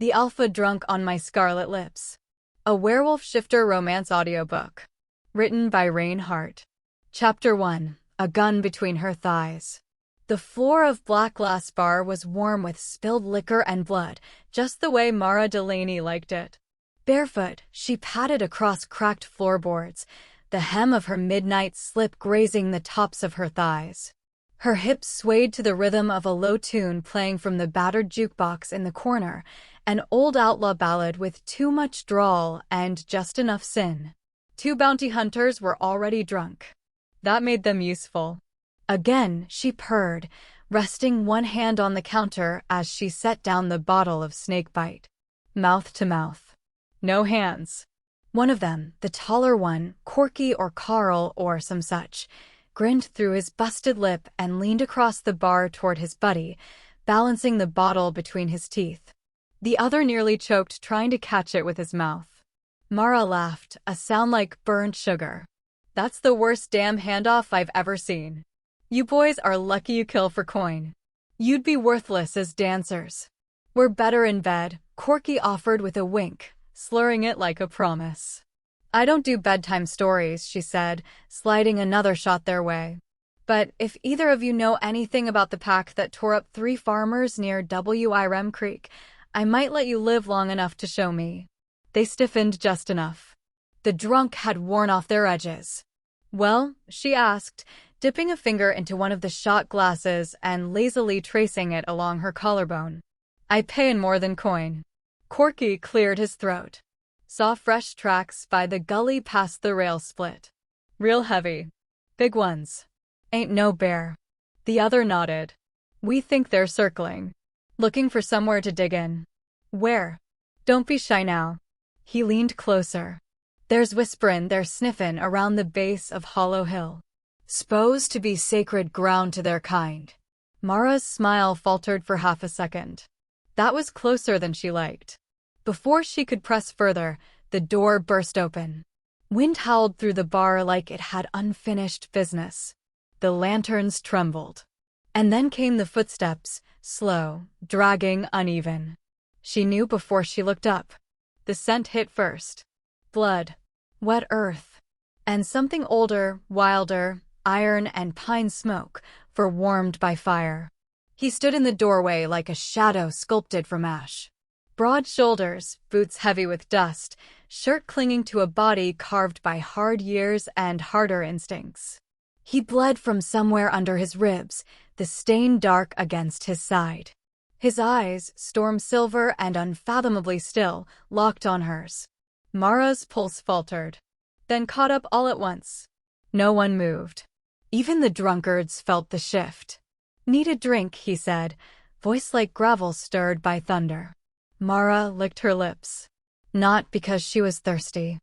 The Alpha Drunk on My Scarlet Lips. A Werewolf Shifter Romance Audiobook. Written by Rain Hart. Chapter 1. A Gun Between Her Thighs. The floor of Black Glass Bar was warm with spilled liquor and blood, just the way Mara Delaney liked it. Barefoot, she padded across cracked floorboards, the hem of her midnight slip grazing the tops of her thighs. Her hips swayed to the rhythm of a low tune playing from the battered jukebox in the corner, an old outlaw ballad with too much drawl and just enough sin. 2 bounty hunters were already drunk. That made them useful. Again, she purred, resting one hand on the counter as she set down the bottle of snakebite. Mouth to mouth. No hands. One of them, the taller one, Corky or Carl or some such, grinned through his busted lip and leaned across the bar toward his buddy, balancing the bottle between his teeth. The other nearly choked trying to catch it with his mouth. Mara laughed, a sound like burnt sugar. That's the worst damn handoff I've ever seen. You boys are lucky you kill for coin. You'd be worthless as dancers. We're better in bed, Corky offered with a wink, slurring it like a promise. I don't do bedtime stories, she said, sliding another shot their way. But if either of you know anything about the pack that tore up 3 farmers near W.I.R.M. Creek, I might let you live long enough to show me. They stiffened just enough. The drunk had worn off their edges. Well, she asked, dipping a finger into one of the shot glasses and lazily tracing it along her collarbone. I pay in more than coin. Corky cleared his throat. Saw fresh tracks by the gully past the rail split. Real heavy. Big ones. Ain't no bear. The other nodded. We think they're circling. Looking for somewhere to dig in. Where? Don't be shy now. He leaned closer. There's whisperin' they're sniffin' around the base of Hollow Hill. S'posed to be sacred ground to their kind. Mara's smile faltered for half a second. That was closer than she liked. Before she could press further, the door burst open. Wind howled through the bar like it had unfinished business. The lanterns trembled. And then came the footsteps, slow, dragging, uneven. She knew before she looked up. The scent hit first. Blood. Wet earth. And something older, wilder, iron and pine smoke, forewarmed by fire. He stood in the doorway like a shadow sculpted from ash. Broad shoulders, boots heavy with dust, shirt clinging to a body carved by hard years and harder instincts. He bled from somewhere under his ribs, the stain dark against his side. His eyes, storm silver and unfathomably still, locked on hers. Mara's pulse faltered, then caught up all at once. No one moved. Even the drunkards felt the shift. Need a drink, he said, voice like gravel stirred by thunder. Mara licked her lips. Not because she was thirsty.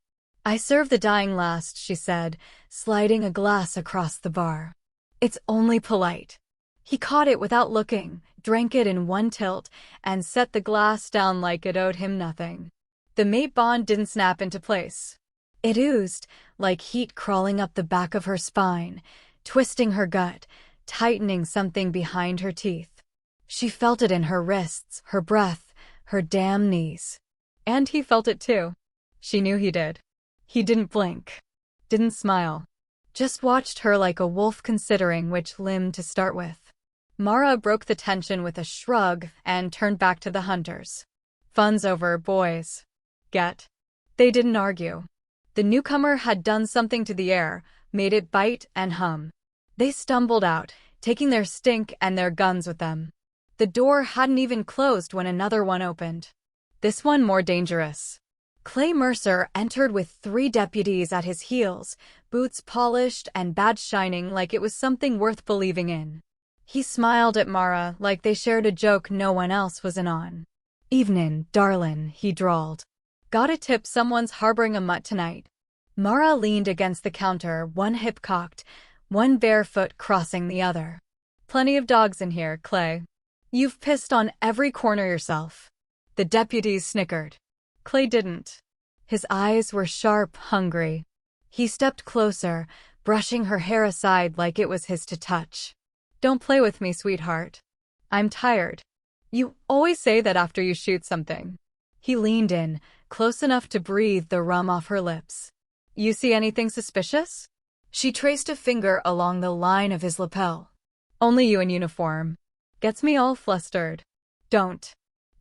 I serve the dying last, she said, sliding a glass across the bar. It's only polite. He caught it without looking, drank it in one tilt, and set the glass down like it owed him nothing. The mate bond didn't snap into place. It oozed, like heat crawling up the back of her spine, twisting her gut, tightening something behind her teeth. She felt it in her wrists, her breath, her damn knees. And he felt it too. She knew he did. He didn't blink. Didn't smile. Just watched her like a wolf considering which limb to start with. Mara broke the tension with a shrug and turned back to the hunters. Fun's over, boys. Get. They didn't argue. The newcomer had done something to the air, made it bite and hum. They stumbled out, taking their stink and their guns with them. The door hadn't even closed when another one opened. This one more dangerous. Clay Mercer entered with 3 deputies at his heels, boots polished and badge shining like it was something worth believing in. He smiled at Mara like they shared a joke no one else was in on. Evenin', darlin', he drawled. Gotta tip someone's harboring a mutt tonight. Mara leaned against the counter, one hip cocked, one bare foot crossing the other. Plenty of dogs in here, Clay. You've pissed on every corner yourself. The deputies snickered. Clay didn't. His eyes were sharp, hungry. He stepped closer, brushing her hair aside like it was his to touch. Don't play with me, sweetheart. I'm tired. You always say that after you shoot something. He leaned in, close enough to breathe the rum off her lips. You see anything suspicious? She traced a finger along the line of his lapel. Only you in uniform. Gets me all flustered. Don't.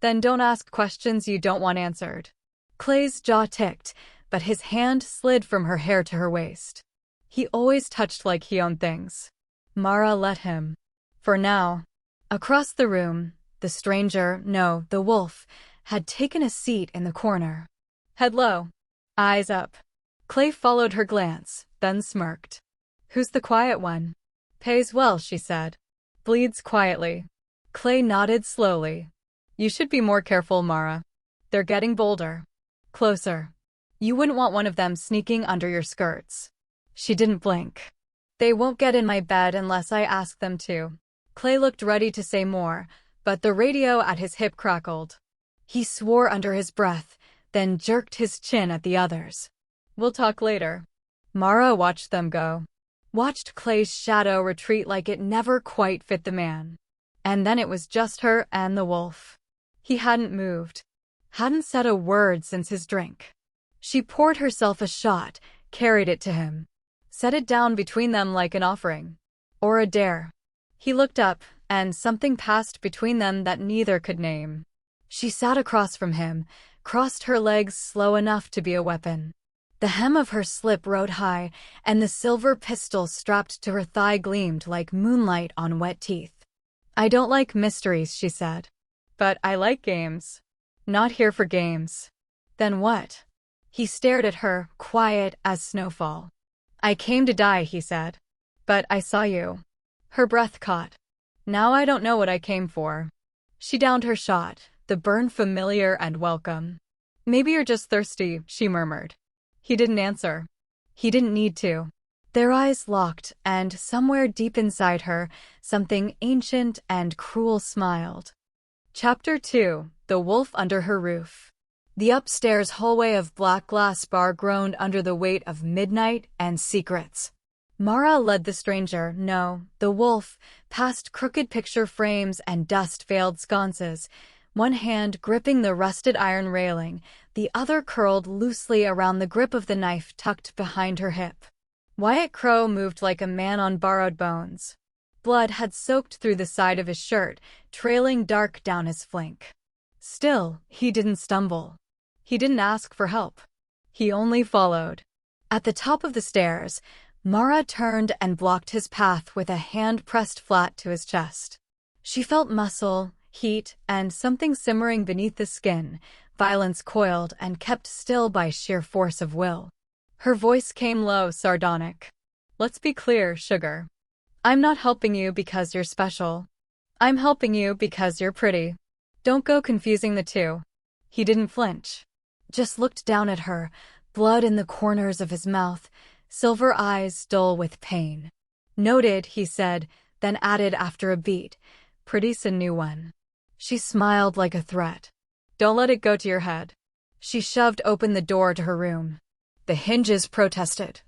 Then don't ask questions you don't want answered. Clay's jaw ticked, but his hand slid from her hair to her waist. He always touched like he owned things. Mara let him. For now. Across the room, the stranger, no, the wolf, had taken a seat in the corner. Head low. Eyes up. Clay followed her glance, then smirked. Who's the quiet one? Pays well, she said. Bleeds quietly. Clay nodded slowly. You should be more careful, Mara. They're getting bolder. Closer. You wouldn't want one of them sneaking under your skirts. She didn't blink. They won't get in my bed unless I ask them to. Clay looked ready to say more, but the radio at his hip crackled. He swore under his breath, then jerked his chin at the others. We'll talk later. Mara watched them go. Watched Clay's shadow retreat like it never quite fit the man. And then it was just her and the wolf. He hadn't moved. Hadn't said a word since his drink. She poured herself a shot, carried it to him. Set it down between them like an offering. Or a dare. He looked up, and something passed between them that neither could name. She sat across from him, crossed her legs slow enough to be a weapon. The hem of her slip rode high, and the silver pistol strapped to her thigh gleamed like moonlight on wet teeth. I don't like mysteries, she said. But I like games. Not here for games. Then what? He stared at her, quiet as snowfall. I came to die, he said. But I saw you. Her breath caught. Now I don't know what I came for. She downed her shot, the burn familiar and welcome. Maybe you're just thirsty, she murmured. He didn't answer. He didn't need to. Their eyes locked, and somewhere deep inside her, something ancient and cruel smiled. Chapter 2. The Wolf Under Her Roof. The upstairs hallway of black glass bar groaned under the weight of midnight and secrets. Mara led the stranger, no, the wolf, past crooked picture frames and dust-veiled sconces, one hand gripping the rusted iron railing, the other curled loosely around the grip of the knife tucked behind her hip. Wyatt Crowe moved like a man on borrowed bones. Blood had soaked through the side of his shirt, trailing dark down his flank. Still, he didn't stumble. He didn't ask for help. He only followed. At the top of the stairs, Mara turned and blocked his path with a hand pressed flat to his chest. She felt muscle, heat, and something simmering beneath the skin, violence coiled and kept still by sheer force of will. Her voice came low, sardonic. Let's be clear, sugar. I'm not helping you because you're special. I'm helping you because you're pretty. Don't go confusing the two. He didn't flinch. Just looked down at her, blood in the corners of his mouth, silver eyes dull with pain. Noted, he said, then added after a beat, pretty's a new one. She smiled like a threat. Don't let it go to your head. She shoved open the door to her room. The hinges protested.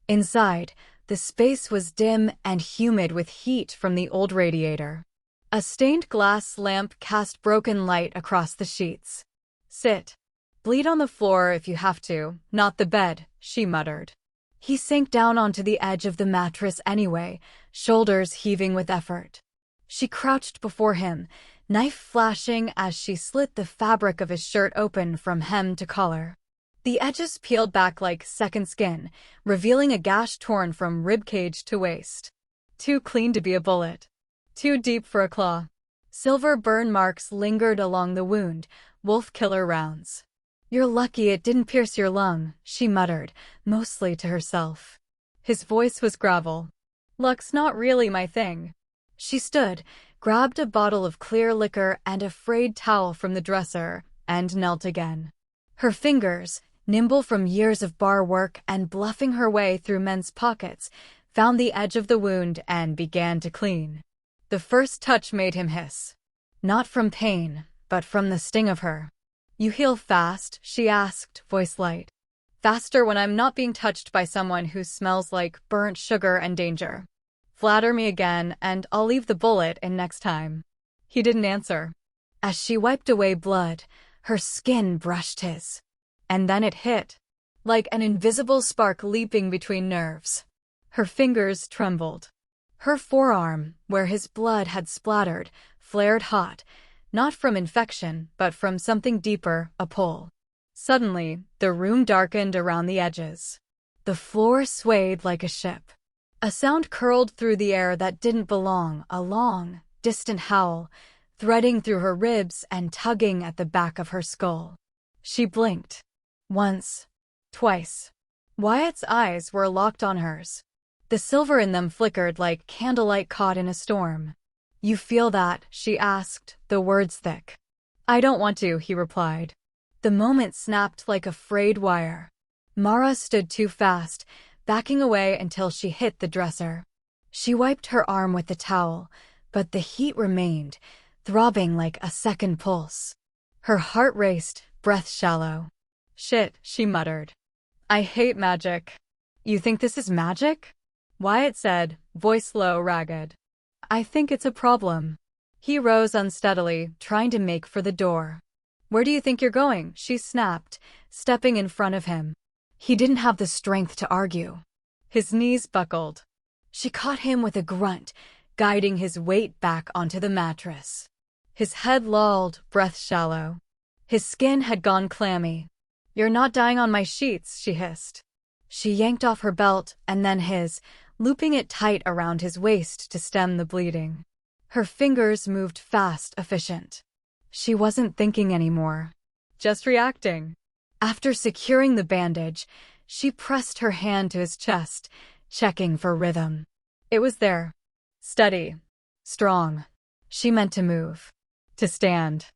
Inside, the space was dim and humid with heat from the old radiator. A stained glass lamp cast broken light across the sheets. Sit. Bleed on the floor if you have to, not the bed, she muttered. He sank down onto the edge of the mattress anyway, shoulders heaving with effort. She crouched before him, knife flashing as she slit the fabric of his shirt open from hem to collar. The edges peeled back like second skin, revealing a gash torn from ribcage to waist. Too clean to be a bullet. Too deep for a claw. Silver burn marks lingered along the wound, wolf killer rounds. You're lucky it didn't pierce your lung, she muttered, mostly to herself. His voice was gravel. Luck's not really my thing. She stood, grabbed a bottle of clear liquor and a frayed towel from the dresser, and knelt again. Her fingers, nimble from years of bar work and bluffing her way through men's pockets, found the edge of the wound and began to clean. The first touch made him hiss. Not from pain, but from the sting of her. You heal fast, she asked, voice light. Faster when I'm not being touched by someone who smells like burnt sugar and danger. Flatter me again, and I'll leave the bullet in next time. He didn't answer. As she wiped away blood, Her skin brushed his. And then it hit, like an invisible spark leaping between nerves. Her fingers trembled. Her forearm, where his blood had splattered, flared hot, not from infection, but from something deeper, a pull. Suddenly, the room darkened around the edges. The floor swayed like a ship. A sound curled through the air that didn't belong, a long, distant howl, threading through her ribs and tugging at the back of her skull. She blinked. Once. Twice. Wyatt's eyes were locked on hers. The silver in them flickered like candlelight caught in a storm. "You feel that?" she asked, the words thick. "I don't want to," he replied. The moment snapped like a frayed wire. Mara stood too fast, backing away until she hit the dresser. She wiped her arm with the towel, but the heat remained, throbbing like a second pulse. Her heart raced, breath shallow. "Shit," she muttered. "I hate magic." "You think this is magic?" Wyatt said, voice low, ragged. "I think it's a problem." He rose unsteadily, trying to make for the door. "Where do you think you're going?" she snapped, stepping in front of him. He didn't have the strength to argue. His knees buckled. She caught him with a grunt, guiding his weight back onto the mattress. His head lolled, breath shallow. His skin had gone clammy. "You're not dying on my sheets," she hissed. She yanked off her belt and then his, looping it tight around his waist to stem the bleeding. Her fingers moved fast, efficient. She wasn't thinking anymore. Just reacting. After securing the bandage, she pressed her hand to his chest, checking for rhythm. It was there. Steady. Strong. She meant to move. To stand.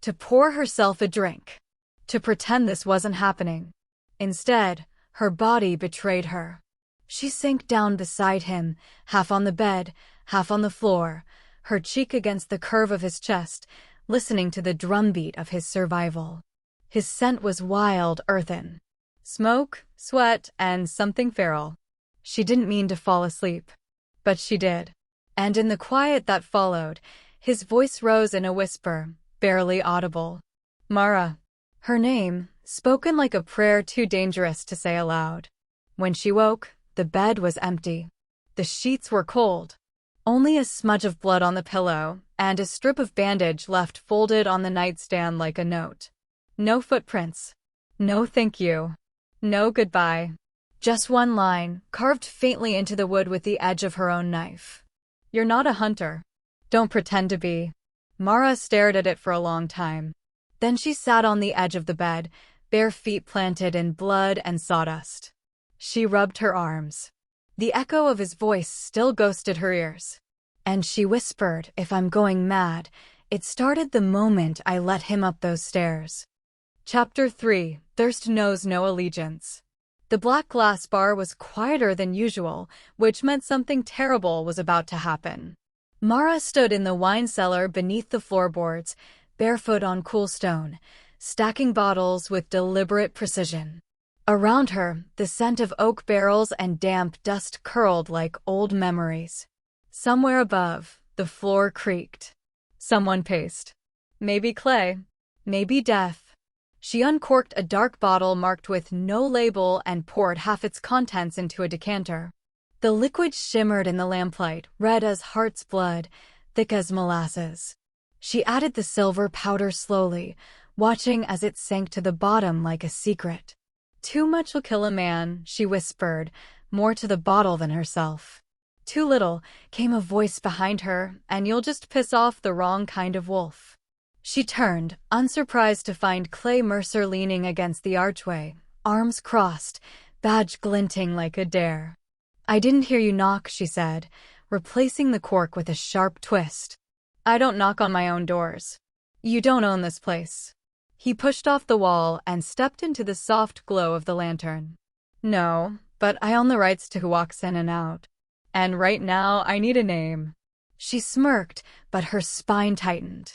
To pour herself a drink. To pretend this wasn't happening. Instead, her body betrayed her. She sank down beside him, half on the bed, half on the floor, her cheek against the curve of his chest, listening to the drumbeat of his survival. His scent was wild, earthen. Smoke, sweat, and something feral. She didn't mean to fall asleep. But she did. And in the quiet that followed, his voice rose in a whisper, barely audible. "Mara." Her name, spoken like a prayer too dangerous to say aloud. When she woke, the bed was empty. The sheets were cold. Only a smudge of blood on the pillow, and a strip of bandage left folded on the nightstand like a note. No footprints. No thank you. No goodbye. Just one line, carved faintly into the wood with the edge of her own knife. "You're not a hunter. Don't pretend to be." Mara stared at it for a long time. Then she sat on the edge of the bed, bare feet planted in blood and sawdust. She rubbed her arms. The echo of his voice still ghosted her ears. And she whispered, "If I'm going mad, it started the moment I let him up those stairs." Chapter 3. Thirst Knows No Allegiance. The black glass bar was quieter than usual, which meant something terrible was about to happen. Mara stood in the wine cellar beneath the floorboards, barefoot on cool stone, stacking bottles with deliberate precision. Around her, the scent of oak barrels and damp dust curled like old memories. Somewhere above, the floor creaked. Someone paced. Maybe Clay. Maybe death. She uncorked a dark bottle marked with no label and poured half its contents into a decanter. The liquid shimmered in the lamplight, red as heart's blood, thick as molasses. She added the silver powder slowly, watching as it sank to the bottom like a secret. "Too much will kill a man," she whispered, more to the bottle than herself. "Too little," came a voice behind her, "and you'll just piss off the wrong kind of wolf." She turned, unsurprised to find Clay Mercer leaning against the archway, arms crossed, badge glinting like a dare. "I didn't hear you knock," she said, replacing the cork with a sharp twist. "I don't knock on my own doors. You don't own this place." He pushed off the wall and stepped into the soft glow of the lantern. "No, but I own the rights to who walks in and out. And right now, I need a name." She smirked, but her spine tightened.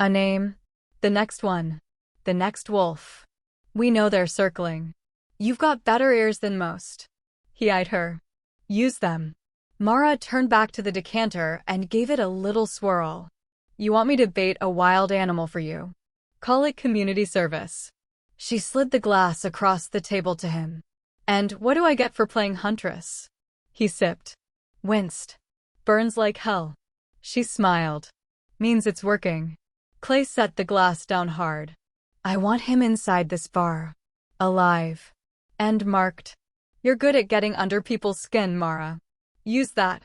"A name? The next one. The next wolf. We know they're circling. You've got better ears than most." He eyed her. "Use them." Mara turned back to the decanter and gave it a little swirl. "You want me to bait a wild animal for you?" Call it community service. She slid the glass across the table to him. And what do I get for playing Huntress? He sipped. Winced. Burns like hell. She smiled. Means it's working. Clay set the glass down hard. I want him inside this bar. Alive. And marked. You're good at getting under people's skin, Mara. Use that.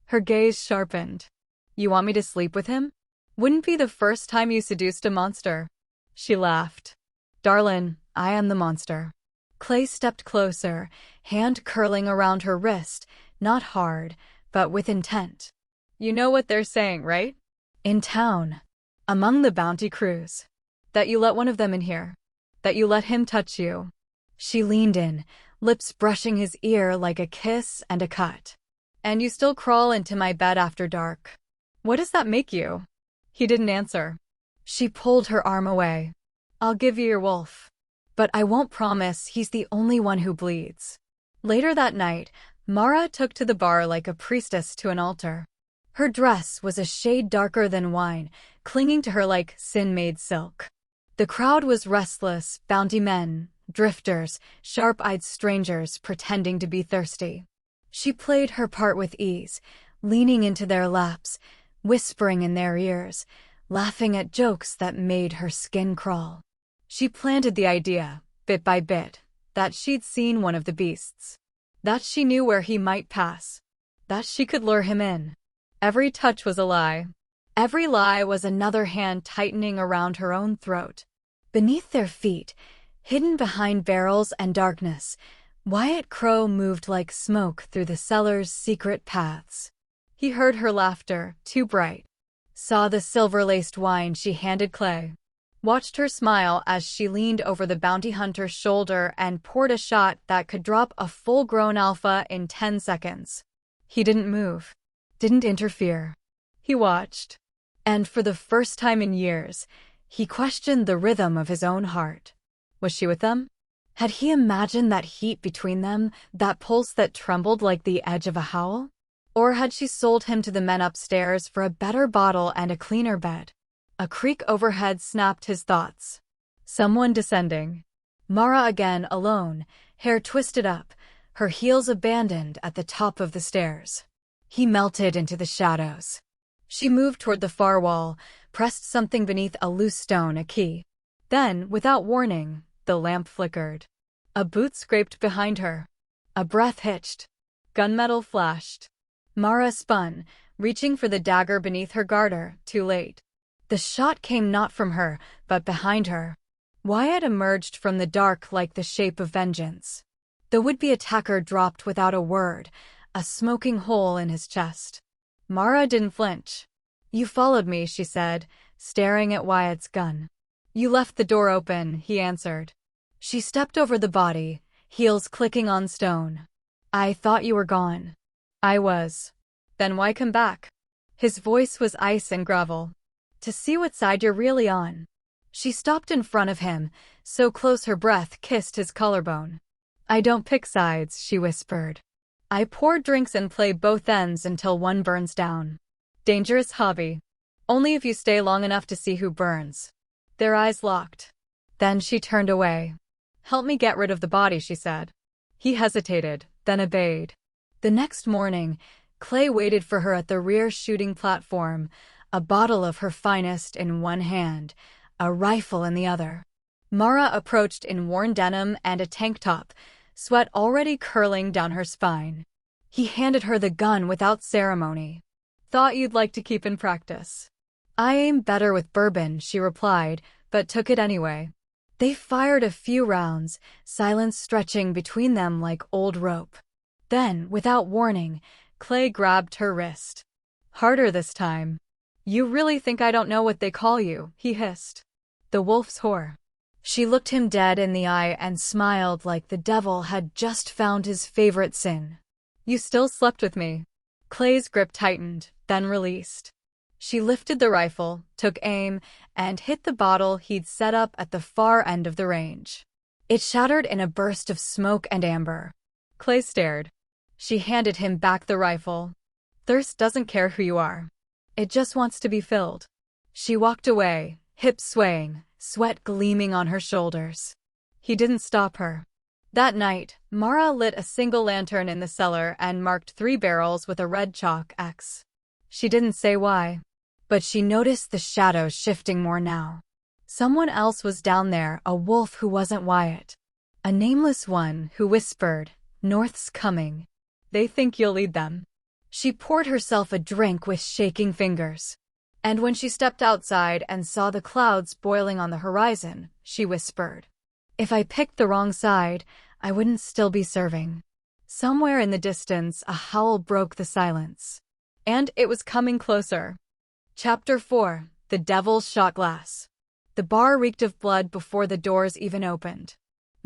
Her gaze sharpened. You want me to sleep with him? Wouldn't be the first time you seduced a monster. She laughed. Darlin', I am the monster. Clay stepped closer, hand curling around her wrist, not hard, but with intent. You know what they're saying, right? In town. Among the bounty crews. That you let one of them in here. That you let him touch you. She leaned in, lips brushing his ear like a kiss and a cut. And you still crawl into my bed after dark. What does that make you? He didn't answer. She pulled her arm away. I'll give you your wolf. But I won't promise he's the only one who bleeds. Later that night, Mara took to the bar like a priestess to an altar. Her dress was a shade darker than wine, clinging to her like sin-made silk. The crowd was restless, bounty men, drifters, sharp-eyed strangers pretending to be thirsty. She played her part with ease, leaning into their laps, whispering in their ears, laughing at jokes that made her skin crawl. She planted the idea, bit by bit, that she'd seen one of the beasts. That she knew where he might pass. That she could lure him in. Every touch was a lie. Every lie was another hand tightening around her own throat. Beneath their feet, hidden behind barrels and darkness, Wyatt Crowe moved like smoke through the cellar's secret paths. He heard her laughter, too bright. Saw the silver-laced wine she handed Clay. Watched her smile as she leaned over the bounty hunter's shoulder and poured a shot that could drop a full-grown alpha in 10 seconds. He didn't move. Didn't interfere. He watched. And for the first time in years, he questioned the rhythm of his own heart. Was she with them? Had he imagined that heat between them, that pulse that trembled like the edge of a howl? Or had she sold him to the men upstairs for a better bottle and a cleaner bed? A creak overhead snapped his thoughts. Someone descending. Mara again alone, hair twisted up, her heels abandoned at the top of the stairs. He melted into the shadows. She moved toward the far wall, pressed something beneath a loose stone, a key. Then, without warning, the lamp flickered. A boot scraped behind her. A breath hitched. Gunmetal flashed. Mara spun, reaching for the dagger beneath her garter, too late. The shot came not from her, but behind her. Wyatt emerged from the dark like the shape of vengeance. The would-be attacker dropped without a word, a smoking hole in his chest. Mara didn't flinch. You followed me, she said, staring at Wyatt's gun. You left the door open, he answered. She stepped over the body, heels clicking on stone. I thought you were gone. I was. Then why come back? His voice was ice and gravel. To see what side you're really on. She stopped in front of him, so close her breath kissed his collarbone. I don't pick sides, she whispered. I pour drinks and play both ends until one burns down. Dangerous hobby. Only if you stay long enough to see who burns. Their eyes locked. Then she turned away. Help me get rid of the body, she said. He hesitated, then obeyed. The next morning, Clay waited for her at the rear shooting platform, a bottle of her finest in one hand, a rifle in the other. Mara approached in worn denim and a tank top, sweat already curling down her spine. He handed her the gun without ceremony. Thought you'd like to keep in practice. I aim better with bourbon, she replied, but took it anyway. They fired a few rounds, silence stretching between them like old rope. Then, without warning, Clay grabbed her wrist. Harder this time. You really think I don't know what they call you, he hissed. The wolf's whore. She looked him dead in the eye and smiled like the devil had just found his favorite sin. You still slept with me. Clay's grip tightened, then released. She lifted the rifle, took aim, and hit the bottle he'd set up at the far end of the range. It shattered in a burst of smoke and amber. Clay stared. She handed him back the rifle. Thirst doesn't care who you are. It just wants to be filled. She walked away, hips swaying, sweat gleaming on her shoulders. He didn't stop her. That night, Mara lit a single lantern in the cellar and marked 3 barrels with a red chalk X. She didn't say why, but she noticed the shadows shifting more now. Someone else was down there, a wolf who wasn't Wyatt. A nameless one who whispered, "North's coming. They think you'll lead them." She poured herself a drink with shaking fingers. And when she stepped outside and saw the clouds boiling on the horizon, she whispered, "If I picked the wrong side, I wouldn't still be serving." Somewhere in the distance, a howl broke the silence. And it was coming closer. Chapter 4: The Devil's Shot Glass. The bar reeked of blood before the doors even opened.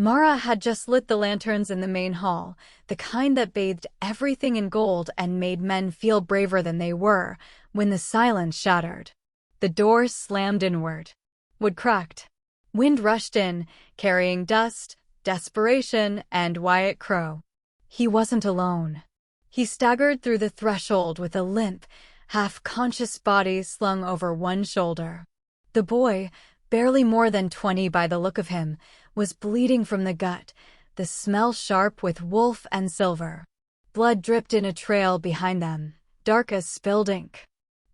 Mara had just lit the lanterns in the main hall, the kind that bathed everything in gold and made men feel braver than they were, when the silence shattered. The doors slammed inward. Wood cracked. Wind rushed in, carrying dust, desperation, and Wyatt Crowe. He wasn't alone. He staggered through the threshold with a limp, half-conscious body slung over one shoulder. The boy, barely more than 20 by the look of him, was bleeding from the gut, the smell sharp with wolf and silver. Blood dripped in a trail behind them, dark as spilled ink.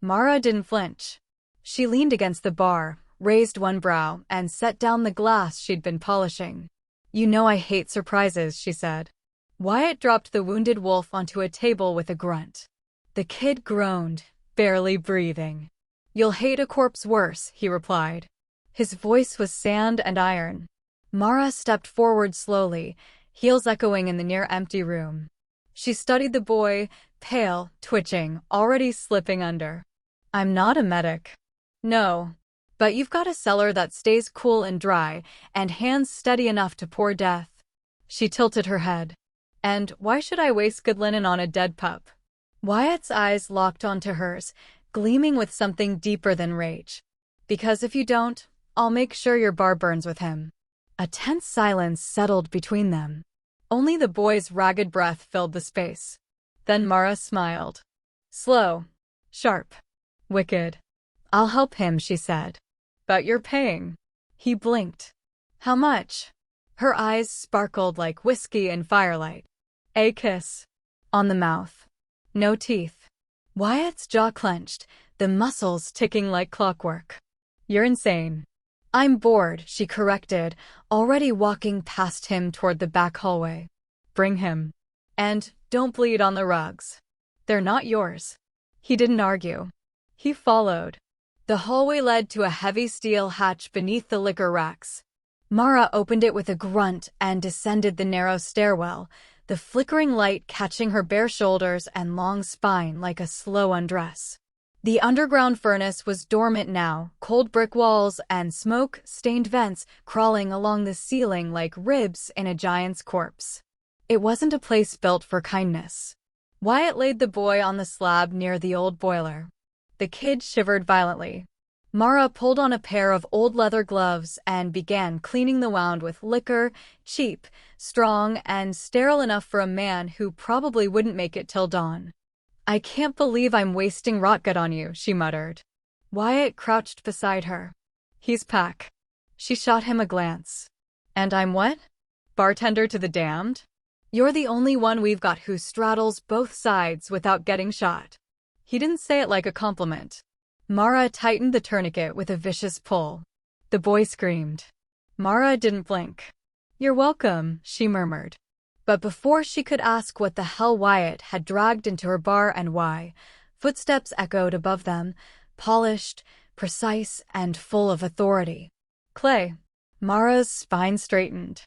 Mara didn't flinch. She leaned against the bar, raised one brow, and set down the glass she'd been polishing. "You know I hate surprises," she said. Wyatt dropped the wounded wolf onto a table with a grunt. The kid groaned, barely breathing. "You'll hate a corpse worse," he replied. His voice was sand and iron. Mara stepped forward slowly, heels echoing in the near-empty room. She studied the boy, pale, twitching, already slipping under. "I'm not a medic." "No. But you've got a cellar that stays cool and dry, and hands steady enough to pour death." She tilted her head. "And why should I waste good linen on a dead pup?" Wyatt's eyes locked onto hers, gleaming with something deeper than rage. "Because if you don't, I'll make sure your bar burns with him." A tense silence settled between them. Only the boy's ragged breath filled the space. Then Mara smiled. Slow, sharp, wicked. "I'll help him," she said. "But you're paying." He blinked. "How much?" Her eyes sparkled like whiskey in firelight. "A kiss." On the mouth. No teeth. Wyatt's jaw clenched, the muscles ticking like clockwork. "You're insane." "I'm bored," she corrected, already walking past him toward the back hallway. "Bring him. And don't bleed on the rugs. They're not yours." He didn't argue. He followed. The hallway led to a heavy steel hatch beneath the liquor racks. Mara opened it with a grunt and descended the narrow stairwell, the flickering light catching her bare shoulders and long spine like a slow undress. The underground furnace was dormant now, cold brick walls and smoke-stained vents crawling along the ceiling like ribs in a giant's corpse. It wasn't a place built for kindness. Wyatt laid the boy on the slab near the old boiler. The kid shivered violently. Mara pulled on a pair of old leather gloves and began cleaning the wound with liquor, cheap, strong, and sterile enough for a man who probably wouldn't make it till dawn. "I can't believe I'm wasting rotgut on you," she muttered. Wyatt crouched beside her. "He's Pack." She shot him a glance. "And I'm what? Bartender to the damned? You're the only one we've got who straddles both sides without getting shot." He didn't say it like a compliment. Mara tightened the tourniquet with a vicious pull. The boy screamed. Mara didn't blink. "You're welcome," she murmured. But before she could ask what the hell Wyatt had dragged into her bar and why, footsteps echoed above them, polished, precise, and full of authority. "Clay." Mara's spine straightened.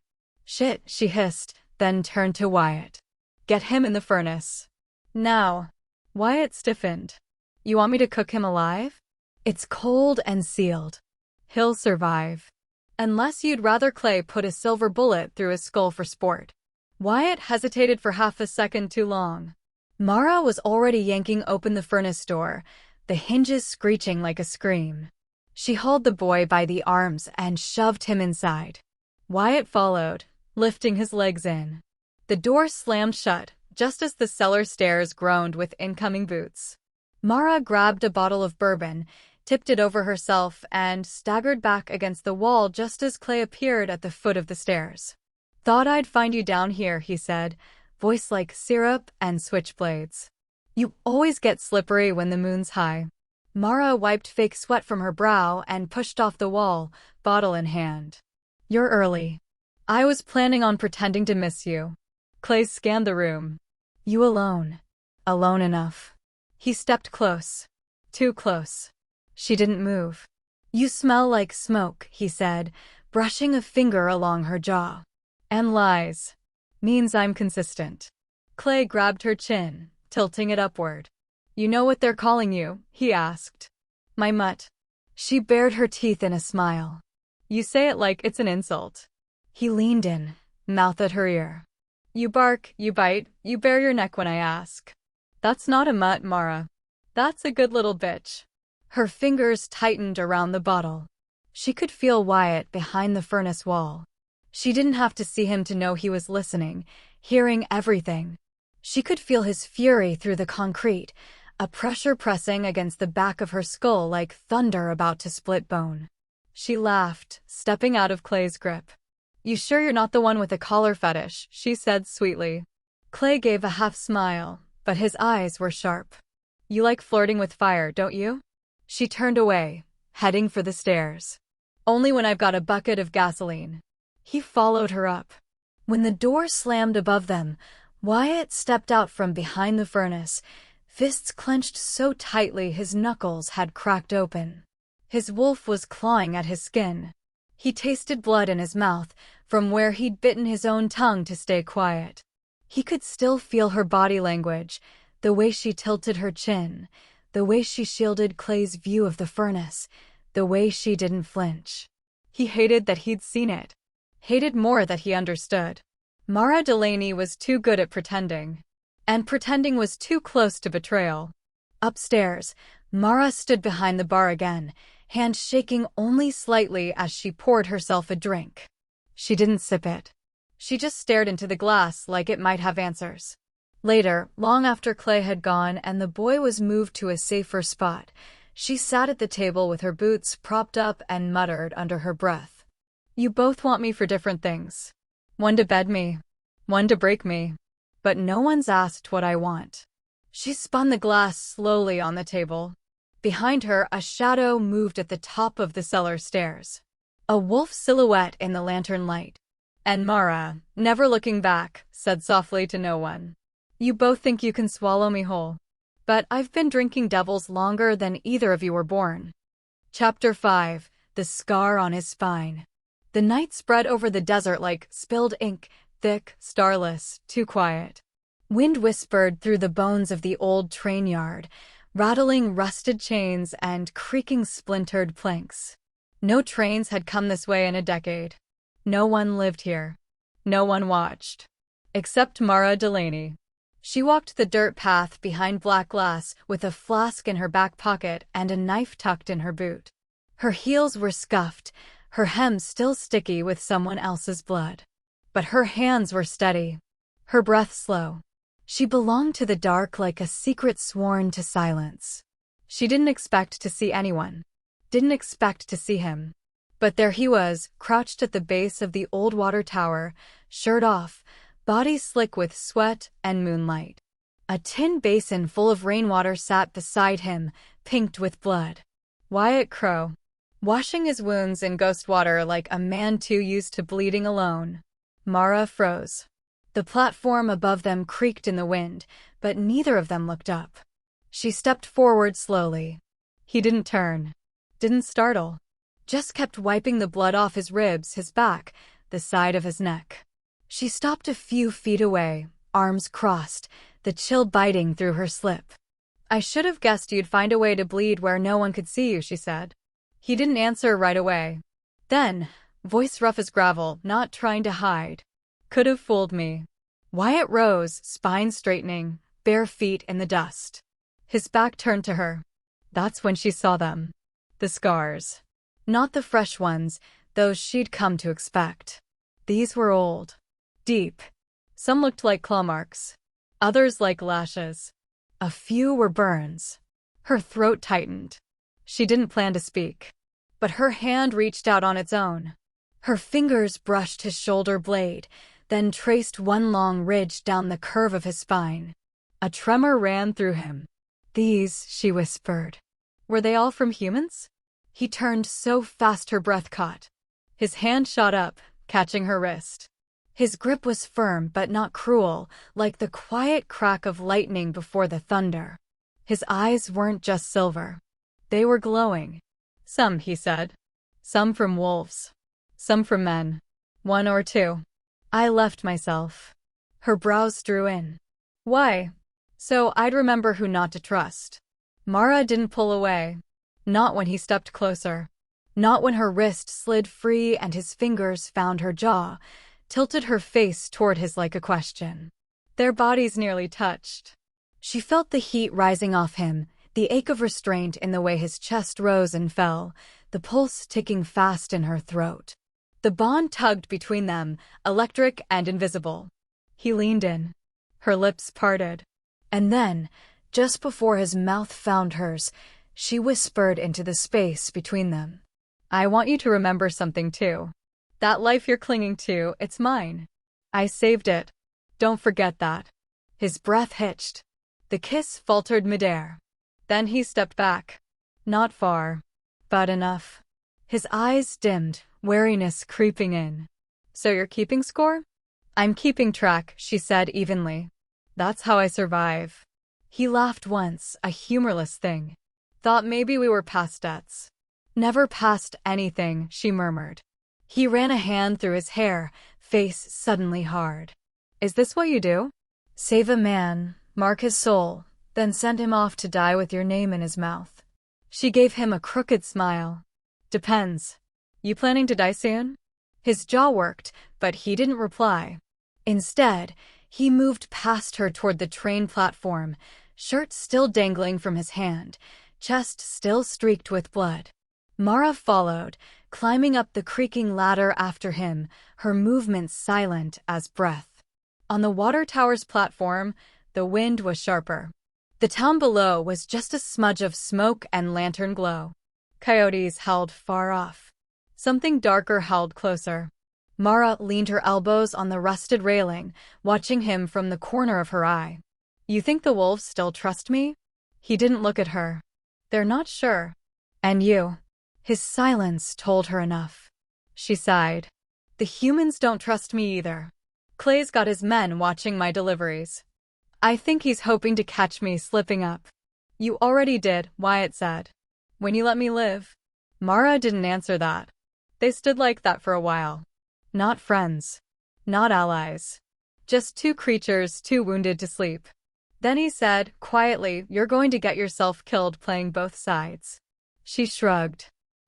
"Shit," she hissed, then turned to Wyatt. "Get him in the furnace. Now." Wyatt stiffened. "You want me to cook him alive?" "It's cold and sealed. He'll survive. Unless you'd rather Clay put a silver bullet through his skull for sport." Wyatt hesitated for half a second too long. Mara was already yanking open the furnace door, the hinges screeching like a scream. She hauled the boy by the arms and shoved him inside. Wyatt followed, lifting his legs in. The door slammed shut, just as the cellar stairs groaned with incoming boots. Mara grabbed a bottle of bourbon, tipped it over herself, and staggered back against the wall just as Clay appeared at the foot of the stairs. "Thought I'd find you down here," he said, voice like syrup and switchblades. "You always get slippery when the moon's high." Mara wiped fake sweat from her brow and pushed off the wall, bottle in hand. "You're early. I was planning on pretending to miss you." Clay scanned the room. "You alone. Alone enough." He stepped close. Too close. She didn't move. "You smell like smoke," he said, brushing a finger along her jaw. "And lies. Means I'm consistent." Clay grabbed her chin, tilting it upward. "You know what they're calling you?" he asked. "My mutt." She bared her teeth in a smile. "You say it like it's an insult." He leaned in, mouth at her ear. "You bark, you bite, you bare your neck when I ask." "That's not a mutt, Mara. That's a good little bitch." Her fingers tightened around the bottle. She could feel Wyatt behind the furnace wall. She didn't have to see him to know he was listening, hearing everything. She could feel his fury through the concrete, a pressure pressing against the back of her skull like thunder about to split bone. She laughed, stepping out of Clay's grip. "You sure you're not the one with the collar fetish?" she said sweetly. Clay gave a half smile, but his eyes were sharp. "You like flirting with fire, don't you?" She turned away, heading for the stairs. "Only when I've got a bucket of gasoline." He followed her up. When the door slammed above them, Wyatt stepped out from behind the furnace, fists clenched so tightly his knuckles had cracked open. His wolf was clawing at his skin. He tasted blood in his mouth, from where he'd bitten his own tongue to stay quiet. He could still feel her body language, the way she tilted her chin, the way she shielded Clay's view of the furnace, the way she didn't flinch. He hated that he'd seen it. Hated more that he understood. Mara Delaney was too good at pretending. And pretending was too close to betrayal. Upstairs, Mara stood behind the bar again, hand shaking only slightly as she poured herself a drink. She didn't sip it. She just stared into the glass like it might have answers. Later, long after Clay had gone and the boy was moved to a safer spot, she sat at the table with her boots propped up and muttered under her breath. "You both want me for different things. One to bed me, one to break me. But no one's asked what I want." She spun the glass slowly on the table. Behind her, a shadow moved at the top of the cellar stairs. A wolf silhouette in the lantern light. And Mara, never looking back, said softly to no one, "You both think you can swallow me whole. But I've been drinking devils longer than either of you were born." Chapter 5. The Scar on His Spine. The night spread over the desert like spilled ink, thick, starless, too quiet. Wind whispered through the bones of the old train yard, rattling rusted chains and creaking splintered planks. No trains had come this way in a decade. No one lived here. No one watched. Except Mara Delaney. She walked the dirt path behind black glass with a flask in her back pocket and a knife tucked in her boot. Her heels were scuffed, her hem still sticky with someone else's blood. But her hands were steady, her breath slow. She belonged to the dark like a secret sworn to silence. She didn't expect to see anyone. Didn't expect to see him. But there he was, crouched at the base of the old water tower, shirt off, body slick with sweat and moonlight. A tin basin full of rainwater sat beside him, pinked with blood. Wyatt Crowe. Washing his wounds in ghost water like a man too used to bleeding alone. Mara froze. The platform above them creaked in the wind, but neither of them looked up. She stepped forward slowly. He didn't turn. Didn't startle. Just kept wiping the blood off his ribs, his back, the side of his neck. She stopped a few feet away, arms crossed, the chill biting through her slip. "I should have guessed you'd find a way to bleed where no one could see you," she said. He didn't answer right away. Then, voice rough as gravel, not trying to hide. "Could have fooled me." Wyatt rose, spine straightening, bare feet in the dust. His back turned to her. That's when she saw them. The scars. Not the fresh ones, those she'd come to expect. These were old. Deep. Some looked like claw marks. Others like lashes. A few were burns. Her throat tightened. She didn't plan to speak, but her hand reached out on its own. Her fingers brushed his shoulder blade, then traced one long ridge down the curve of his spine. A tremor ran through him. These, she whispered. Were they all from humans? He turned so fast her breath caught. His hand shot up, catching her wrist. His grip was firm but not cruel, like the quiet crack of lightning before the thunder. His eyes weren't just silver. They were glowing. Some, he said. Some from wolves. Some from men. 1 or 2. I left myself. Her brows drew in. Why? So I'd remember who not to trust. Mara didn't pull away. Not when he stepped closer. Not when her wrist slid free and his fingers found her jaw, tilted her face toward his like a question. Their bodies nearly touched. She felt the heat rising off him, the ache of restraint in the way his chest rose and fell, the pulse ticking fast in her throat. The bond tugged between them, electric and invisible. He leaned in. Her lips parted. And then, just before his mouth found hers, she whispered into the space between them. I want you to remember something too. That life you're clinging to, it's mine. I saved it. Don't forget that. His breath hitched. The kiss faltered midair. Then he stepped back. Not far, but enough. His eyes dimmed, wariness creeping in. So you're keeping score? I'm keeping track, she said evenly. That's how I survive. He laughed once, a humorless thing. Thought maybe we were past debts. Never past anything, she murmured. He ran a hand through his hair, face suddenly hard. Is this what you do? Save a man, mark his soul, then send him off to die with your name in his mouth. She gave him a crooked smile. Depends. You planning to die soon? His jaw worked, but he didn't reply. Instead, he moved past her toward the train platform, shirt still dangling from his hand, chest still streaked with blood. Mara followed, climbing up the creaking ladder after him, her movements silent as breath. On the water tower's platform, the wind was sharper. The town below was just a smudge of smoke and lantern glow. Coyotes howled far off. Something darker howled closer. Mara leaned her elbows on the rusted railing, watching him from the corner of her eye. You think the wolves still trust me? He didn't look at her. They're not sure. And you? His silence told her enough. She sighed. The humans don't trust me either. Clay's got his men watching my deliveries. I think he's hoping to catch me slipping up. You already did, Wyatt said. When you let me live. Mara didn't answer that. They stood like that for a while. Not friends. Not allies. Just two creatures too wounded to sleep. Then he said, quietly, you're going to get yourself killed playing both sides. She shrugged.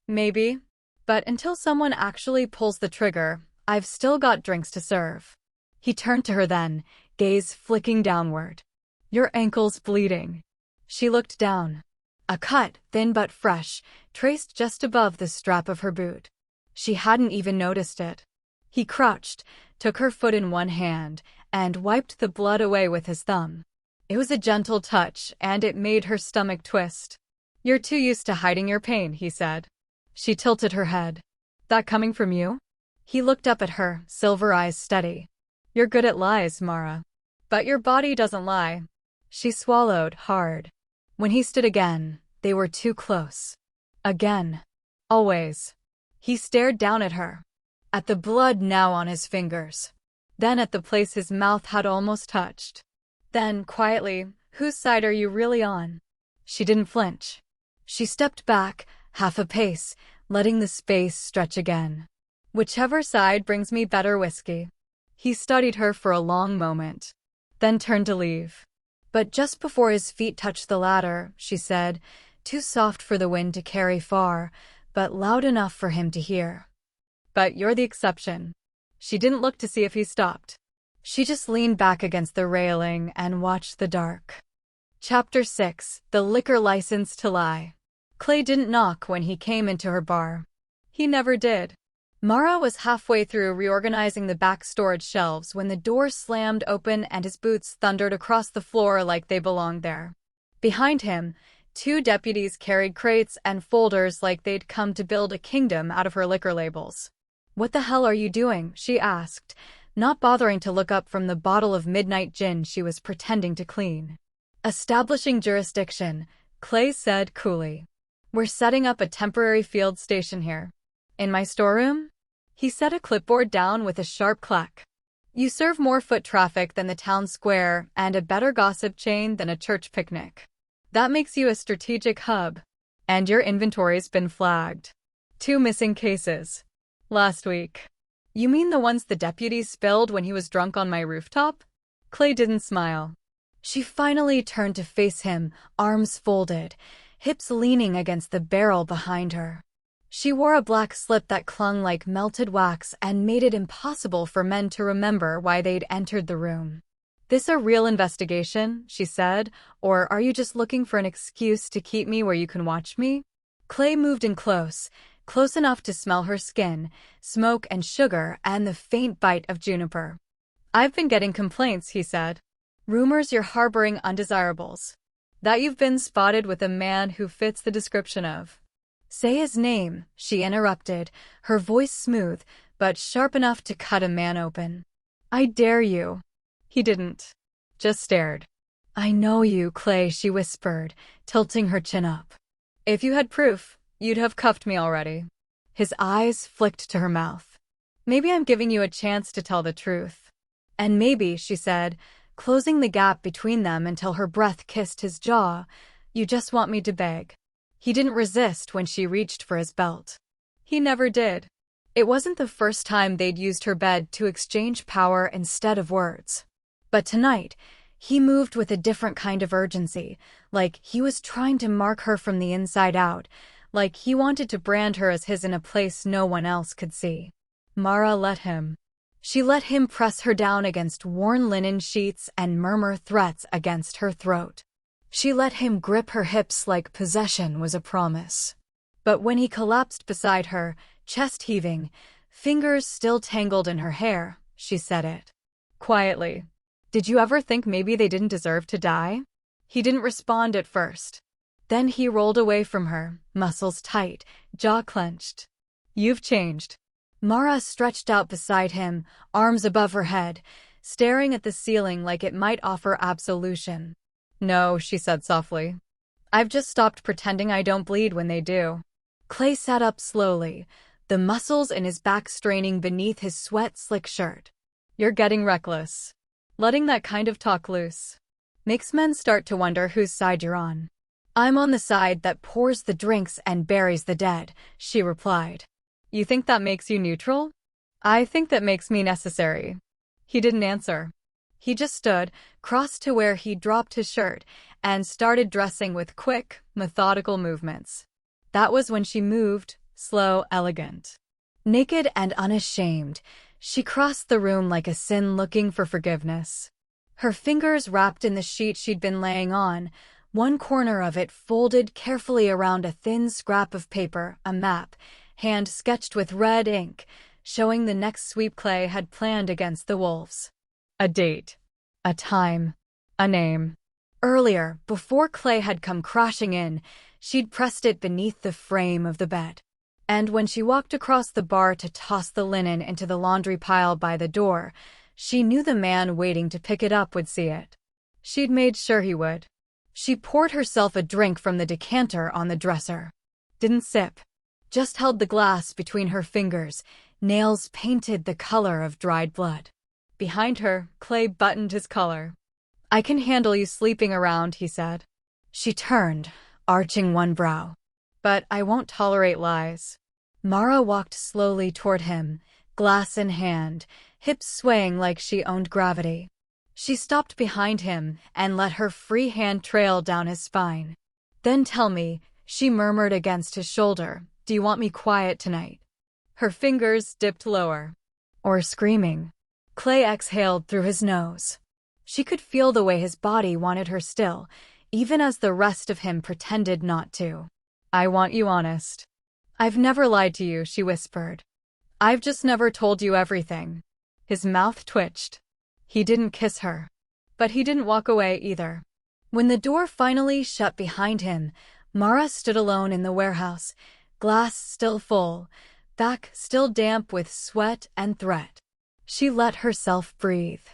Maybe. But until someone actually pulls the trigger, I've still got drinks to serve. He turned to her then, gaze flicking downward. Your ankle's bleeding. She looked down. A cut, thin but fresh, traced just above the strap of her boot. She hadn't even noticed it. He crouched, took her foot in one hand, and wiped the blood away with his thumb. It was a gentle touch, and it made her stomach twist. You're too used to hiding your pain, he said. She tilted her head. That coming from you? He looked up at her, silver eyes steady. You're good at lies, Mara. But your body doesn't lie. She swallowed hard. When he stood again, they were too close. Again. Always. He stared down at her. At the blood now on his fingers. Then at the place his mouth had almost touched. Then, quietly, whose side are you really on? She didn't flinch. She stepped back, half a pace, letting the space stretch again. Whichever side brings me better whiskey. He studied her for a long moment, then turned to leave. But just before his feet touched the ladder, she said, too soft for the wind to carry far, but loud enough for him to hear. But you're the exception. She didn't look to see if he stopped. She just leaned back against the railing and watched the dark. Chapter 6. The Liquor License to Lie. Clay didn't knock when he came into her bar. He never did. Mara was halfway through reorganizing the back storage shelves when the door slammed open and his boots thundered across the floor like they belonged there. Behind him, Two deputies carried crates and folders like they'd come to build a kingdom out of her liquor labels. "What the hell are you doing?" she asked, not bothering to look up from the bottle of midnight gin she was pretending to clean. "Establishing jurisdiction," Clay said coolly. "We're setting up a temporary field station here." "In my storeroom?" He set a clipboard down with a sharp clack. "You serve more foot traffic than the town square and a better gossip chain than a church picnic. That makes you a strategic hub. And your inventory's been flagged. 2 missing cases. Last week." "You mean the ones the deputies spilled when he was drunk on my rooftop?" Clay didn't smile. She finally turned to face him, arms folded, hips leaning against the barrel behind her. She wore a black slip that clung like melted wax and made it impossible for men to remember why they'd entered the room. "This a real investigation?" she said, "or are you just looking for an excuse to keep me where you can watch me?" Clay moved in close enough to smell her skin, smoke and sugar, and the faint bite of juniper. "I've been getting complaints," he said. "Rumors you're harboring undesirables. That you've been spotted with a man who fits the description of—" "Say his name," she interrupted, her voice smooth, but sharp enough to cut a man open. "I dare you." He didn't. Just stared. "I know you, Clay," she whispered, tilting her chin up. "If you had proof, you'd have cuffed me already." His eyes flicked to her mouth. "Maybe I'm giving you a chance to tell the truth." "And maybe," she said, closing the gap between them until her breath kissed his jaw, "you just want me to beg." He didn't resist when she reached for his belt. He never did. It wasn't the first time they'd used her bed to exchange power instead of words. But tonight, he moved with a different kind of urgency, like he was trying to mark her from the inside out, like he wanted to brand her as his in a place no one else could see. Mara let him. She let him press her down against worn linen sheets and murmur threats against her throat. She let him grip her hips like possession was a promise. But when he collapsed beside her, chest heaving, fingers still tangled in her hair, she said it. Quietly. "Did you ever think maybe they didn't deserve to die?" He didn't respond at first. Then he rolled away from her, muscles tight, jaw clenched. "You've changed." Mara stretched out beside him, arms above her head, staring at the ceiling like it might offer absolution. "No," she said softly. "I've just stopped pretending I don't bleed when they do." Clay sat up slowly, the muscles in his back straining beneath his sweat-slick shirt. "You're getting reckless. Letting that kind of talk loose makes men start to wonder whose side you're on." "I'm on the side that pours the drinks and buries the dead," she replied. "You think that makes you neutral?" "I think that makes me necessary." He didn't answer. He just stood, crossed to where he dropped his shirt, and started dressing with quick, methodical movements. That was when she moved, slow, elegant. Naked and unashamed, she crossed the room like a sin looking for forgiveness. Her fingers wrapped in the sheet she'd been laying on, one corner of it folded carefully around a thin scrap of paper, a map, hand sketched with red ink, showing the next sweep Clay had planned against the wolves. A date, a time, a name. Earlier, before Clay had come crashing in, she'd pressed it beneath the frame of the bed. And when she walked across the bar to toss the linen into the laundry pile by the door, she knew the man waiting to pick it up would see it. She'd made sure he would. She poured herself a drink from the decanter on the dresser. Didn't sip. Just held the glass between her fingers, nails painted the color of dried blood. Behind her, Clay buttoned his collar. "I can handle you sleeping around," he said. She turned, arching one brow. "But I won't tolerate lies." Mara walked slowly toward him, glass in hand, hips swaying like she owned gravity. She stopped behind him and let her free hand trail down his spine. "Then tell me," she murmured against his shoulder, "do you want me quiet tonight?" Her fingers dipped lower. "Or screaming?" Clay exhaled through his nose. She could feel the way his body wanted her still, even as the rest of him pretended not to. "I want you honest." "I've never lied to you," she whispered. "I've just never told you everything." His mouth twitched. He didn't kiss her. But he didn't walk away either. When the door finally shut behind him, Mara stood alone in the warehouse, glass still full, back still damp with sweat and threat. She let herself breathe.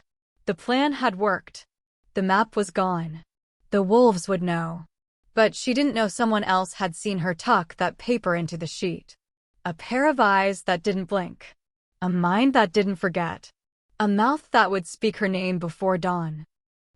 The plan had worked. The map was gone. The wolves would know. But she didn't know someone else had seen her tuck that paper into the sheet. A pair of eyes that didn't blink. A mind that didn't forget. A mouth that would speak her name before dawn.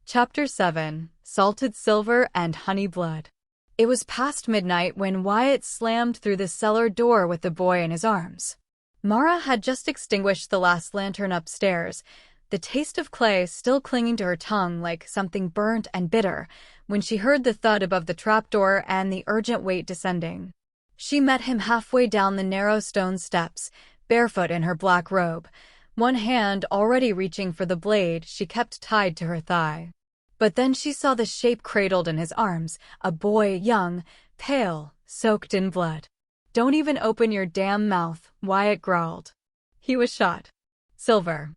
Chapter 7: Salted Silver and Honey Blood. It was past midnight when Wyatt slammed through the cellar door with the boy in his arms. Mara had just extinguished the last lantern upstairs, the taste of clay still clinging to her tongue like something burnt and bitter, when she heard the thud above the trapdoor and the urgent weight descending. She met him halfway down the narrow stone steps, barefoot in her black robe, one hand already reaching for the blade she kept tied to her thigh. But then she saw the shape cradled in his arms, a boy, young, pale, soaked in blood. "Don't even open your damn mouth," Wyatt growled. He was shot. Silver.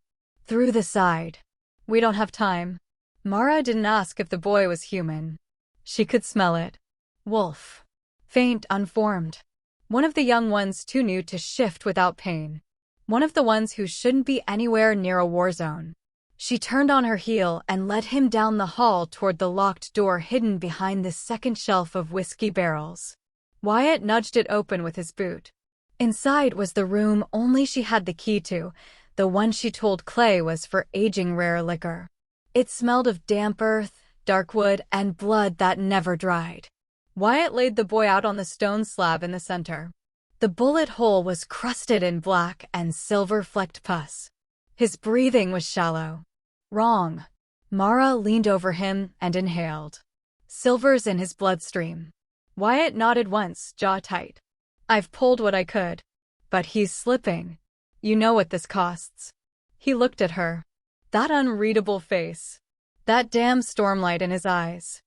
Through the side. "We don't have time." Mara didn't ask if the boy was human. She could smell it. Wolf. Faint, unformed. One of the young ones too new to shift without pain. One of the ones who shouldn't be anywhere near a war zone. She turned on her heel and led him down the hall toward the locked door hidden behind the second shelf of whiskey barrels. Wyatt nudged it open with his boot. Inside was the room only she had the key to, the one she told Clay was for aging rare liquor. It smelled of damp earth, dark wood, and blood that never dried. Wyatt laid the boy out on the stone slab in the center. The bullet hole was crusted in black and silver-flecked pus. His breathing was shallow. Wrong. Mara leaned over him and inhaled. Silver's in his bloodstream. Wyatt nodded once, jaw tight. "I've pulled what I could. But he's slipping. You know what this costs." He looked at her. That unreadable face. That damn stormlight in his eyes.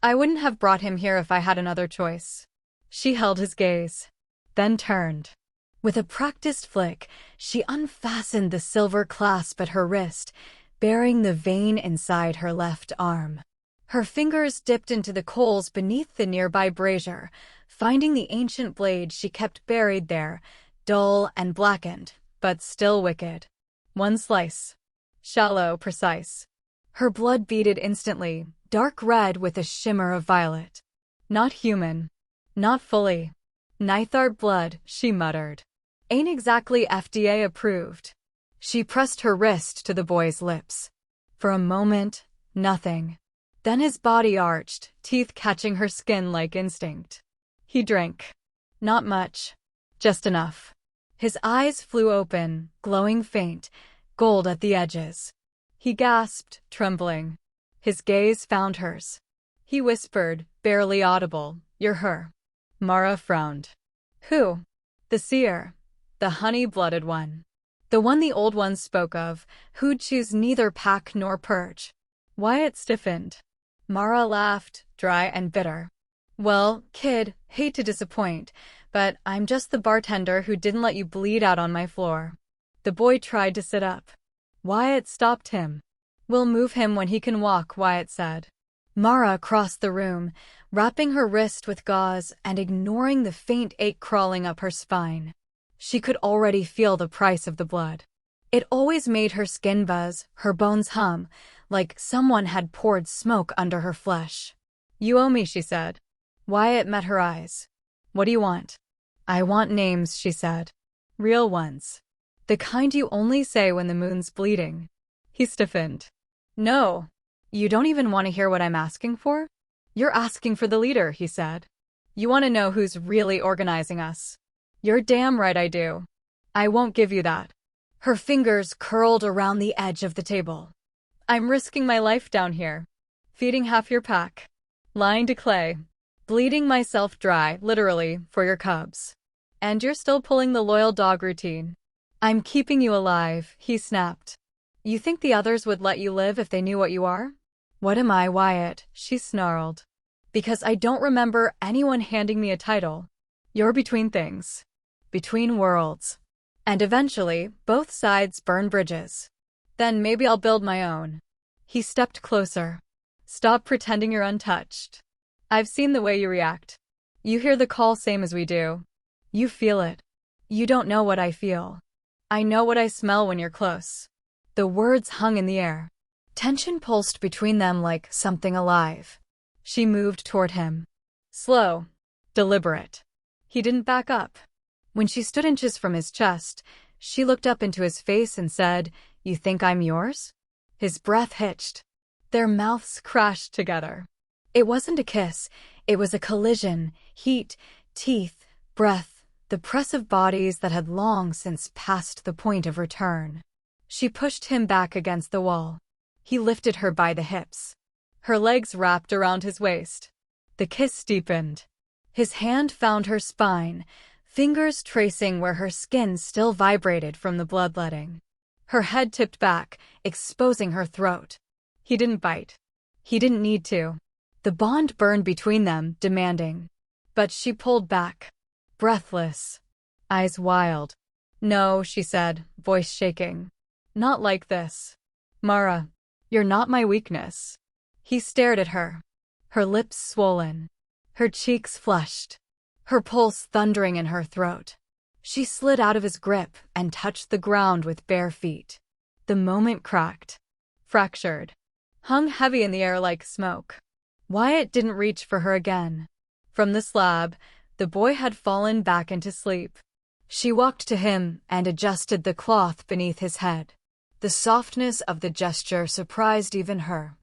"I wouldn't have brought him here if I had another choice." She held his gaze. Then turned. With a practiced flick, she unfastened the silver clasp at her wrist, baring the vein inside her left arm. Her fingers dipped into the coals beneath the nearby brazier, finding the ancient blade she kept buried there, dull and blackened, but still wicked. One slice. Shallow, precise. Her blood beaded instantly, dark red with a shimmer of violet. Not human. Not fully. "Nithart blood," she muttered. "Ain't exactly FDA approved." She pressed her wrist to the boy's lips. For a moment, nothing. Then his body arched, teeth catching her skin like instinct. He drank. Not much. Just enough. His eyes flew open, glowing faint, gold at the edges. He gasped, trembling. His gaze found hers. He whispered, barely audible, "You're her." Mara frowned. "Who?" "The seer. The honey-blooded one. The one the old ones spoke of, who'd choose neither pack nor purge." Wyatt stiffened. Mara laughed, dry and bitter. "Well, kid, hate to disappoint, but I'm just the bartender who didn't let you bleed out on my floor." The boy tried to sit up. Wyatt stopped him. "We'll move him when he can walk," Wyatt said. Mara crossed the room, wrapping her wrist with gauze and ignoring the faint ache crawling up her spine. She could already feel the price of the blood. It always made her skin buzz, her bones hum, like someone had poured smoke under her flesh. "You owe me," she said. Wyatt met her eyes. "What do you want?" "I want names," she said. "Real ones. The kind you only say when the moon's bleeding." He stiffened. "No. You don't even want to hear what I'm asking for?" "You're asking for the leader," he said. "You want to know who's really organizing us?" "You're damn right I do. I won't give you that." Her fingers curled around the edge of the table. "I'm risking my life down here. Feeding half your pack. Lying to Clay. Bleeding myself dry, literally, for your cubs. And you're still pulling the loyal dog routine." "I'm keeping you alive," he snapped. "You think the others would let you live if they knew what you are?" "What am I, Wyatt?" she snarled. "Because I don't remember anyone handing me a title. You're between things. Between worlds. And eventually, both sides burn bridges. Then maybe I'll build my own." He stepped closer. Stop pretending you're untouched. I've seen the way you react. You hear the call same as we do. You feel it. You don't know what I feel. I know what I smell when you're close. The words hung in the air. Tension pulsed between them like something alive. She moved toward him. Slow. Deliberate. He didn't back up. When she stood inches from his chest, she looked up into his face and said, "You think I'm yours?" His breath hitched. Their mouths crashed together. It wasn't a kiss. It was a collision. Heat, teeth, breath, the press of bodies that had long since passed the point of return. She pushed him back against the wall. He lifted her by the hips. Her legs wrapped around his waist. The kiss deepened. His hand found her spine, fingers tracing where her skin still vibrated from the bloodletting. Her head tipped back, exposing her throat. He didn't bite. He didn't need to. The bond burned between them, demanding. But she pulled back, breathless, eyes wild. "No," she said, voice shaking. "Not like this. Mara, you're not my weakness." He stared at her, her lips swollen, her cheeks flushed, her pulse thundering in her throat. She slid out of his grip and touched the ground with bare feet. The moment cracked, fractured, hung heavy in the air like smoke. Wyatt didn't reach for her again. From the slab, the boy had fallen back into sleep. She walked to him and adjusted the cloth beneath his head. The softness of the gesture surprised even her.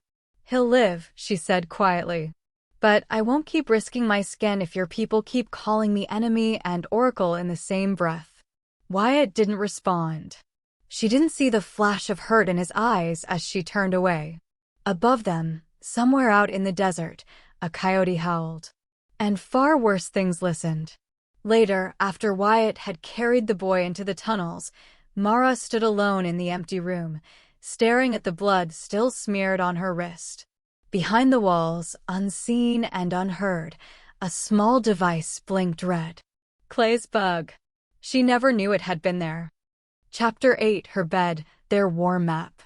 "He'll live," she said quietly. "But I won't keep risking my skin if your people keep calling me enemy and oracle in the same breath." Wyatt didn't respond. She didn't see the flash of hurt in his eyes as she turned away. Above them, somewhere out in the desert, a coyote howled. And far worse things listened. Later, after Wyatt had carried the boy into the tunnels, Mara stood alone in the empty room, staring at the blood still smeared on her wrist. Behind the walls, unseen and unheard, a small device blinked red. Clay's bug. She never knew it had been there. Chapter 8, her bed, their war map.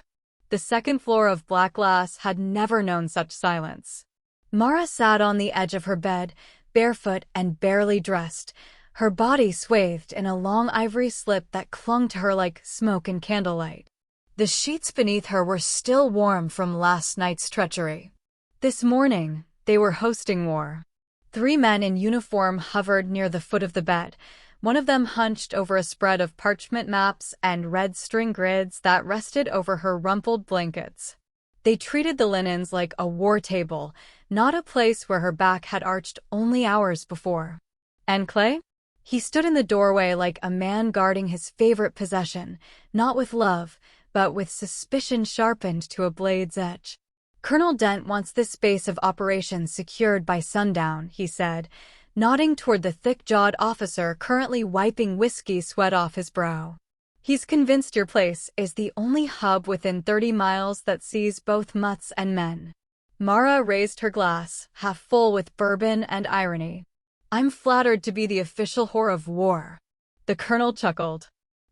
The second floor of Black Glass had never known such silence. Mara sat on the edge of her bed, barefoot and barely dressed, her body swathed in a long ivory slip that clung to her like smoke in candlelight. The sheets beneath her were still warm from last night's treachery. This morning, they were hosting war. 3 men in uniform hovered near the foot of the bed, one of them hunched over a spread of parchment maps and red string grids that rested over her rumpled blankets. They treated the linens like a war table, not a place where her back had arched only hours before. And Clay? He stood in the doorway like a man guarding his favorite possession, not with love, but with suspicion sharpened to a blade's edge. "Colonel Dent wants this base of operations secured by sundown," he said, nodding toward the thick-jawed officer currently wiping whiskey sweat off his brow. "He's convinced your place is the only hub within 30 miles that sees both mutts and men." Mara raised her glass, half full with bourbon and irony. "I'm flattered to be the official whore of war." The colonel chuckled.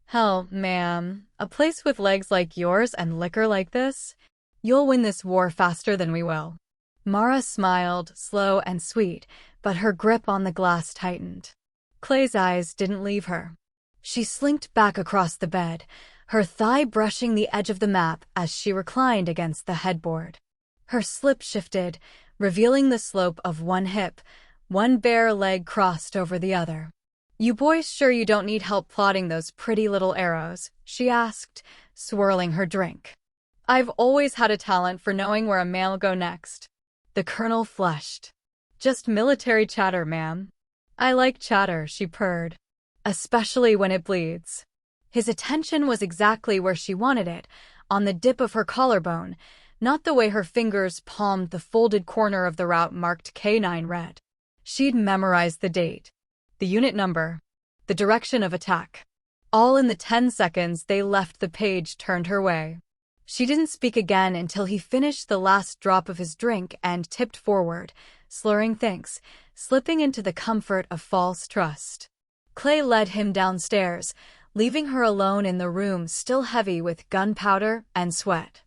"Hell, ma'am, a place with legs like yours and liquor like this? You'll win this war faster than we will." Mara smiled, slow and sweet, but her grip on the glass tightened. Clay's eyes didn't leave her. She slinked back across the bed, her thigh brushing the edge of the map as she reclined against the headboard. Her slip shifted, revealing the slope of one hip, one bare leg crossed over the other. "You boys sure you don't need help plotting those pretty little arrows?" she asked, swirling her drink. "I've always had a talent for knowing where a man'll go next." The colonel flushed. "Just military chatter, ma'am." "I like chatter," she purred. "Especially when it bleeds." His attention was exactly where she wanted it, on the dip of her collarbone, not the way her fingers palmed the folded corner of the route marked K9 red. She'd memorized the date, the unit number, the direction of attack. All in the 10 seconds they left the page turned her way. She didn't speak again until he finished the last drop of his drink and tipped forward, slurring thanks, slipping into the comfort of false trust. Clay led him downstairs, leaving her alone in the room still heavy with gunpowder and sweat.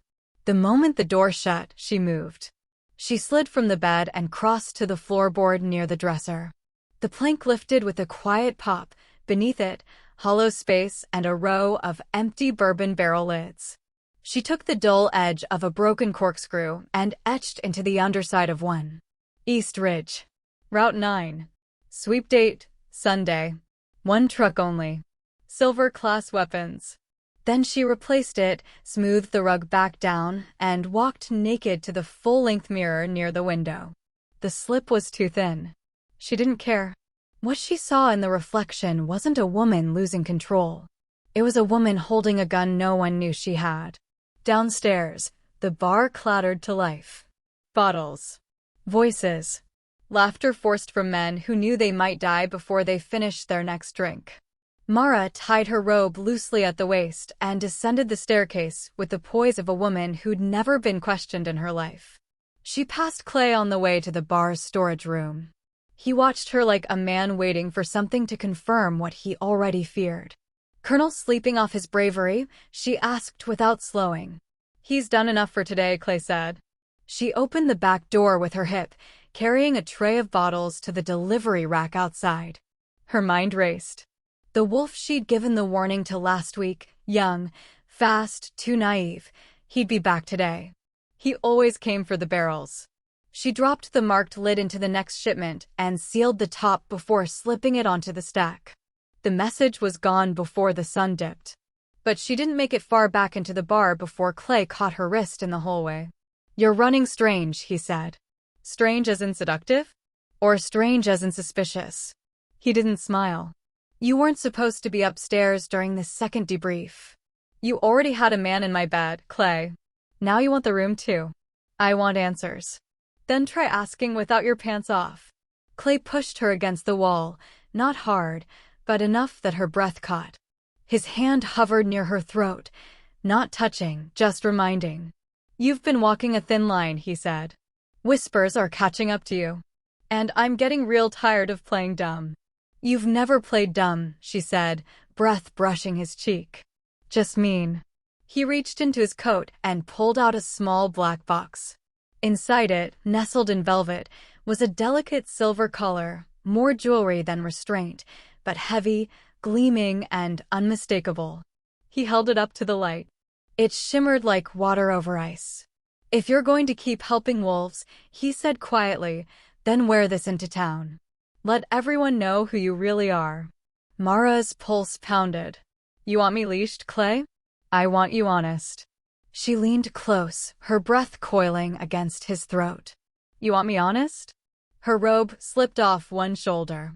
The moment the door shut, she moved. She slid from the bed and crossed to the floorboard near the dresser. The plank lifted with a quiet pop, beneath it, hollow space and a row of empty bourbon barrel lids. She took the dull edge of a broken corkscrew and etched into the underside of one. East Ridge. Route 9. Sweep date, Sunday. 1 truck only. Silver class weapons. Then she replaced it, smoothed the rug back down, and walked naked to the full-length mirror near the window. The slip was too thin. She didn't care. What she saw in the reflection wasn't a woman losing control. It was a woman holding a gun no one knew she had. Downstairs, the bar clattered to life. Bottles. Voices. Laughter forced from men who knew they might die before they finished their next drink. Mara tied her robe loosely at the waist and descended the staircase with the poise of a woman who'd never been questioned in her life. She passed Clay on the way to the bar's storage room. He watched her like a man waiting for something to confirm what he already feared. "Colonel sleeping off his bravery?" she asked without slowing. "He's done enough for today," Clay said. She opened the back door with her hip, carrying a tray of bottles to the delivery rack outside. Her mind raced. The wolf she'd given the warning to last week, young, fast, too naive, he'd be back today. He always came for the barrels. She dropped the marked lid into the next shipment and sealed the top before slipping it onto the stack. The message was gone before the sun dipped. But she didn't make it far back into the bar before Clay caught her wrist in the hallway. "You're running strange," he said. "Strange as in seductive? Or strange as in suspicious?" He didn't smile. "You weren't supposed to be upstairs during the second debrief. You already had a man in my bed, Clay. Now you want the room too. I want answers. Then try asking without your pants off." Clay pushed her against the wall, not hard, but enough that her breath caught. His hand hovered near her throat, not touching, just reminding. "You've been walking a thin line," he said. "Whispers are catching up to you. And I'm getting real tired of playing dumb." "You've never played dumb," she said, breath brushing his cheek. "Just mean." He reached into his coat and pulled out a small black box. Inside it, nestled in velvet, was a delicate silver collar, more jewelry than restraint, but heavy, gleaming, and unmistakable. He held it up to the light. It shimmered like water over ice. "If you're going to keep helping wolves," he said quietly, "then wear this into town. Let everyone know who you really are." Mara's pulse pounded. "You want me leashed, Clay? I want you honest." She leaned close, her breath coiling against his throat. "You want me honest?" Her robe slipped off one shoulder.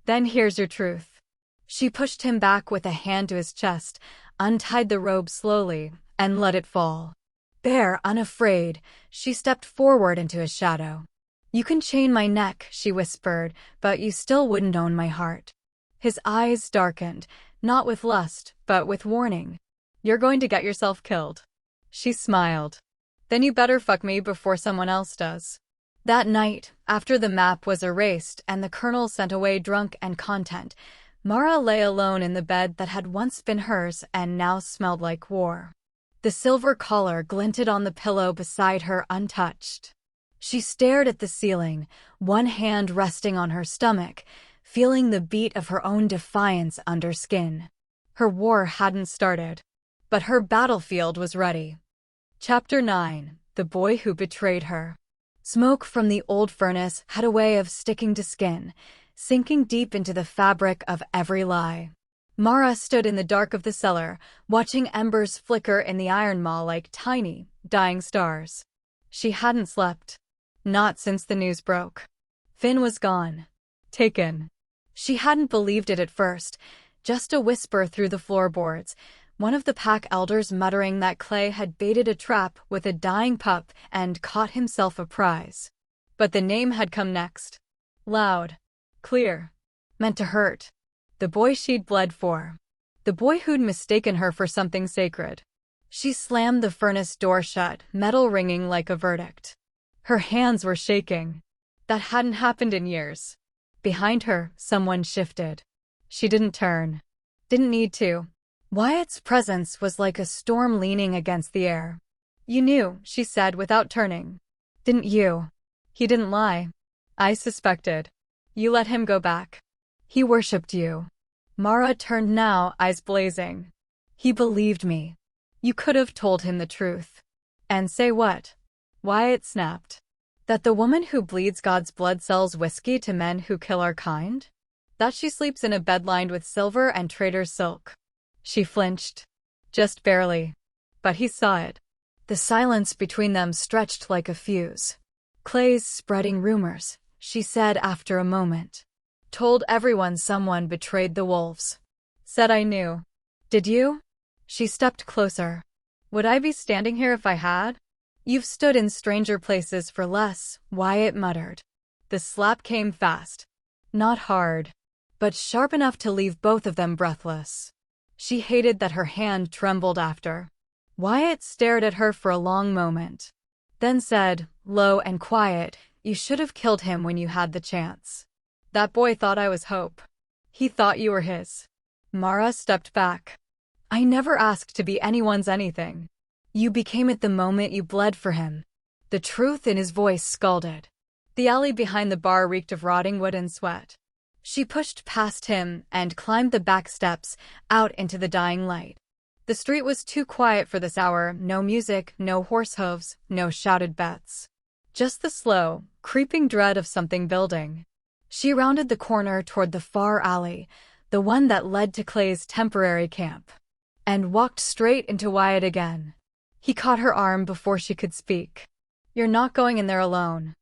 "Then here's your truth." She pushed him back with a hand to his chest, untied the robe slowly, and let it fall. Bare, unafraid, she stepped forward into his shadow. "You can chain my neck," she whispered, "but you still wouldn't own my heart." His eyes darkened, not with lust, but with warning. "You're going to get yourself killed." She smiled. "Then you better fuck me before someone else does." That night, after the map was erased and the colonel sent away drunk and content, Mara lay alone in the bed that had once been hers and now smelled like war. The silver collar glinted on the pillow beside her untouched. She stared at the ceiling, one hand resting on her stomach, feeling the beat of her own defiance under skin. Her war hadn't started, but her battlefield was ready. Chapter 9. The Boy Who Betrayed Her. Smoke from the old furnace had a way of sticking to skin, sinking deep into the fabric of every lie. Mara stood in the dark of the cellar, watching embers flicker in the iron maw like tiny, dying stars. She hadn't slept. Not since the news broke. Finn was gone. Taken. She hadn't believed it at first, just a whisper through the floorboards, one of the pack elders muttering that Clay had baited a trap with a dying pup and caught himself a prize. But the name had come next. Loud. Clear. Meant to hurt. The boy she'd bled for. The boy who'd mistaken her for something sacred. She slammed the furnace door shut, metal ringing like a verdict. Her hands were shaking. That hadn't happened in years. Behind her, someone shifted. She didn't turn. Didn't need to. Wyatt's presence was like a storm leaning against the air. "You knew," she said without turning. Didn't you? He didn't lie. I suspected. You let him go back. He worshipped you. Mara turned now, eyes blazing. He believed me. You could have told him the truth. And say what? Wyatt snapped. That the woman who bleeds God's blood sells whiskey to men who kill our kind? That she sleeps in a bed lined with silver and trader's silk? She flinched. Just barely. But he saw it. The silence between them stretched like a fuse. Clay's spreading rumors, she said after a moment. Told everyone someone betrayed the wolves. Said I knew. Did you? She stepped closer. Would I be standing here if I had? You've stood in stranger places for less, Wyatt muttered. The slap came fast. Not hard, but sharp enough to leave both of them breathless. She hated that her hand trembled after. Wyatt stared at her for a long moment. Then said, low and quiet, you should have killed him when you had the chance. That boy thought I was hope. He thought you were his. Mara stepped back. I never asked to be anyone's anything. You became it the moment you bled for him. The truth in his voice scalded. The alley behind the bar reeked of rotting wood and sweat. She pushed past him and climbed the back steps, out into the dying light. The street was too quiet for this hour, no music, no horse hooves, no shouted bets. Just the slow, creeping dread of something building. She rounded the corner toward the far alley, the one that led to Clay's temporary camp, and walked straight into Wyatt again. He caught her arm before she could speak. You're not going in there alone.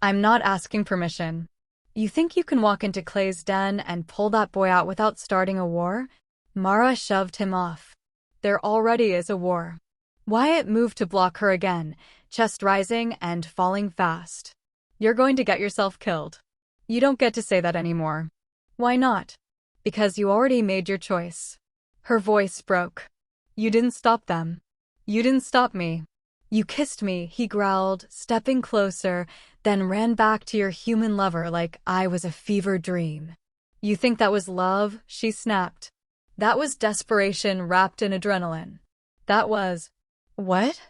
I'm not asking permission. You think you can walk into Clay's den and pull that boy out without starting a war? Mara shoved him off. There already is a war. Wyatt moved to block her again, chest rising and falling fast. You're going to get yourself killed. You don't get to say that anymore. Why not? Because you already made your choice. Her voice broke. You didn't stop them. You didn't stop me. You kissed me, he growled, stepping closer, then ran back to your human lover like I was a fever dream. You think that was love? She snapped. That was desperation wrapped in adrenaline. That was... What?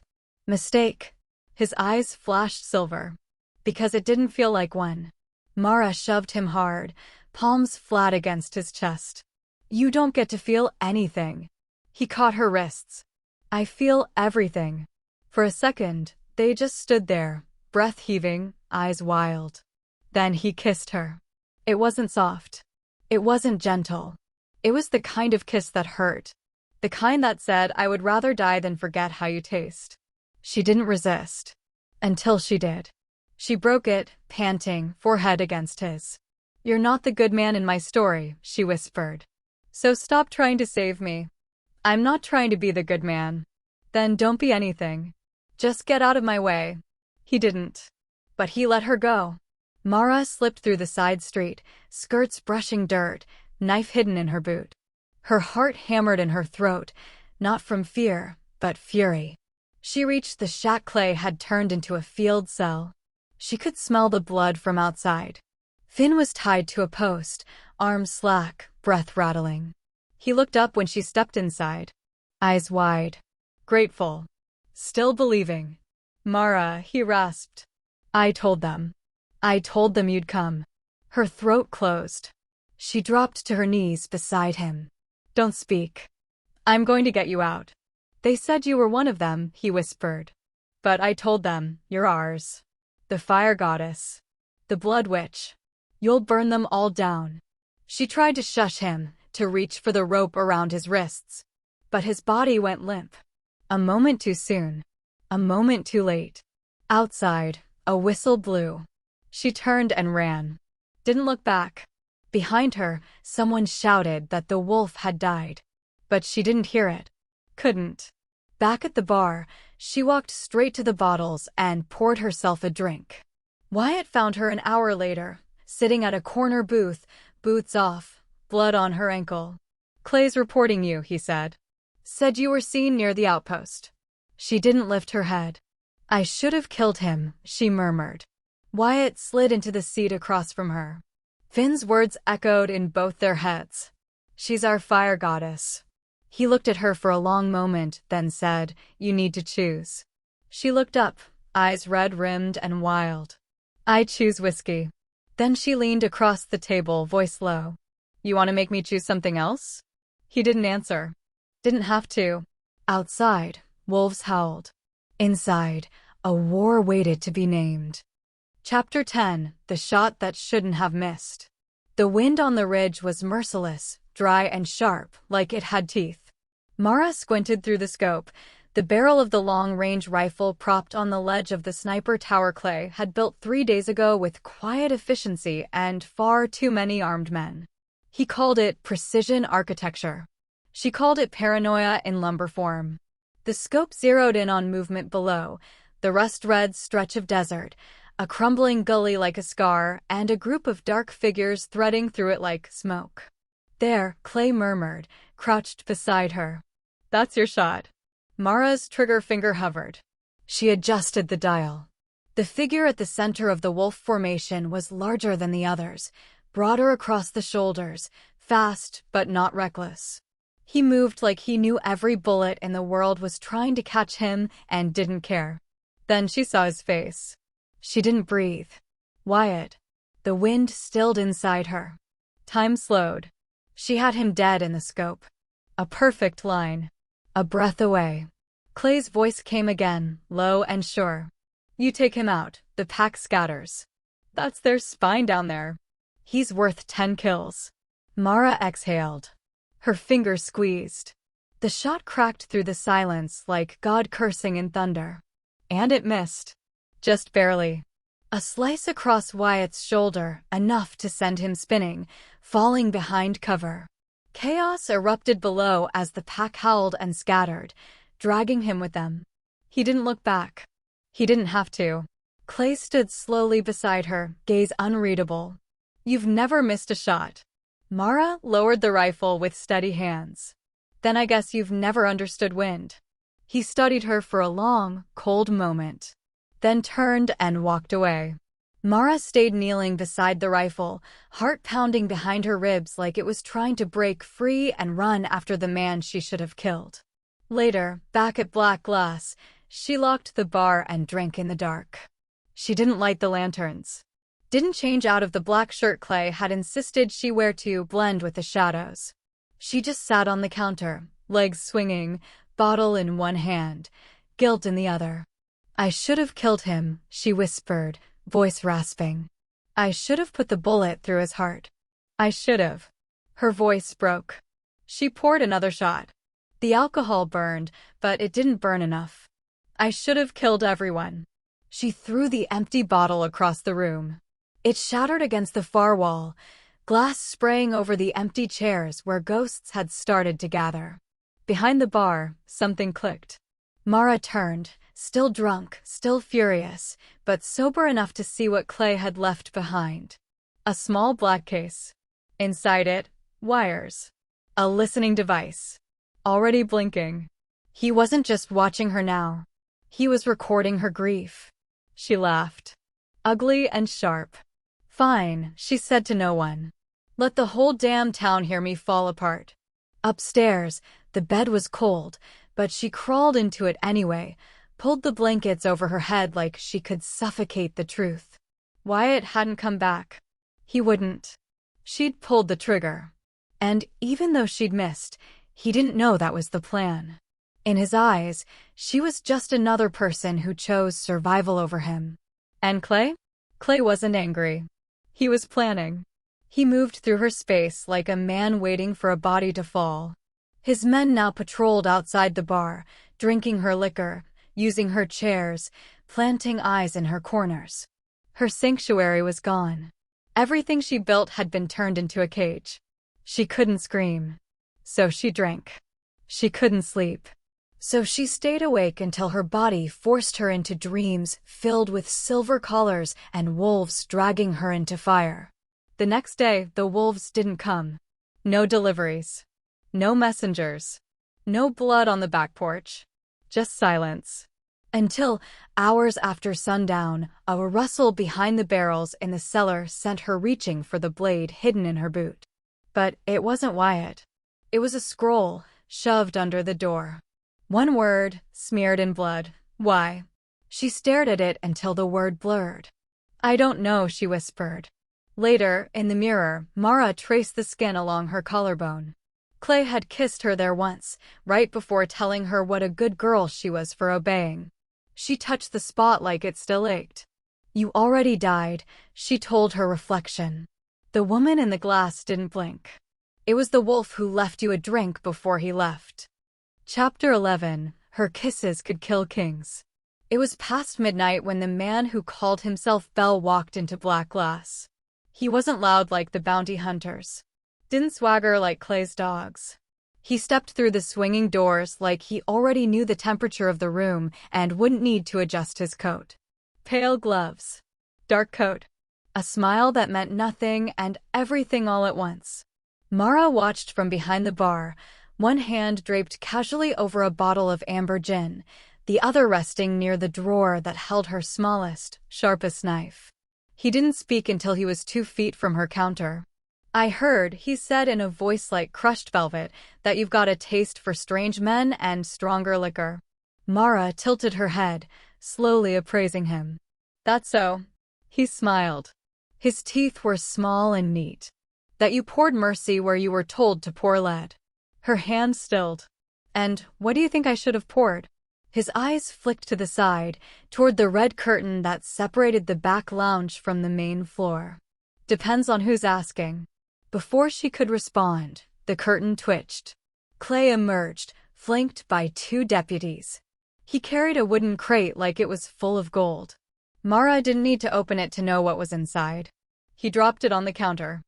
Mistake. His eyes flashed silver. Because it didn't feel like one. Mara shoved him hard, palms flat against his chest. You don't get to feel anything. He caught her wrists. I feel everything. For a second, they just stood there, breath heaving, eyes wild. Then he kissed her. It wasn't soft. It wasn't gentle. It was the kind of kiss that hurt. The kind that said, I would rather die than forget how you taste. She didn't resist. Until she did. She broke it, panting, forehead against his. You're not the good man in my story, she whispered. So stop trying to save me. I'm not trying to be the good man. Then don't be anything. Just get out of my way. He didn't. But he let her go. Mara slipped through the side street, skirts brushing dirt, knife hidden in her boot. Her heart hammered in her throat, not from fear, but fury. She reached the shack Clay had turned into a field cell. She could smell the blood from outside. Finn was tied to a post, arms slack, breath rattling. He looked up when she stepped inside. Eyes wide. Grateful. Still believing. Mara, he rasped. I told them. I told them you'd come. Her throat closed. She dropped to her knees beside him. Don't speak. I'm going to get you out. They said you were one of them, he whispered. But I told them, you're ours. The fire goddess. The blood witch. You'll burn them all down. She tried to shush him, to reach for the rope around his wrists. But his body went limp. A moment too soon. A moment too late. Outside, a whistle blew. She turned and ran. Didn't look back. Behind her, someone shouted that the wolf had died. But she didn't hear it. Couldn't. Back at the bar, she walked straight to the bottles and poured herself a drink. Wyatt found her an hour later, sitting at a corner booth, boots off, blood on her ankle. Clay's reporting you, he said. Said you were seen near the outpost. She didn't lift her head. I should have killed him, she murmured. Wyatt slid into the seat across from her. Finn's words echoed in both their heads. She's our fire goddess. He looked at her for a long moment, then said, you need to choose. She looked up, eyes red-rimmed and wild. "I choose whiskey." Then she leaned across the table, voice low. "You want to make me choose something else?" He didn't answer. Didn't have to. Outside, wolves howled. Inside, a war waited to be named. Chapter 10: The Shot That Shouldn't Have Missed. The wind on the ridge was merciless, dry and sharp, like it had teeth. Mara squinted through the scope. The barrel of the long-range rifle propped on the ledge of the sniper tower Clay had built 3 days ago with quiet efficiency and far too many armed men. He called it precision architecture. She called it paranoia in lumber form. The scope zeroed in on movement below, the rust-red stretch of desert, a crumbling gully like a scar, and a group of dark figures threading through it like smoke. "There," Clay murmured, crouched beside her. "That's your shot." Mara's trigger finger hovered. She adjusted the dial. The figure at the center of the wolf formation was larger than the others, broader across the shoulders, fast but not reckless. He moved like he knew every bullet in the world was trying to catch him and didn't care. Then she saw his face. She didn't breathe. Wyatt. The wind stilled inside her. Time slowed. She had him dead in the scope. A perfect line. A breath away. Clay's voice came again, low and sure. "You take him out, the pack scatters. That's their spine down there. He's worth 10 kills. Mara exhaled. Her fingers squeezed. The shot cracked through the silence like God cursing in thunder. And it missed. Just barely. A slice across Wyatt's shoulder, enough to send him spinning, falling behind cover. Chaos erupted below as the pack howled and scattered, dragging him with them. He didn't look back. He didn't have to. Clay stood slowly beside her, gaze unreadable. "You've never missed a shot." Mara lowered the rifle with steady hands. "Then I guess you've never understood wind." He studied her for a long, cold moment, then turned and walked away. Mara stayed kneeling beside the rifle, heart pounding behind her ribs like it was trying to break free and run after the man she should have killed. Later, back at Black Glass, she locked the bar and drank in the dark. She didn't light the lanterns. Didn't change out of the black shirt Clay had insisted she wear to blend with the shadows. She just sat on the counter, legs swinging, bottle in one hand, guilt in the other. "I should have killed him," she whispered, voice rasping. "I should have put the bullet through his heart. I should have." Her voice broke. She poured another shot. The alcohol burned, but it didn't burn enough. "I should have killed everyone." She threw the empty bottle across the room. It shattered against the far wall, glass spraying over the empty chairs where ghosts had started to gather. Behind the bar, something clicked. Mara turned, still drunk, still furious, but sober enough to see what Clay had left behind. A small black case. Inside it, wires. A listening device. Already blinking. He wasn't just watching her now. He was recording her grief. She laughed. Ugly and sharp. "Fine," she said to no one. "Let the whole damn town hear me fall apart." Upstairs, the bed was cold, but she crawled into it anyway, pulled the blankets over her head like she could suffocate the truth. Wyatt hadn't come back. He wouldn't. She'd pulled the trigger. And even though she'd missed, he didn't know that was the plan. In his eyes, she was just another person who chose survival over him. And Clay? Clay wasn't angry. He was planning. He moved through her space like a man waiting for a body to fall. His men now patrolled outside the bar, drinking her liquor, using her chairs, planting eyes in her corners. Her sanctuary was gone. Everything she built had been turned into a cage. She couldn't scream. So she drank. She couldn't sleep. So she stayed awake until her body forced her into dreams filled with silver collars and wolves dragging her into fire. The next day, the wolves didn't come. No deliveries. No messengers. No blood on the back porch. Just silence. Until, hours after sundown, a rustle behind the barrels in the cellar sent her reaching for the blade hidden in her boot. But it wasn't Wyatt. It was a scroll, shoved under the door. One word, smeared in blood. "Why?" She stared at it until the word blurred. I don't know, she whispered. Later, in the mirror, Mara traced the skin along her collarbone. Clay had kissed her there once, right before telling her what a good girl she was for obeying. She touched the spot like it still ached. You already died, she told her reflection. The woman in the glass didn't blink. It was the wolf who left you a drink before he left. Chapter 11. Her kisses could kill kings. It was past midnight when the man who called himself Bell walked into Black Glass. He wasn't loud like the bounty hunters. Didn't swagger like Clay's dogs. He stepped through the swinging doors like he already knew the temperature of the room and wouldn't need to adjust his coat. Pale gloves. Dark coat. A smile that meant nothing and everything all at once. Mara watched from behind the bar, one hand draped casually over a bottle of amber gin, the other resting near the drawer that held her smallest, sharpest knife. He didn't speak until he was 2 feet from her counter. I heard, he said in a voice like crushed velvet, that you've got a taste for strange men and stronger liquor. Mara tilted her head, slowly appraising him. That's so. He smiled. His teeth were small and neat. That you poured mercy where you were told to pour lead. Her hand stilled. And what do you think I should have poured? His eyes flicked to the side, toward the red curtain that separated the back lounge from the main floor. Depends on who's asking. Before she could respond, the curtain twitched. Clay emerged, flanked by 2 deputies. He carried a wooden crate like it was full of gold. Mara didn't need to open it to know what was inside. He dropped it on the counter.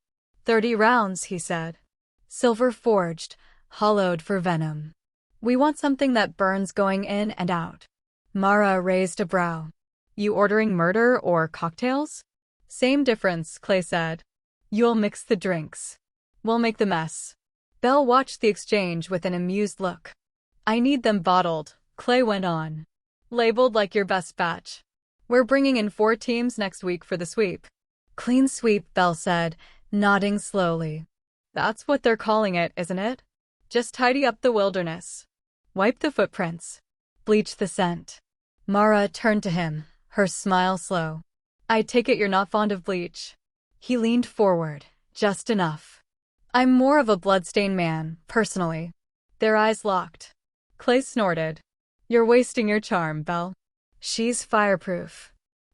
30 rounds, he said. Silver forged, hollowed for venom. We want something that burns going in and out. Mara raised a brow. You ordering murder or cocktails? Same difference, Clay said. You'll mix the drinks. We'll make the mess. Belle watched the exchange with an amused look. I need them bottled, Clay went on. Labeled like your best batch. We're bringing in 4 teams next week for the sweep. Clean sweep, Belle said, nodding slowly. That's what they're calling it, isn't it? Just tidy up the wilderness. Wipe the footprints. Bleach the scent. Mara turned to him, her smile slow. I take it you're not fond of bleach. He leaned forward, just enough. I'm more of a bloodstained man, personally. Their eyes locked. Clay snorted. You're wasting your charm, Belle. She's fireproof.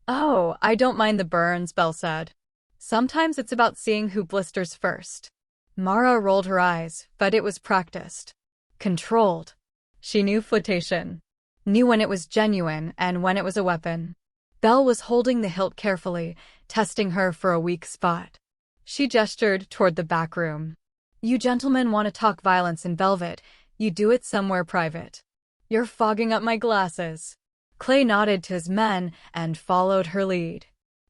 Oh, I don't mind the burns, Belle said. Sometimes it's about seeing who blisters first. Mara rolled her eyes, but it was practiced. Controlled. She knew flirtation. Knew when it was genuine and when it was a weapon. Belle was holding the hilt carefully, testing her for a weak spot. She gestured toward the back room. You gentlemen want to talk violence in velvet, you do it somewhere private. You're fogging up my glasses. Clay nodded to his men and followed her lead.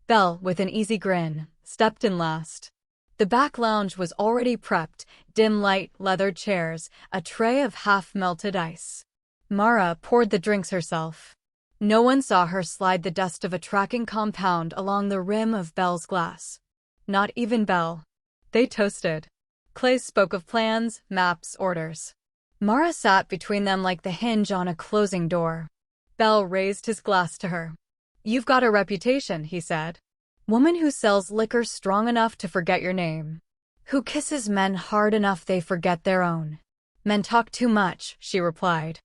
Belle, with an easy grin, stepped in last. The back lounge was already prepped, dim light, leather chairs, a tray of half-melted ice. Mara poured the drinks herself. No one saw her slide the dust of a tracking compound along the rim of Belle's glass. Not even Belle. They toasted. Clay spoke of plans, maps, orders. Mara sat between them like the hinge on a closing door. Belle raised his glass to her. You've got a reputation, he said. Woman who sells liquor strong enough to forget your name. Who kisses men hard enough they forget their own. Men talk too much, she replied.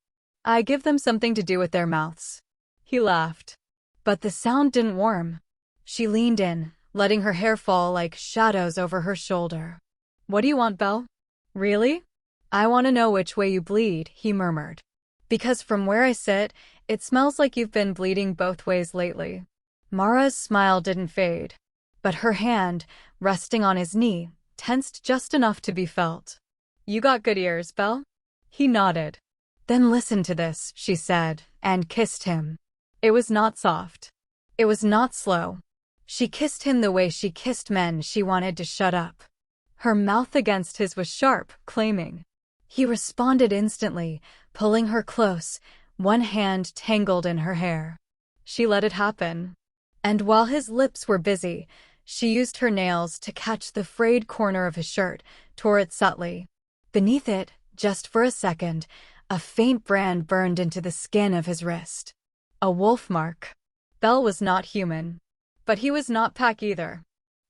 I give them something to do with their mouths. He laughed. But the sound didn't warm. She leaned in, letting her hair fall like shadows over her shoulder. What do you want, Belle? Really? I want to know which way you bleed, he murmured. Because from where I sit, it smells like you've been bleeding both ways lately. Mara's smile didn't fade, but her hand, resting on his knee, tensed just enough to be felt. You got good ears, Belle? He nodded. Then listen to this, she said, and kissed him. It was not soft. It was not slow. She kissed him the way she kissed men she wanted to shut up. Her mouth against his was sharp, claiming. He responded instantly, pulling her close, one hand tangled in her hair. She let it happen. And while his lips were busy, she used her nails to catch the frayed corner of his shirt, tore it subtly. Beneath it, just for a second, a faint brand burned into the skin of his wrist. A wolf mark. Belle was not human. But he was not pack either.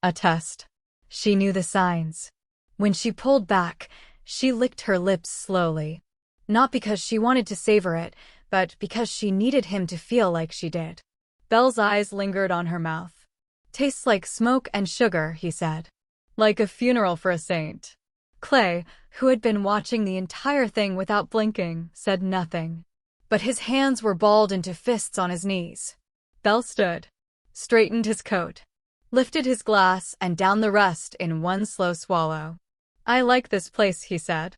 A test. She knew the signs. When she pulled back, she licked her lips slowly. Not because she wanted to savor it, but because she needed him to feel like she did. Belle's eyes lingered on her mouth. "Tastes like smoke and sugar," he said. "Like a funeral for a saint." Clay, who had been watching the entire thing without blinking, said nothing. But his hands were balled into fists on his knees. Belle stood, straightened his coat, lifted his glass, and downed the rest in one slow swallow. "I like this place," he said.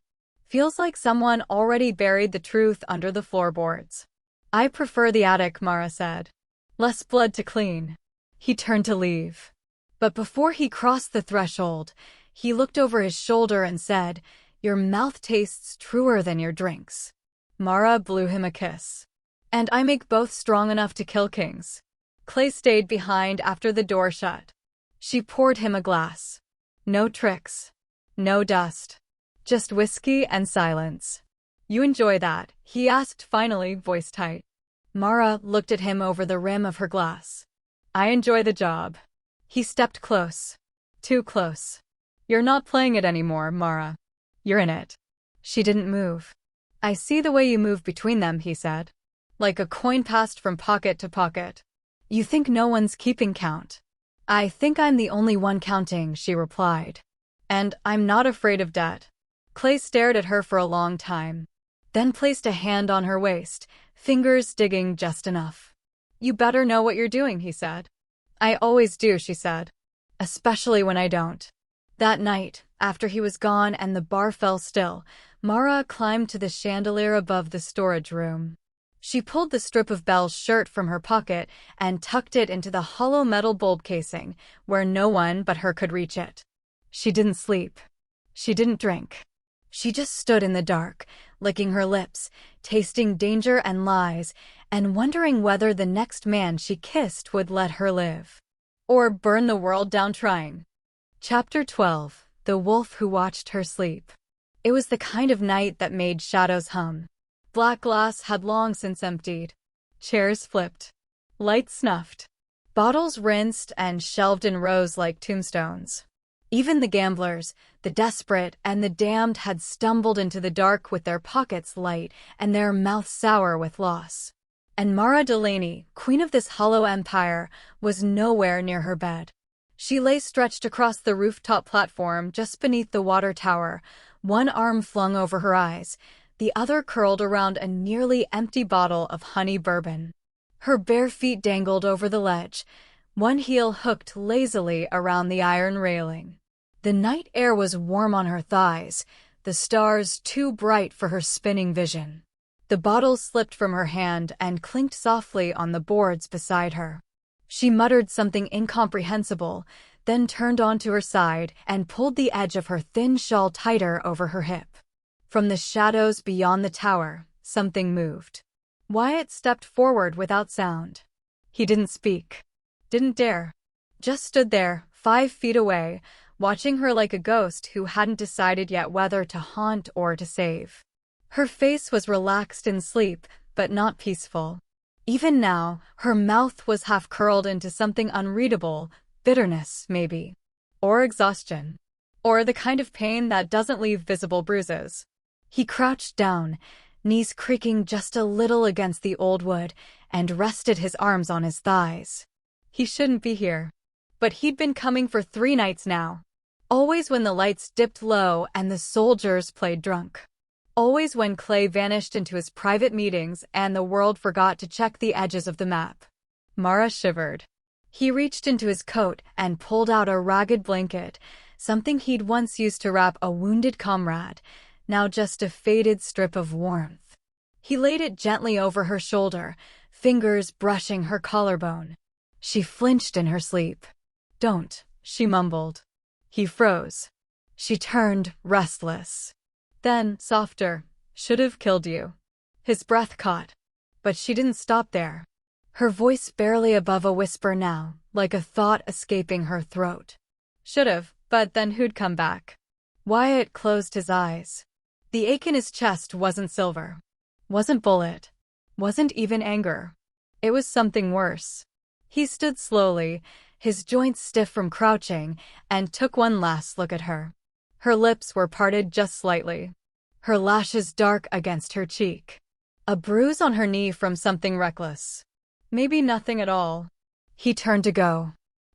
"Feels like someone already buried the truth under the floorboards." "I prefer the attic," Mara said. "Less blood to clean." He turned to leave. But before he crossed the threshold, he looked over his shoulder and said, "Your mouth tastes truer than your drinks." Mara blew him a kiss. "And I make both strong enough to kill kings." Clay stayed behind after the door shut. She poured him a glass. No tricks. No dust. Just whiskey and silence. "You enjoy that?" he asked finally, voice tight. Mara looked at him over the rim of her glass. "I enjoy the job." He stepped close. Too close. "You're not playing it anymore, Mara. You're in it." She didn't move. "I see the way you move between them," he said. "Like a coin passed from pocket to pocket. You think no one's keeping count." "I think I'm the only one counting," she replied. "And I'm not afraid of debt." Clay stared at her for a long time, then placed a hand on her waist, fingers digging just enough. "You better know what you're doing," he said. "I always do," she said. "Especially when I don't." That night, after he was gone and the bar fell still, Mara climbed to the chandelier above the storage room. She pulled the strip of Belle's shirt from her pocket and tucked it into the hollow metal bulb casing, where no one but her could reach it. She didn't sleep. She didn't drink. She just stood in the dark, licking her lips, tasting danger and lies, and wondering whether the next man she kissed would let her live. Or burn the world down trying. Chapter 12. The Wolf Who Watched Her Sleep. It was the kind of night that made shadows hum. Black glass had long since emptied. Chairs flipped. Lights snuffed. Bottles rinsed and shelved in rows like tombstones. Even the gamblers, the desperate, and the damned had stumbled into the dark with their pockets light and their mouths sour with loss. And Mara Delaney, queen of this hollow empire, was nowhere near her bed. She lay stretched across the rooftop platform just beneath the water tower, one arm flung over her eyes, the other curled around a nearly empty bottle of honey bourbon. Her bare feet dangled over the ledge, one heel hooked lazily around the iron railing. The night air was warm on her thighs, the stars too bright for her spinning vision. The bottle slipped from her hand and clinked softly on the boards beside her. She muttered something incomprehensible, then turned onto her side and pulled the edge of her thin shawl tighter over her hip. From the shadows beyond the tower, something moved. Wyatt stepped forward without sound. He didn't speak. Didn't dare. Just stood there, 5 feet away, watching her like a ghost who hadn't decided yet whether to haunt or to save. Her face was relaxed in sleep, but not peaceful. Even now, her mouth was half curled into something unreadable, bitterness, maybe. Or exhaustion. Or the kind of pain that doesn't leave visible bruises. He crouched down, knees creaking just a little against the old wood, and rested his arms on his thighs. He shouldn't be here. But he'd been coming for 3 nights now. Always when the lights dipped low and the soldiers played drunk. Always when Clay vanished into his private meetings and the world forgot to check the edges of the map. Mara shivered. He reached into his coat and pulled out a ragged blanket, something he'd once used to wrap a wounded comrade, now just a faded strip of warmth. He laid it gently over her shoulder, fingers brushing her collarbone. She flinched in her sleep. "Don't," she mumbled. He froze. She turned, restless. Then, softer, "Should have killed you." His breath caught. But she didn't stop there. Her voice barely above a whisper now, like a thought escaping her throat. "Should have, but then who'd come back?" Wyatt closed his eyes. The ache in his chest wasn't silver. Wasn't bullet. Wasn't even anger. It was something worse. He stood slowly, his joints stiff from crouching, and took one last look at her. Her lips were parted just slightly, her lashes dark against her cheek. A bruise on her knee from something reckless. Maybe nothing at all. He turned to go.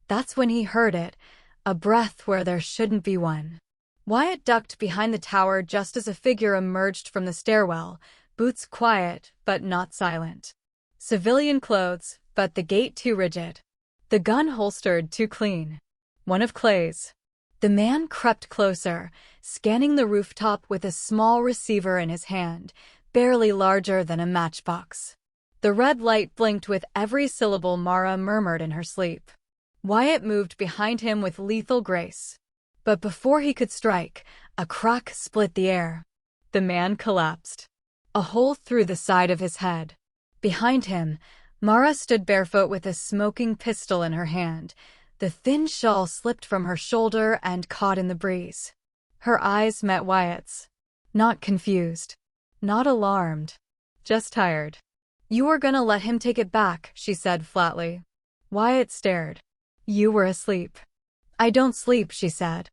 That's when he heard it, a breath where there shouldn't be one. Wyatt ducked behind the tower just as a figure emerged from the stairwell, boots quiet but not silent. Civilian clothes, but the gait too rigid. The gun holstered too clean. One of Clay's. The man crept closer, scanning the rooftop with a small receiver in his hand, barely larger than a matchbox. The red light blinked with every syllable Mara murmured in her sleep. Wyatt moved behind him with lethal grace. But before he could strike, a crack split the air. The man collapsed. A hole through the side of his head. Behind him, Mara stood barefoot with a smoking pistol in her hand. The thin shawl slipped from her shoulder and caught in the breeze. Her eyes met Wyatt's. Not confused. Not alarmed. Just tired. "You were gonna let him take it back," she said flatly. Wyatt stared. "You were asleep." "I don't sleep," she said.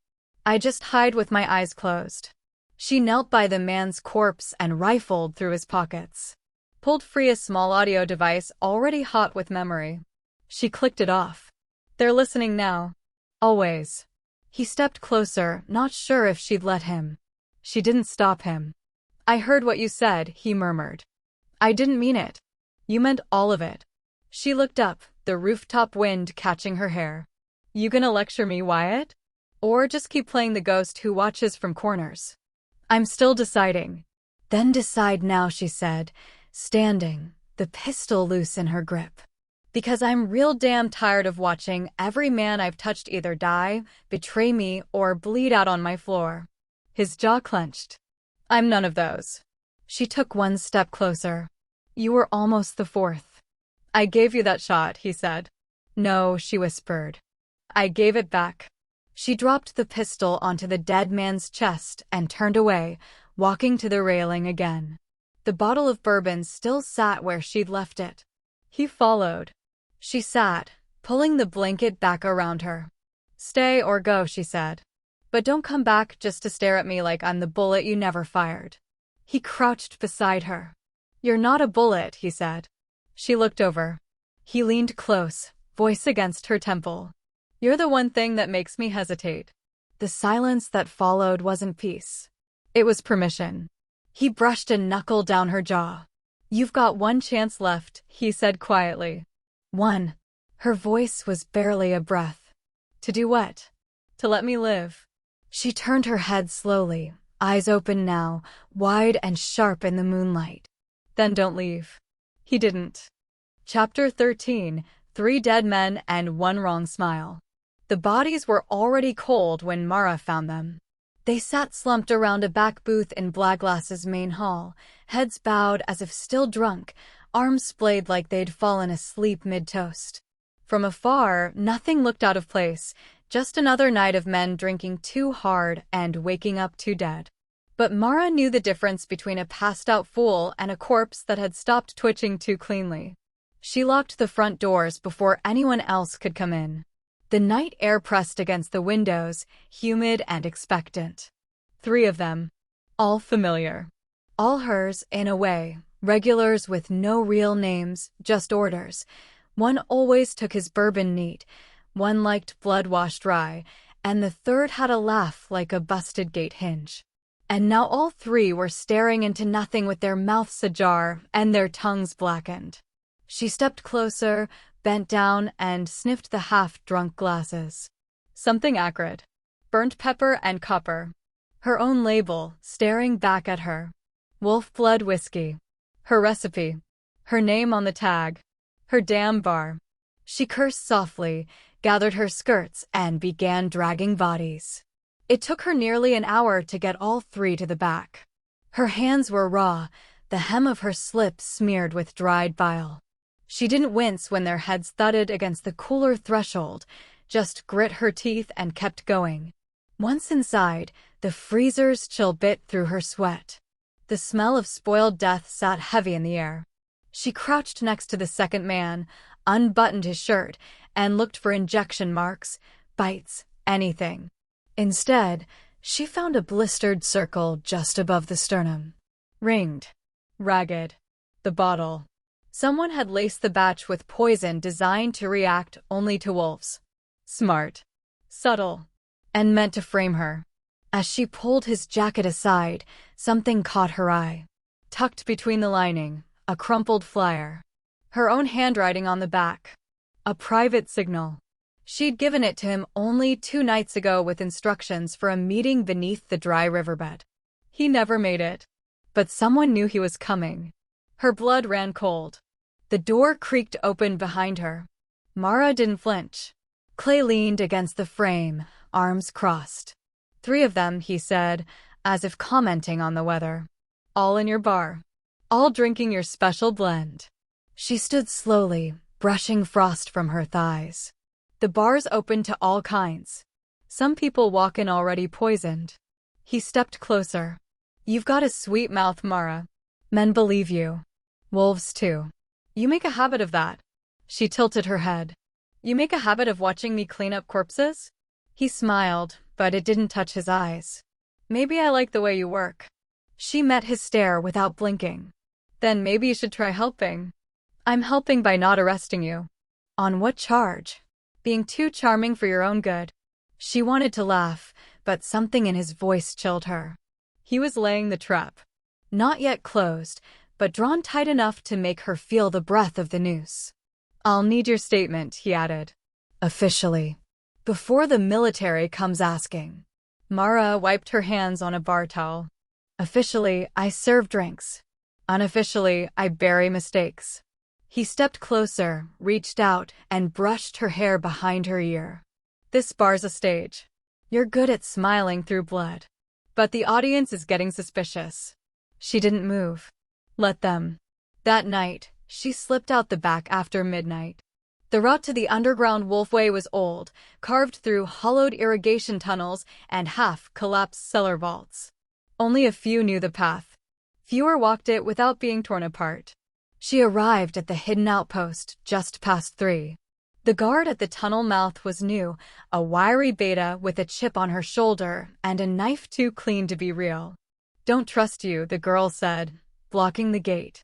"I just hide with my eyes closed." She knelt by the man's corpse and rifled through his pockets. Pulled free a small audio device already hot with memory. She clicked it off. "They're listening now." "Always." He stepped closer, not sure if she'd let him. She didn't stop him. "I heard what you said," he murmured. "I didn't mean it." "You meant all of it." She looked up, the rooftop wind catching her hair. "You gonna lecture me, Wyatt? Or just keep playing the ghost who watches from corners?" "I'm still deciding." "Then decide now," she said, standing, the pistol loose in her grip. "Because I'm real damn tired of watching every man I've touched either die, betray me, or bleed out on my floor." His jaw clenched. "I'm none of those." She took one step closer. "You were almost the fourth." "I gave you that shot," he said. "No," she whispered. "I gave it back." She dropped the pistol onto the dead man's chest and turned away, walking to the railing again. The bottle of bourbon still sat where she'd left it. He followed. She sat, pulling the blanket back around her. "Stay or go," she said. "But don't come back just to stare at me like I'm the bullet you never fired." He crouched beside her. "You're not a bullet," he said. She looked over. He leaned close, voice against her temple. "You're the one thing that makes me hesitate." The silence that followed wasn't peace. It was permission. He brushed a knuckle down her jaw. "You've got one chance left," he said quietly. "One." Her voice was barely a breath. "To do what?" "To let me live." She turned her head slowly, eyes open now, wide and sharp in the moonlight. "Then don't leave." He didn't. Chapter 13, 3 Dead Men and One Wrong Smile. The bodies were already cold when Mara found them. They sat slumped around a back booth in Blackglass's main hall, heads bowed as if still drunk, arms splayed like they'd fallen asleep mid-toast. From afar, nothing looked out of place, just another night of men drinking too hard and waking up too dead. But Mara knew the difference between a passed-out fool and a corpse that had stopped twitching too cleanly. She locked the front doors before anyone else could come in. The night air pressed against the windows, humid and expectant. 3 of them. All familiar. All hers, in a way, regulars with no real names, just orders. One always took his bourbon neat, one liked blood-washed rye, and the third had a laugh like a busted gate hinge. And now all 3 were staring into nothing with their mouths ajar and their tongues blackened. She stepped closer, bent down, and sniffed the half-drunk glasses. Something acrid. Burnt pepper and copper. Her own label, staring back at her. Wolf Blood Whiskey. Her recipe. Her name on the tag. Her damn bar. She cursed softly, gathered her skirts, and began dragging bodies. It took her nearly an hour to get all 3 to the back. Her hands were raw, the hem of her slip smeared with dried bile. She didn't wince when their heads thudded against the cooler threshold, just grit her teeth and kept going. Once inside, the freezer's chill bit through her sweat. The smell of spoiled death sat heavy in the air. She crouched next to the second man, unbuttoned his shirt, and looked for injection marks, bites, anything. Instead, she found a blistered circle just above the sternum. Ringed. Ragged. The bottle. Someone had laced the batch with poison designed to react only to wolves. Smart. Subtle. And meant to frame her. As she pulled his jacket aside, something caught her eye. Tucked between the lining, a crumpled flyer. Her own handwriting on the back. A private signal. She'd given it to him only 2 nights ago with instructions for a meeting beneath the dry riverbed. He never made it. But someone knew he was coming. Her blood ran cold. The door creaked open behind her. Mara didn't flinch. Clay leaned against the frame, arms crossed. 3 of them, he said, as if commenting on the weather. All in your bar. All drinking your special blend. She stood slowly, brushing frost from her thighs. The bar's open to all kinds. Some people walk in already poisoned. He stepped closer. You've got a sweet mouth, Mara. Men believe you. Wolves too. You make a habit of that. She tilted her head. You make a habit of watching me clean up corpses? He smiled, but it didn't touch his eyes. Maybe I like the way you work. She met his stare without blinking. Then maybe you should try helping. I'm helping by not arresting you. On what charge? Being too charming for your own good. She wanted to laugh, but something in his voice chilled her. He was laying the trap. Not yet closed, but drawn tight enough to make her feel the breath of the noose. I'll need your statement, he added. Officially. Before the military comes asking. Mara wiped her hands on a bar towel. Officially, I serve drinks. Unofficially, I bury mistakes. He stepped closer, reached out, and brushed her hair behind her ear. This bar's a stage. You're good at smiling through blood. But the audience is getting suspicious. She didn't move. Let them. That night, she slipped out the back after midnight. The route to the underground Wolfway was old, carved through hollowed irrigation tunnels and half-collapsed cellar vaults. Only a few knew the path. Fewer walked it without being torn apart. She arrived at the hidden outpost just past 3. The guard at the tunnel mouth was new, a wiry beta with a chip on her shoulder and a knife too clean to be real. Don't trust you, the girl said, blocking the gate.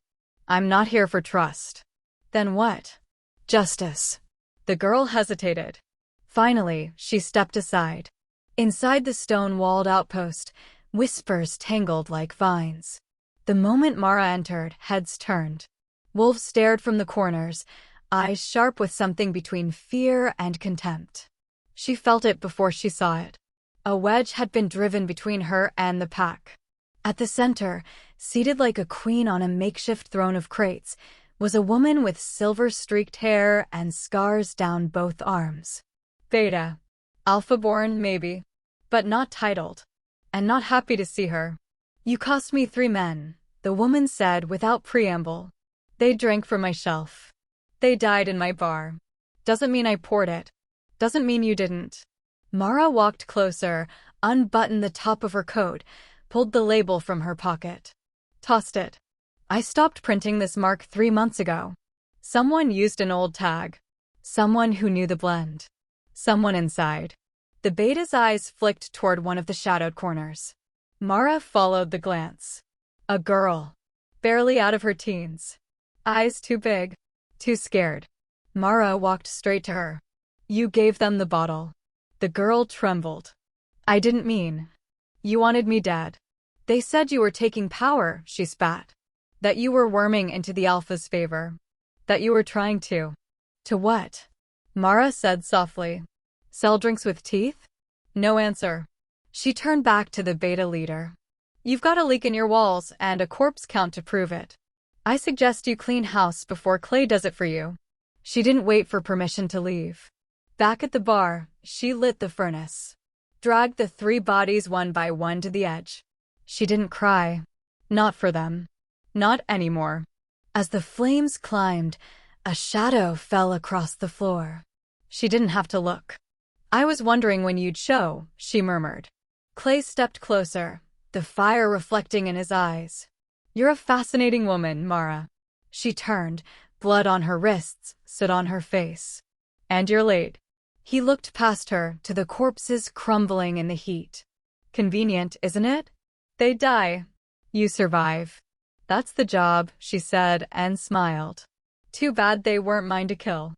I'm not here for trust. Then what? Justice. The girl hesitated. Finally, she stepped aside. Inside the stone-walled outpost, whispers tangled like vines. The moment Mara entered, heads turned. Wolves stared from the corners, eyes sharp with something between fear and contempt. She felt it before she saw it. A wedge had been driven between her and the pack. At the center, seated like a queen on a makeshift throne of crates, was a woman with silver-streaked hair and scars down both arms. Beta. Alpha-born, maybe. But not titled. And not happy to see her. You cost me 3 men, the woman said without preamble. They drank from my shelf. They died in my bar. Doesn't mean I poured it. Doesn't mean you didn't. Mara walked closer, unbuttoned the top of her coat, pulled the label from her pocket. Tossed it. I stopped printing this mark 3 months ago. Someone used an old tag. Someone who knew the blend. Someone inside. The beta's eyes flicked toward one of the shadowed corners. Mara followed the glance. A girl. Barely out of her teens. Eyes too big. Too scared. Mara walked straight to her. You gave them the bottle. The girl trembled. I didn't mean. You wanted me dead. They said you were taking power, she spat. That you were worming into the Alpha's favor. That you were trying to. To what? Mara said softly. Sell drinks with teeth? No answer. She turned back to the beta leader. You've got a leak in your walls and a corpse count to prove it. I suggest you clean house before Clay does it for you. She didn't wait for permission to leave. Back at the bar, she lit the furnace. Dragged the 3 bodies one by one to the edge. She didn't cry. Not for them. Not anymore. As the flames climbed, a shadow fell across the floor. She didn't have to look. I was wondering when you'd show, she murmured. Clay stepped closer, the fire reflecting in his eyes. You're a fascinating woman, Mara. She turned, blood on her wrists, soot on her face. "And you're late." He looked past her to the corpses crumbling in the heat. "Convenient, isn't it? They die. You survive. That's the job," she said and smiled. "Too bad they weren't mine to kill."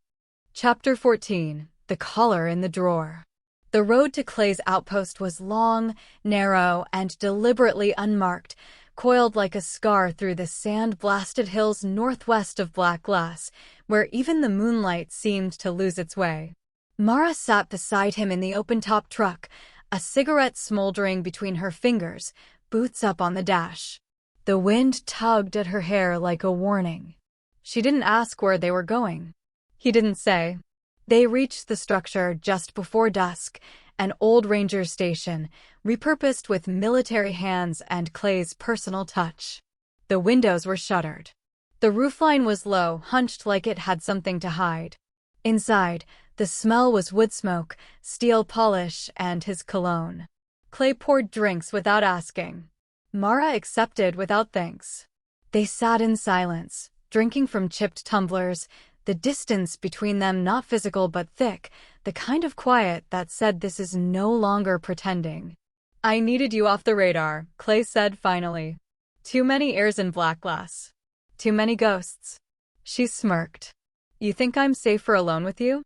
Chapter 14. The Collar in the Drawer. The road to Clay's outpost was long, narrow, and deliberately unmarked, coiled like a scar through the sand-blasted hills northwest of Black Glass, where even the moonlight seemed to lose its way. Mara sat beside him in the open-top truck, a cigarette smoldering between her fingers, boots up on the dash. The wind tugged at her hair like a warning. She didn't ask where they were going. He didn't say. They reached the structure just before dusk, an old ranger station, repurposed with military hands and Clay's personal touch. The windows were shuttered. The roofline was low, hunched like it had something to hide. Inside, the smell was wood smoke, steel polish, and his cologne. Clay poured drinks without asking. Mara accepted without thanks. They sat in silence, drinking from chipped tumblers, the distance between them not physical but thick, the kind of quiet that said this is no longer pretending. "I needed you off the radar," Clay said finally. "Too many ears in Black Glass. Too many ghosts." She smirked. "You think I'm safer alone with you?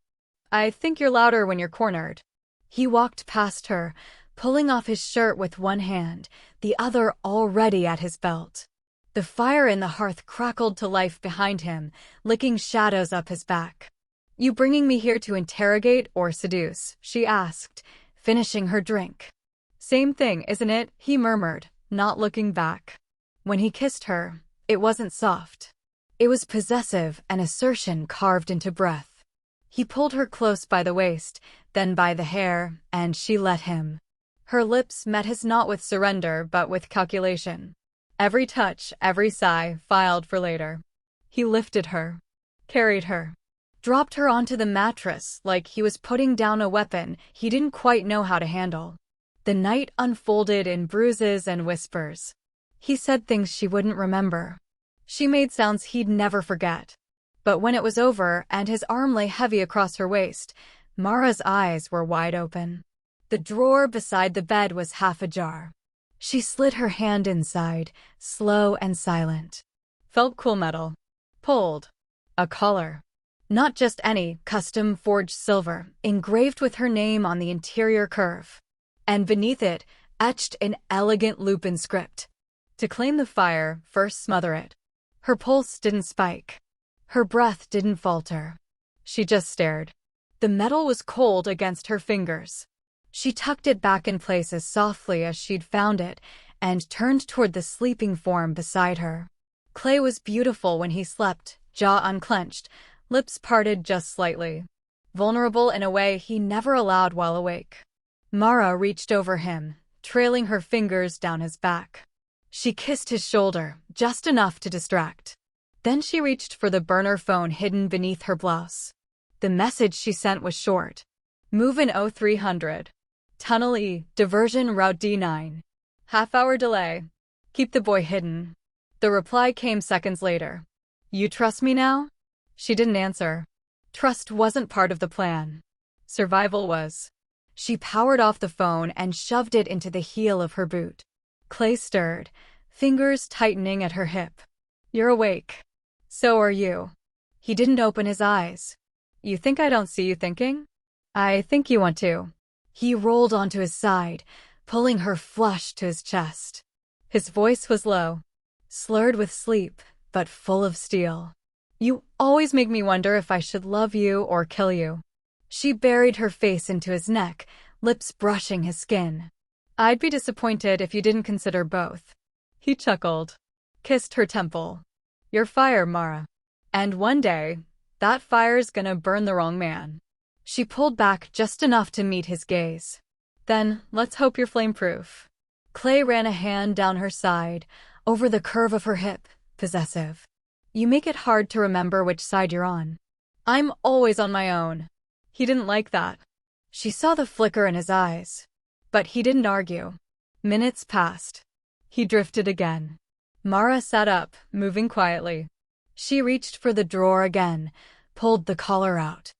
I think you're louder when you're cornered." He walked past her, pulling off his shirt with one hand, the other already at his belt. The fire in the hearth crackled to life behind him, licking shadows up his back. "You bringing me here to interrogate or seduce?" she asked, finishing her drink. "Same thing, isn't it?" he murmured, not looking back. When he kissed her, it wasn't soft. It was possessive, an assertion carved into breath. He pulled her close by the waist, then by the hair, and she let him. Her lips met his not with surrender, but with calculation. Every touch, every sigh, filed for later. He lifted her, carried her, dropped her onto the mattress like he was putting down a weapon he didn't quite know how to handle. The night unfolded in bruises and whispers. He said things she wouldn't remember. She made sounds he'd never forget. But when it was over and his arm lay heavy across her waist, Mara's eyes were wide open. The drawer beside the bed was half ajar. She slid her hand inside, slow and silent. Felt cool metal. Pulled. A collar. Not just any, custom forged silver, engraved with her name on the interior curve. And beneath it, etched in elegant Lupin script. To claim the fire, first smother it. Her pulse didn't spike. Her breath didn't falter. She just stared. The metal was cold against her fingers. She tucked it back in place as softly as she'd found it and turned toward the sleeping form beside her. Clay was beautiful when he slept, jaw unclenched, lips parted just slightly. Vulnerable in a way he never allowed while awake. Mara reached over him, trailing her fingers down his back. She kissed his shoulder, just enough to distract. Then she reached for the burner phone hidden beneath her blouse. The message she sent was short. "Move in 0300. Tunnel E, diversion route D9. Half-hour delay. Keep the boy hidden." The reply came seconds later. "You trust me now?" She didn't answer. Trust wasn't part of the plan. Survival was. She powered off the phone and shoved it into the heel of her boot. Clay stirred, fingers tightening at her hip. "You're awake. So are you." He didn't open his eyes. "You think I don't see you thinking?" "I think you want to." He rolled onto his side, pulling her flush to his chest. His voice was low, slurred with sleep, but full of steel. "You always make me wonder if I should love you or kill you." She buried her face into his neck, lips brushing his skin. "I'd be disappointed if you didn't consider both." He chuckled, kissed her temple. "You're fire, Mara. And one day, that fire's gonna burn the wrong man." She pulled back just enough to meet his gaze. "Then, let's hope you're flame-proof." Clay ran a hand down her side, over the curve of her hip, possessive. "You make it hard to remember which side you're on." "I'm always on my own." He didn't like that. She saw the flicker in his eyes. But he didn't argue. Minutes passed. He drifted again. Mara sat up, moving quietly. She reached for the drawer again, pulled the collar out.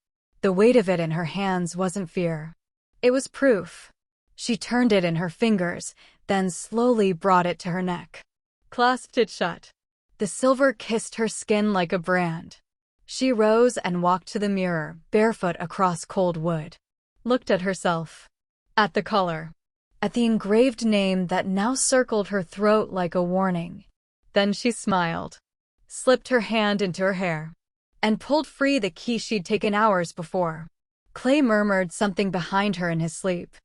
The weight of it in her hands wasn't fear. It was proof. She turned it in her fingers, then slowly brought it to her neck. Clasped it shut. The silver kissed her skin like a brand. She rose and walked to the mirror, barefoot across cold wood. Looked at herself. At the collar. At the engraved name that now circled her throat like a warning. Then she smiled. Slipped her hand into her hair. And pulled free the key she'd taken hours before. Clay murmured something behind her in his sleep.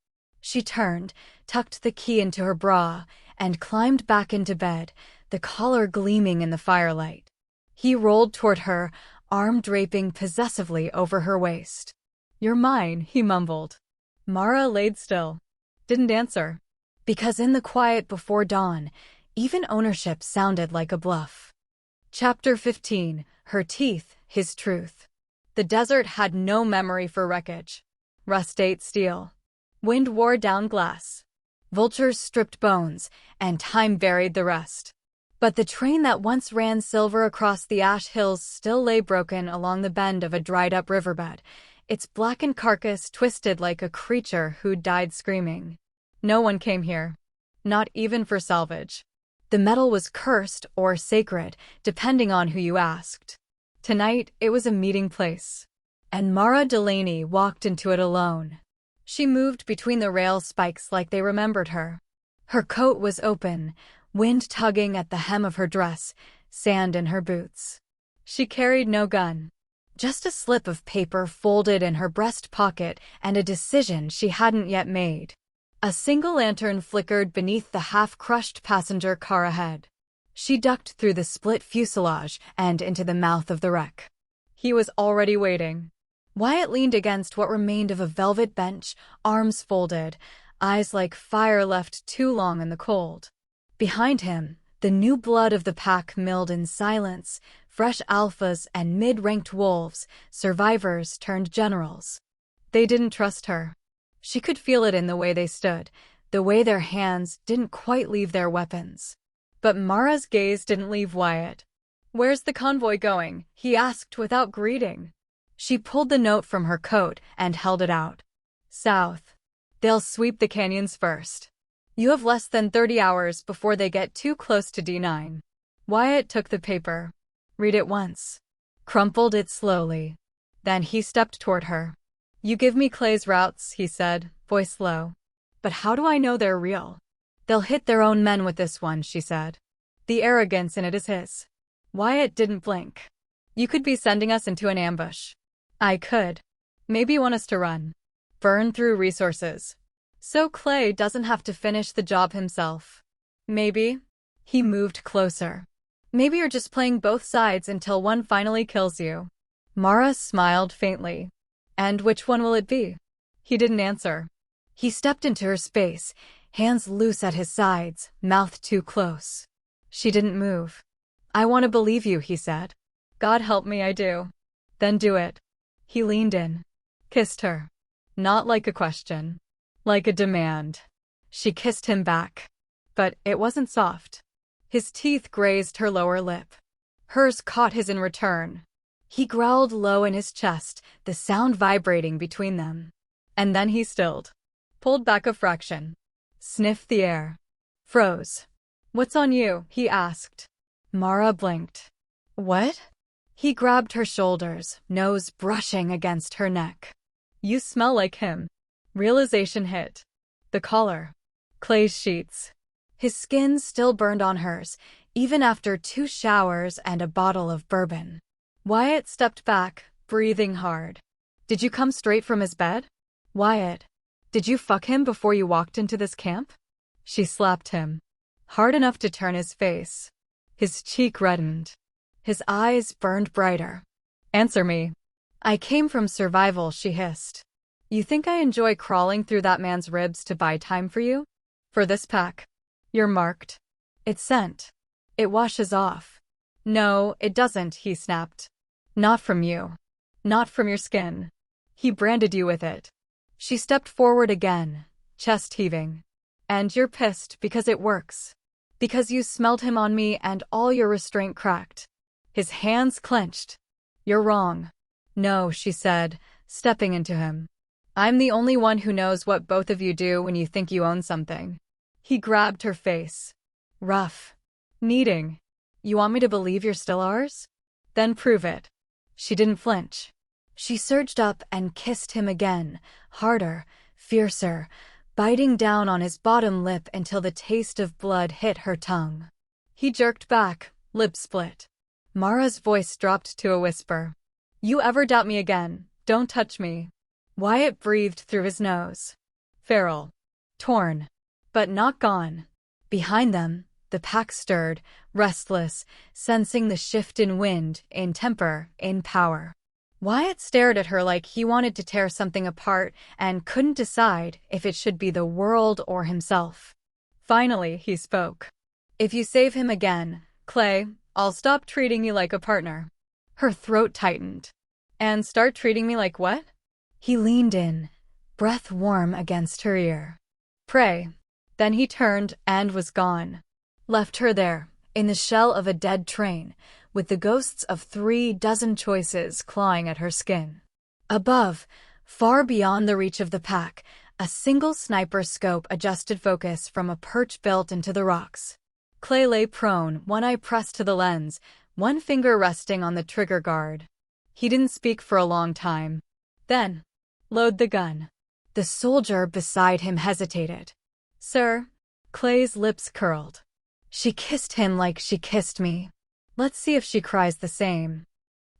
She turned, tucked the key into her bra, and climbed back into bed, the collar gleaming in the firelight. He rolled toward her, arm draping possessively over her waist. "You're mine," he mumbled. Mara laid still. Didn't answer. Because in the quiet before dawn, even ownership sounded like a bluff. Chapter 15. Her teeth, his truth. The desert had no memory for wreckage. Rust ate steel. Wind wore down glass. Vultures stripped bones, and time buried the rest. But the train that once ran silver across the ash hills still lay broken along the bend of a dried-up riverbed, its blackened carcass twisted like a creature who'd died screaming. No one came here. Not even for salvage. The metal was cursed or sacred, depending on who you asked. Tonight, it was a meeting place. And Mara Delaney walked into it alone. She moved between the rail spikes like they remembered her. Her coat was open, wind tugging at the hem of her dress, sand in her boots. She carried no gun. Just a slip of paper folded in her breast pocket and a decision she hadn't yet made. A single lantern flickered beneath the half-crushed passenger car ahead. She ducked through the split fuselage and into the mouth of the wreck. He was already waiting. Wyatt leaned against what remained of a velvet bench, arms folded, eyes like fire left too long in the cold. Behind him, the new blood of the pack milled in silence, fresh alphas and mid-ranked wolves, survivors turned generals. They didn't trust her. She could feel it in the way they stood, the way their hands didn't quite leave their weapons. But Mara's gaze didn't leave Wyatt. "Where's the convoy going?" he asked without greeting. She pulled the note from her coat and held it out. "South. They'll sweep the canyons first. You have less than 30 hours before they get too close to D9. Wyatt took the paper. Read it once. Crumpled it slowly. Then he stepped toward her. "You give me Clay's routes," he said, voice low. "But how do I know they're real?" "They'll hit their own men with this one," she said. "The arrogance in it is his." Wyatt didn't blink. "You could be sending us into an ambush." "I could. Maybe you want us to run. Burn through resources. So Clay doesn't have to finish the job himself. Maybe." He moved closer. "Maybe you're just playing both sides until one finally kills you." Mara smiled faintly. "And which one will it be?" He didn't answer. He stepped into her space, hands loose at his sides, mouth too close. She didn't move. "I want to believe you," he said. "God help me, I do." "Then do it." He leaned in. Kissed her. Not like a question. Like a demand. She kissed him back. But it wasn't soft. His teeth grazed her lower lip. Hers caught his in return. He growled low in his chest, the sound vibrating between them. And then he stilled. Pulled back a fraction. Sniffed the air. Froze. "What's on you?" he asked. Mara blinked. "What?" He grabbed her shoulders, nose brushing against her neck. "You smell like him." Realization hit. The collar. Clay's sheets. His skin still burned on hers, even after 2 showers and a bottle of bourbon. Wyatt stepped back, breathing hard. "Did you come straight from his bed?" "Wyatt, did you fuck him before you walked into this camp?" She slapped him. Hard enough to turn his face. His cheek reddened. His eyes burned brighter. "Answer me." "I came from survival," she hissed. "You think I enjoy crawling through that man's ribs to buy time for you? For this pack. You're marked. It's scent. It washes off." "No, it doesn't," he snapped. "Not from you. Not from your skin. He branded you with it." She stepped forward again, chest heaving. "And you're pissed because it works. Because you smelled him on me and all your restraint cracked." His hands clenched. "You're wrong." "No," she said, stepping into him. "I'm the only one who knows what both of you do when you think you own something." He grabbed her face. Rough. Kneading. "You want me to believe you're still ours? Then prove it." She didn't flinch. She surged up and kissed him again, harder, fiercer, biting down on his bottom lip until the taste of blood hit her tongue. He jerked back, lips split. Mara's voice dropped to a whisper. "You ever doubt me again, don't touch me." Wyatt breathed through his nose. Feral. Torn. But not gone. Behind them, the pack stirred, restless, sensing the shift in wind, in temper, in power. Wyatt stared at her like he wanted to tear something apart and couldn't decide if it should be the world or himself. Finally, he spoke. "If you save him again, Clay, I'll stop treating you like a partner." Her throat tightened. "And start treating me like what?" He leaned in, breath warm against her ear. "Pray." Then he turned and was gone. Left her there, in the shell of a dead train, with the ghosts of 36 choices clawing at her skin. Above, far beyond the reach of the pack, a single sniper scope adjusted focus from a perch built into the rocks. Clay lay prone, one eye pressed to the lens, one finger resting on the trigger guard. He didn't speak for a long time. Then, "Load the gun." The soldier beside him hesitated. "Sir." Clay's lips curled. "She kissed him like she kissed me. Let's see if she cries the same."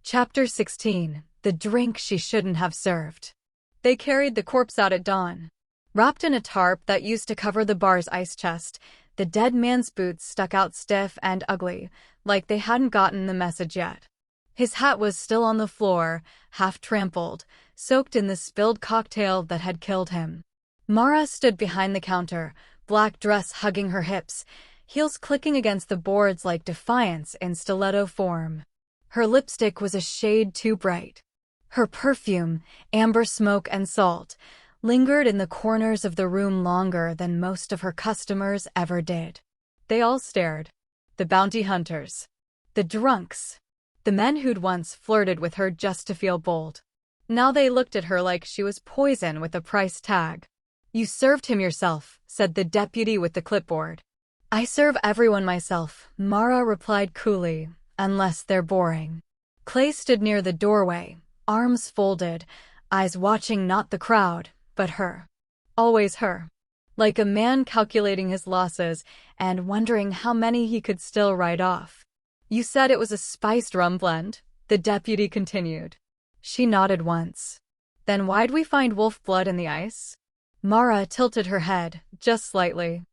Chapter 16. The drink she shouldn't have served. They carried the corpse out at dawn. Wrapped in a tarp that used to cover the bar's ice chest, the dead man's boots stuck out stiff and ugly, like they hadn't gotten the message yet. His hat was still on the floor, half trampled, soaked in the spilled cocktail that had killed him. Mara stood behind the counter, black dress hugging her hips, heels clicking against the boards like defiance in stiletto form. Her lipstick was a shade too bright. Her perfume, amber smoke and salt, lingered in the corners of the room longer than most of her customers ever did. They all stared. The bounty hunters. The drunks. The men who'd once flirted with her just to feel bold. Now they looked at her like she was poison with a price tag. "You served him yourself," said the deputy with the clipboard. "I serve everyone myself," Mara replied coolly, "unless they're boring." Clay stood near the doorway, arms folded, eyes watching not the crowd, but her. Always her. Like a man calculating his losses and wondering how many he could still write off. "You said it was a spiced rum blend," the deputy continued. She nodded once. "Then why'd we find wolf blood in the ice?" Mara tilted her head, just slightly.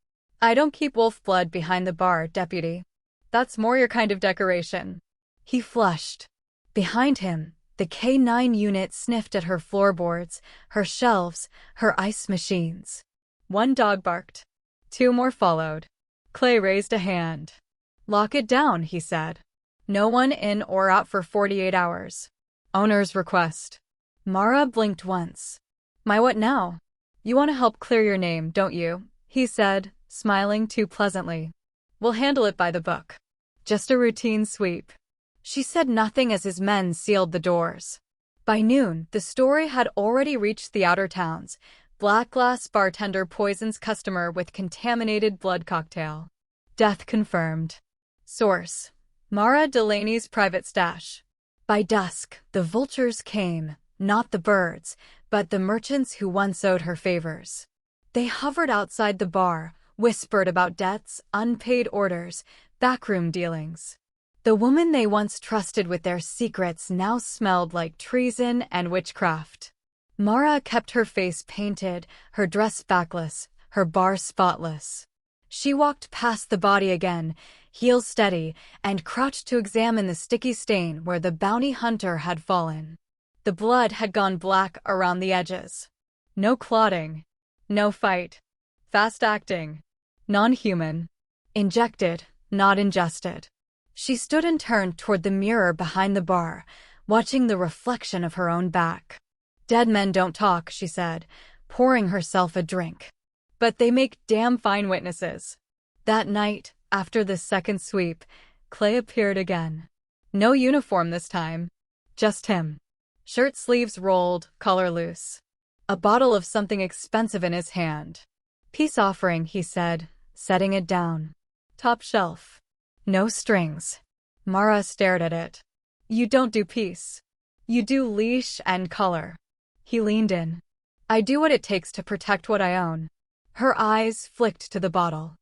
"I don't keep wolf blood behind the bar, deputy. That's more your kind of decoration." He flushed. Behind him, the K9 unit sniffed at her floorboards, her shelves, her ice machines. One dog barked. 2 more followed. Clay raised a hand. "Lock it down," he said. "No one in or out for 48 hours. Owner's request." Mara blinked once. "My what now?" "You want to help clear your name, don't you?" he said, smiling too pleasantly. "We'll handle it by the book. Just a routine sweep." She said nothing as his men sealed the doors. By noon, the story had already reached the outer towns. Black glass bartender poisons customer with contaminated blood cocktail. Death confirmed. Source: Mara Delaney's private stash. By dusk, the vultures came, not the birds, but the merchants who once owed her favors. They hovered outside the bar, whispered about debts, unpaid orders, backroom dealings. The woman they once trusted with their secrets now smelled like treason and witchcraft. Mara kept her face painted, her dress backless, her bar spotless. She walked past the body again, heels steady, and crouched to examine the sticky stain where the bounty hunter had fallen. The blood had gone black around the edges. No clotting. No fight. Fast acting. Non-human. Injected, not ingested. She stood and turned toward the mirror behind the bar, watching the reflection of her own back. "Dead men don't talk," she said, pouring herself a drink. "But they make damn fine witnesses." That night, after the second sweep, Clay appeared again. No uniform this time. Just him. Shirt sleeves rolled, collar loose. A bottle of something expensive in his hand. Peace offering, he said, setting it down. Top shelf. No strings. Mara stared at it. You don't do peace. You do leash and collar. He leaned in. I do what it takes to protect what I own. Her eyes flicked to the bottle.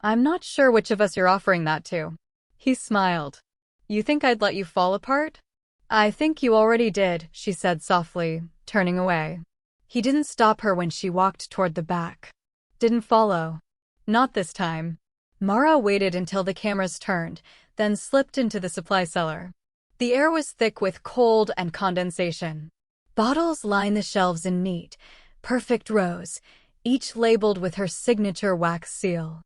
I'm not sure which of us you're offering that to. He smiled. You think I'd let you fall apart? I think you already did, she said softly, turning away. He didn't stop her when she walked toward the back. Didn't follow. Not this time. Mara waited until the cameras turned, then slipped into the supply cellar. The air was thick with cold and condensation. Bottles lined the shelves in neat, perfect rows, each labeled with her signature wax seal.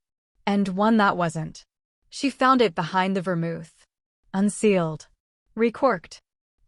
And one that wasn't. She found it behind the vermouth. Unsealed. Recorked.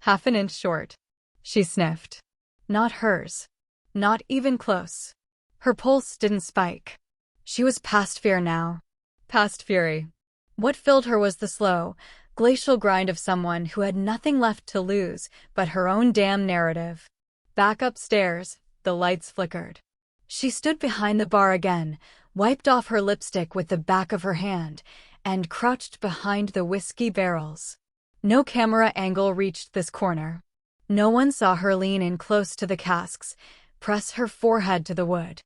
Half an inch short. She sniffed. Not hers. Not even close. Her pulse didn't spike. She was past fear now. Past fury. What filled her was the slow, glacial grind of someone who had nothing left to lose but her own damn narrative. Back upstairs, the lights flickered. She stood behind the bar again, wiped off her lipstick with the back of her hand, and crouched behind the whiskey barrels. No camera angle reached this corner. No one saw her lean in close to the casks, press her forehead to the wood.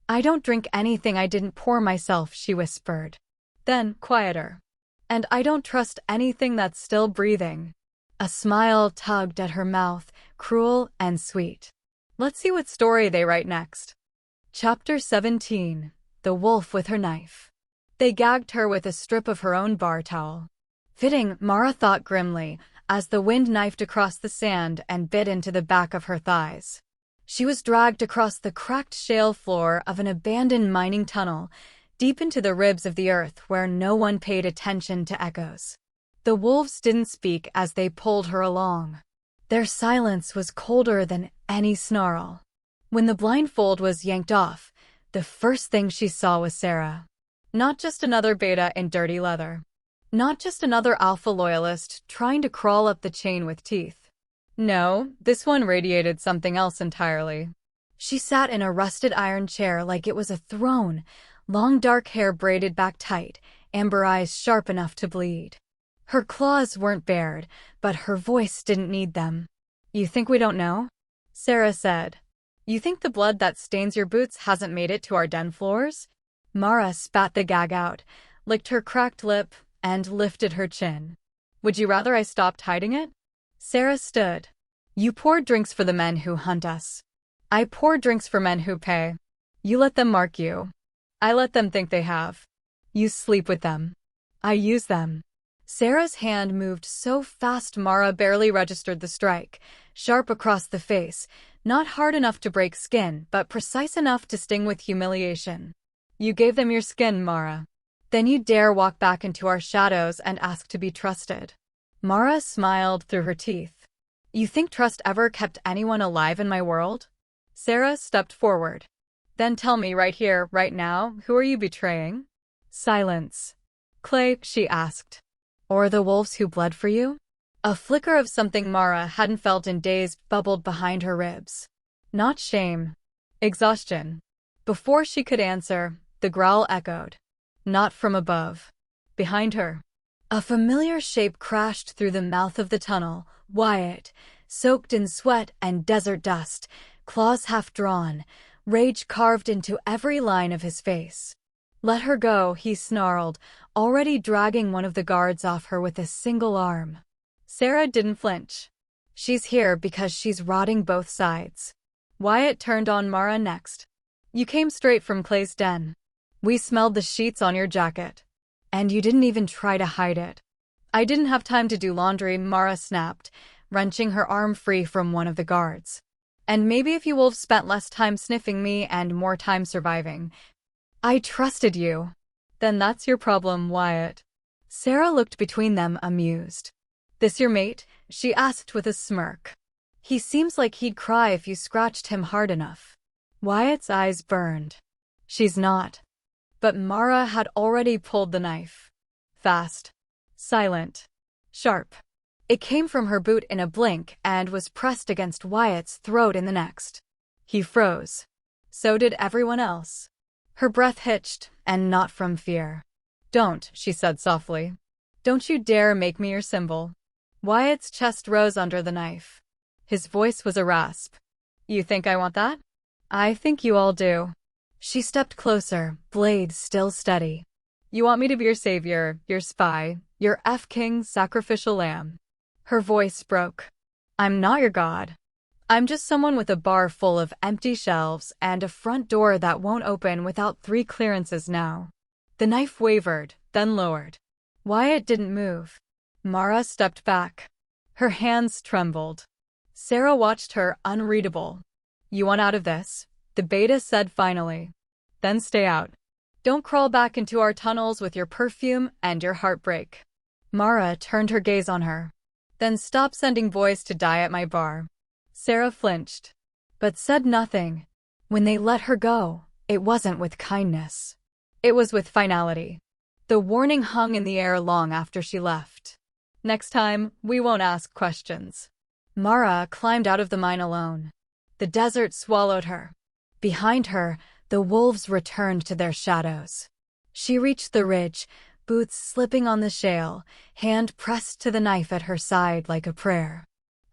I don't drink anything I didn't pour myself, she whispered. Then, quieter. And I don't trust anything that's still breathing. A smile tugged at her mouth, cruel and sweet. Let's see what story they write next. Chapter 17. The Wolf with Her Knife. They gagged her with a strip of her own bar towel. Fitting, Mara thought grimly, as the wind knifed across the sand and bit into the back of her thighs. She was dragged across the cracked shale floor of an abandoned mining tunnel, deep into the ribs of the earth where no one paid attention to echoes. The wolves didn't speak as they pulled her along. Their silence was colder than any snarl. When the blindfold was yanked off, the first thing she saw was Sarah. Not just another beta in dirty leather. Not just another alpha loyalist trying to crawl up the chain with teeth. No, this one radiated something else entirely. She sat in a rusted iron chair like it was a throne, long dark hair braided back tight, amber eyes sharp enough to bleed. Her claws weren't bared, but her voice didn't need them. You think we don't know? Sarah said. You think the blood that stains your boots hasn't made it to our den floors? Mara spat the gag out, licked her cracked lip, and lifted her chin. Would you rather I stopped hiding it? Sarah stood. You pour drinks for the men who hunt us. I pour drinks for men who pay. You let them mark you. I let them think they have. You sleep with them. I use them. Sarah's hand moved so fast Mara barely registered the strike, sharp across the face, not hard enough to break skin, but precise enough to sting with humiliation. You gave them your skin, Mara. Then you dare walk back into our shadows and ask to be trusted. Mara smiled through her teeth. You think trust ever kept anyone alive in my world? Sarah stepped forward. Then tell me right here, right now, who are you betraying? Silence. Clay, she asked. Or the wolves who bled for you? A flicker of something Mara hadn't felt in days bubbled behind her ribs. Not shame. Exhaustion. Before she could answer, the growl echoed. Not from above. Behind her. A familiar shape crashed through the mouth of the tunnel, Wyatt, soaked in sweat and desert dust, claws half drawn, rage carved into every line of his face. Let her go, he snarled, already dragging one of the guards off her with a single arm. Sarah didn't flinch. She's here because she's rotting both sides. Wyatt turned on Mara next. You came straight from Clay's den. We smelled the sheets on your jacket. And you didn't even try to hide it. I didn't have time to do laundry, Mara snapped, wrenching her arm free from one of the guards. And maybe if you wolves spent less time sniffing me and more time surviving. I trusted you. Then that's your problem, Wyatt. Sarah looked between them, amused. This your mate? She asked with a smirk. He seems like he'd cry if you scratched him hard enough. Wyatt's eyes burned. She's not. But Mara had already pulled the knife. Fast. Silent. Sharp. It came from her boot in a blink and was pressed against Wyatt's throat in the next. He froze. So did everyone else. Her breath hitched, and not from fear. "Don't," she said softly. "Don't you dare make me your symbol." Wyatt's chest rose under the knife. His voice was a rasp. "You think I want that?" "I think you all do." She stepped closer, blade still steady. "You want me to be your savior, your spy, your F-King sacrificial lamb." Her voice broke. "I'm not your god. I'm just someone with a bar full of empty shelves and a front door that won't open without 3 clearances now." The knife wavered, then lowered. Wyatt didn't move. Mara stepped back. Her hands trembled. Sarah watched her, unreadable. "You want out of this?" the beta said finally. "Then stay out. Don't crawl back into our tunnels with your perfume and your heartbreak." Mara turned her gaze on her. "Then stop sending boys to die at my bar." Sarah flinched, but said nothing. When they let her go, it wasn't with kindness. It was with finality. The warning hung in the air long after she left. "Next time, we won't ask questions." Mara climbed out of the mine alone. The desert swallowed her. Behind her, the wolves returned to their shadows. She reached the ridge, boots slipping on the shale, hand pressed to the knife at her side like a prayer.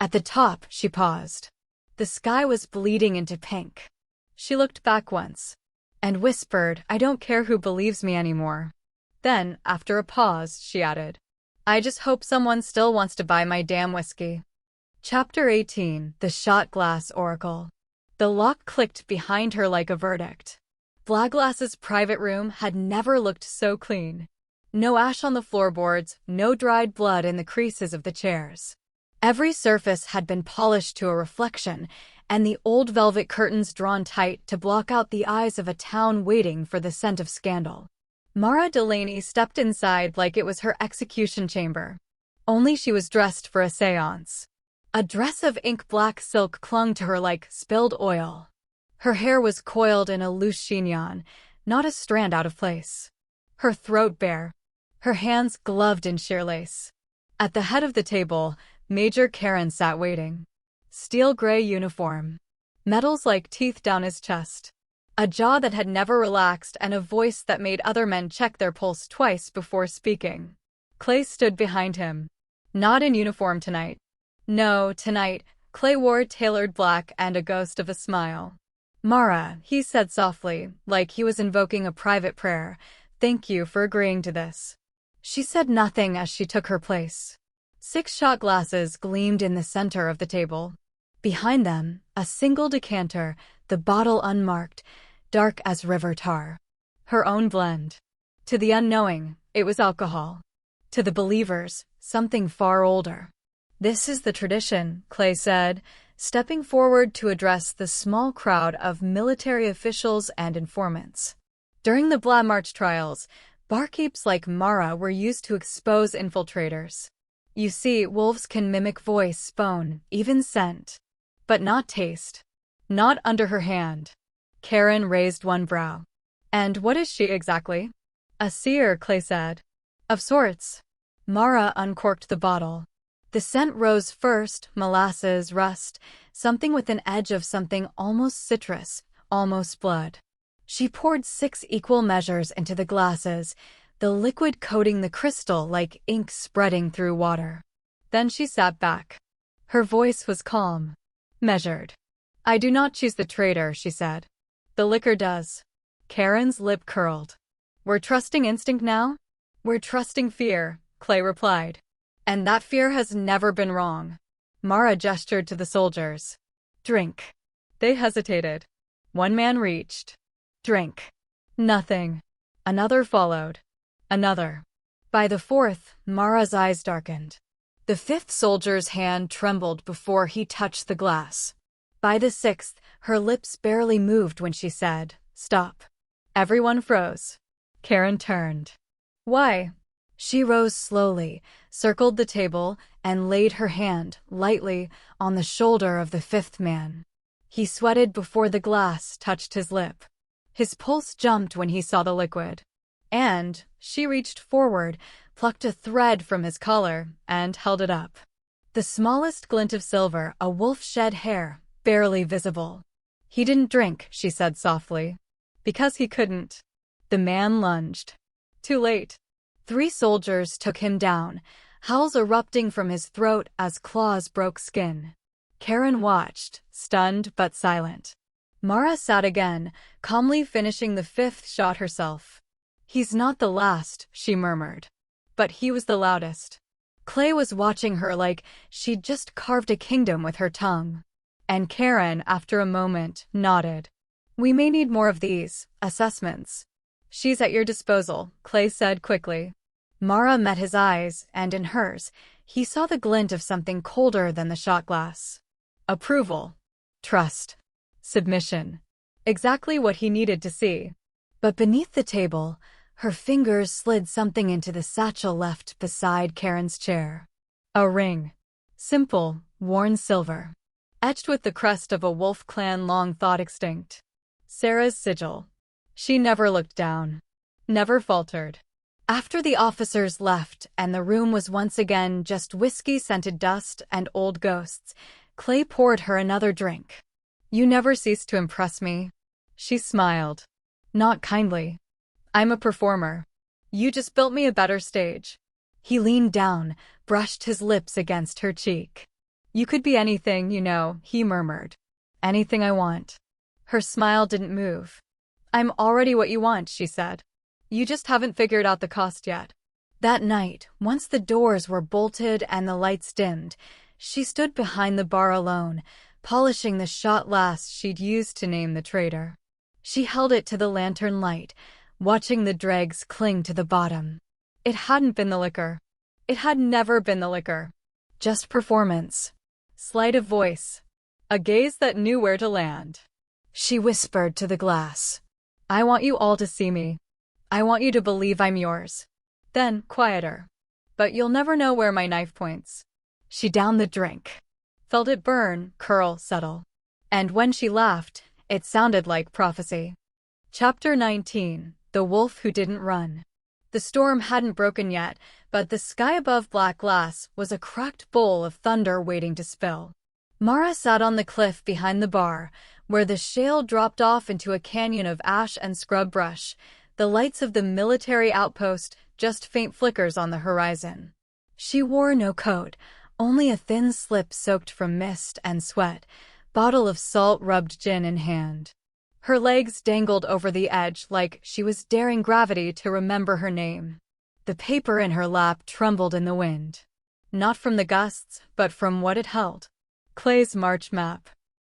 At the top, she paused. The sky was bleeding into pink. She looked back once and whispered, "I don't care who believes me anymore." Then, after a pause, she added, "I just hope someone still wants to buy my damn whiskey." Chapter 18, The Shot Glass Oracle. The lock clicked behind her like a verdict. Blaglass's private room had never looked so clean. No ash on the floorboards, no dried blood in the creases of the chairs. Every surface had been polished to a reflection, and the old velvet curtains drawn tight to block out the eyes of a town waiting for the scent of scandal. Mara Delaney stepped inside like it was her execution chamber. Only she was dressed for a seance. A dress of ink-black silk clung to her like spilled oil. Her hair was coiled in a loose chignon, not a strand out of place. Her throat bare. Her hands gloved in sheer lace. At the head of the table, Major Karen sat waiting. Steel gray uniform. Metals like teeth down his chest. A jaw that had never relaxed and a voice that made other men check their pulse twice before speaking. Clay stood behind him. Not in uniform tonight. No, tonight, Clay wore tailored black and a ghost of a smile. "Mara," he said softly, like he was invoking a private prayer, "thank you for agreeing to this." She said nothing as she took her place. 6 shot glasses gleamed in the center of the table. Behind them, a single decanter, the bottle unmarked, dark as river tar. Her own blend. To the unknowing, it was alcohol. To the believers, something far older. "This is the tradition," Clay said, stepping forward to address the small crowd of military officials and informants. During the Blah March trials, barkeeps like Mara were used to expose infiltrators. You see, wolves can mimic voice, bone, even scent. But not taste. Not under her hand. Karen raised one brow. "And what is she exactly?" "A seer," Clay said. "Of sorts." Mara uncorked the bottle. The scent rose first, molasses, rust, something with an edge of something almost citrus, almost blood. She poured 6 equal measures into the glasses, the liquid coating the crystal like ink spreading through water. Then she sat back. Her voice was calm, measured. "I do not choose the traitor," she said. "The liquor does." Karen's lip curled. "We're trusting instinct now?" "We're trusting fear," Clay replied. "And that fear has never been wrong." Mara gestured to the soldiers. "Drink." They hesitated. One man reached. "Drink." Nothing. Another followed. Another. By the 4th, Mara's eyes darkened. The 5th soldier's hand trembled before he touched the glass. By the 6th, her lips barely moved when she said, "Stop." Everyone froze. Karen turned. "Why?" She rose slowly, circled the table, and laid her hand, lightly, on the shoulder of the 5th man. He sweated before the glass touched his lip. His pulse jumped when he saw the liquid. And she reached forward, plucked a thread from his collar, and held it up. The smallest glint of silver, a wolf shed hair, barely visible. He didn't drink, she said softly. Because he couldn't. The man lunged. Too late. 3 soldiers took him down, howls erupting from his throat as claws broke skin. Karen watched, stunned but silent. Mara sat again, calmly finishing the 5th shot herself. He's not the last, she murmured. But he was the loudest. Clay was watching her like she'd just carved a kingdom with her tongue. And Karen, after a moment, nodded. We may need more of these assessments. She's at your disposal, Clay said quickly. Mara met his eyes, and in hers, he saw the glint of something colder than the shot glass. Approval. Trust. Submission. Exactly what he needed to see. But beneath the table, her fingers slid something into the satchel left beside Karen's chair. A ring. Simple, worn silver. Etched with the crest of a wolf clan long thought extinct. Sarah's sigil. She never looked down. Never faltered. After the officers left and the room was once again just whiskey-scented dust and old ghosts, Clay poured her another drink. You never cease to impress me. She smiled. Not kindly. I'm a performer. You just built me a better stage. He leaned down, brushed his lips against her cheek. You could be anything, you know, he murmured. Anything I want. Her smile didn't move. I'm already what you want, she said. You just haven't figured out the cost yet. That night, once the doors were bolted and the lights dimmed, she stood behind the bar alone, polishing the shot glass she'd used to name the traitor. She held it to the lantern light, watching the dregs cling to the bottom. It hadn't been the liquor. It had never been the liquor. Just performance. Sleight of voice. A gaze that knew where to land. She whispered to the glass. I want you all to see me. I want you to believe I'm yours. Then, quieter. But you'll never know where my knife points. She downed the drink. Felt it burn, curl, settle. And when she laughed, it sounded like prophecy. Chapter 19. The Wolf Who Didn't Run. The storm hadn't broken yet, but the sky above black glass was a cracked bowl of thunder waiting to spill. Mara sat on the cliff behind the bar, where the shale dropped off into a canyon of ash and scrub brush, the lights of the military outpost just faint flickers on the horizon. She wore no coat, only a thin slip soaked from mist and sweat, bottle of salt-rubbed gin in hand. Her legs dangled over the edge like she was daring gravity to remember her name. The paper in her lap trembled in the wind. Not from the gusts, but from what it held. Clay's March map.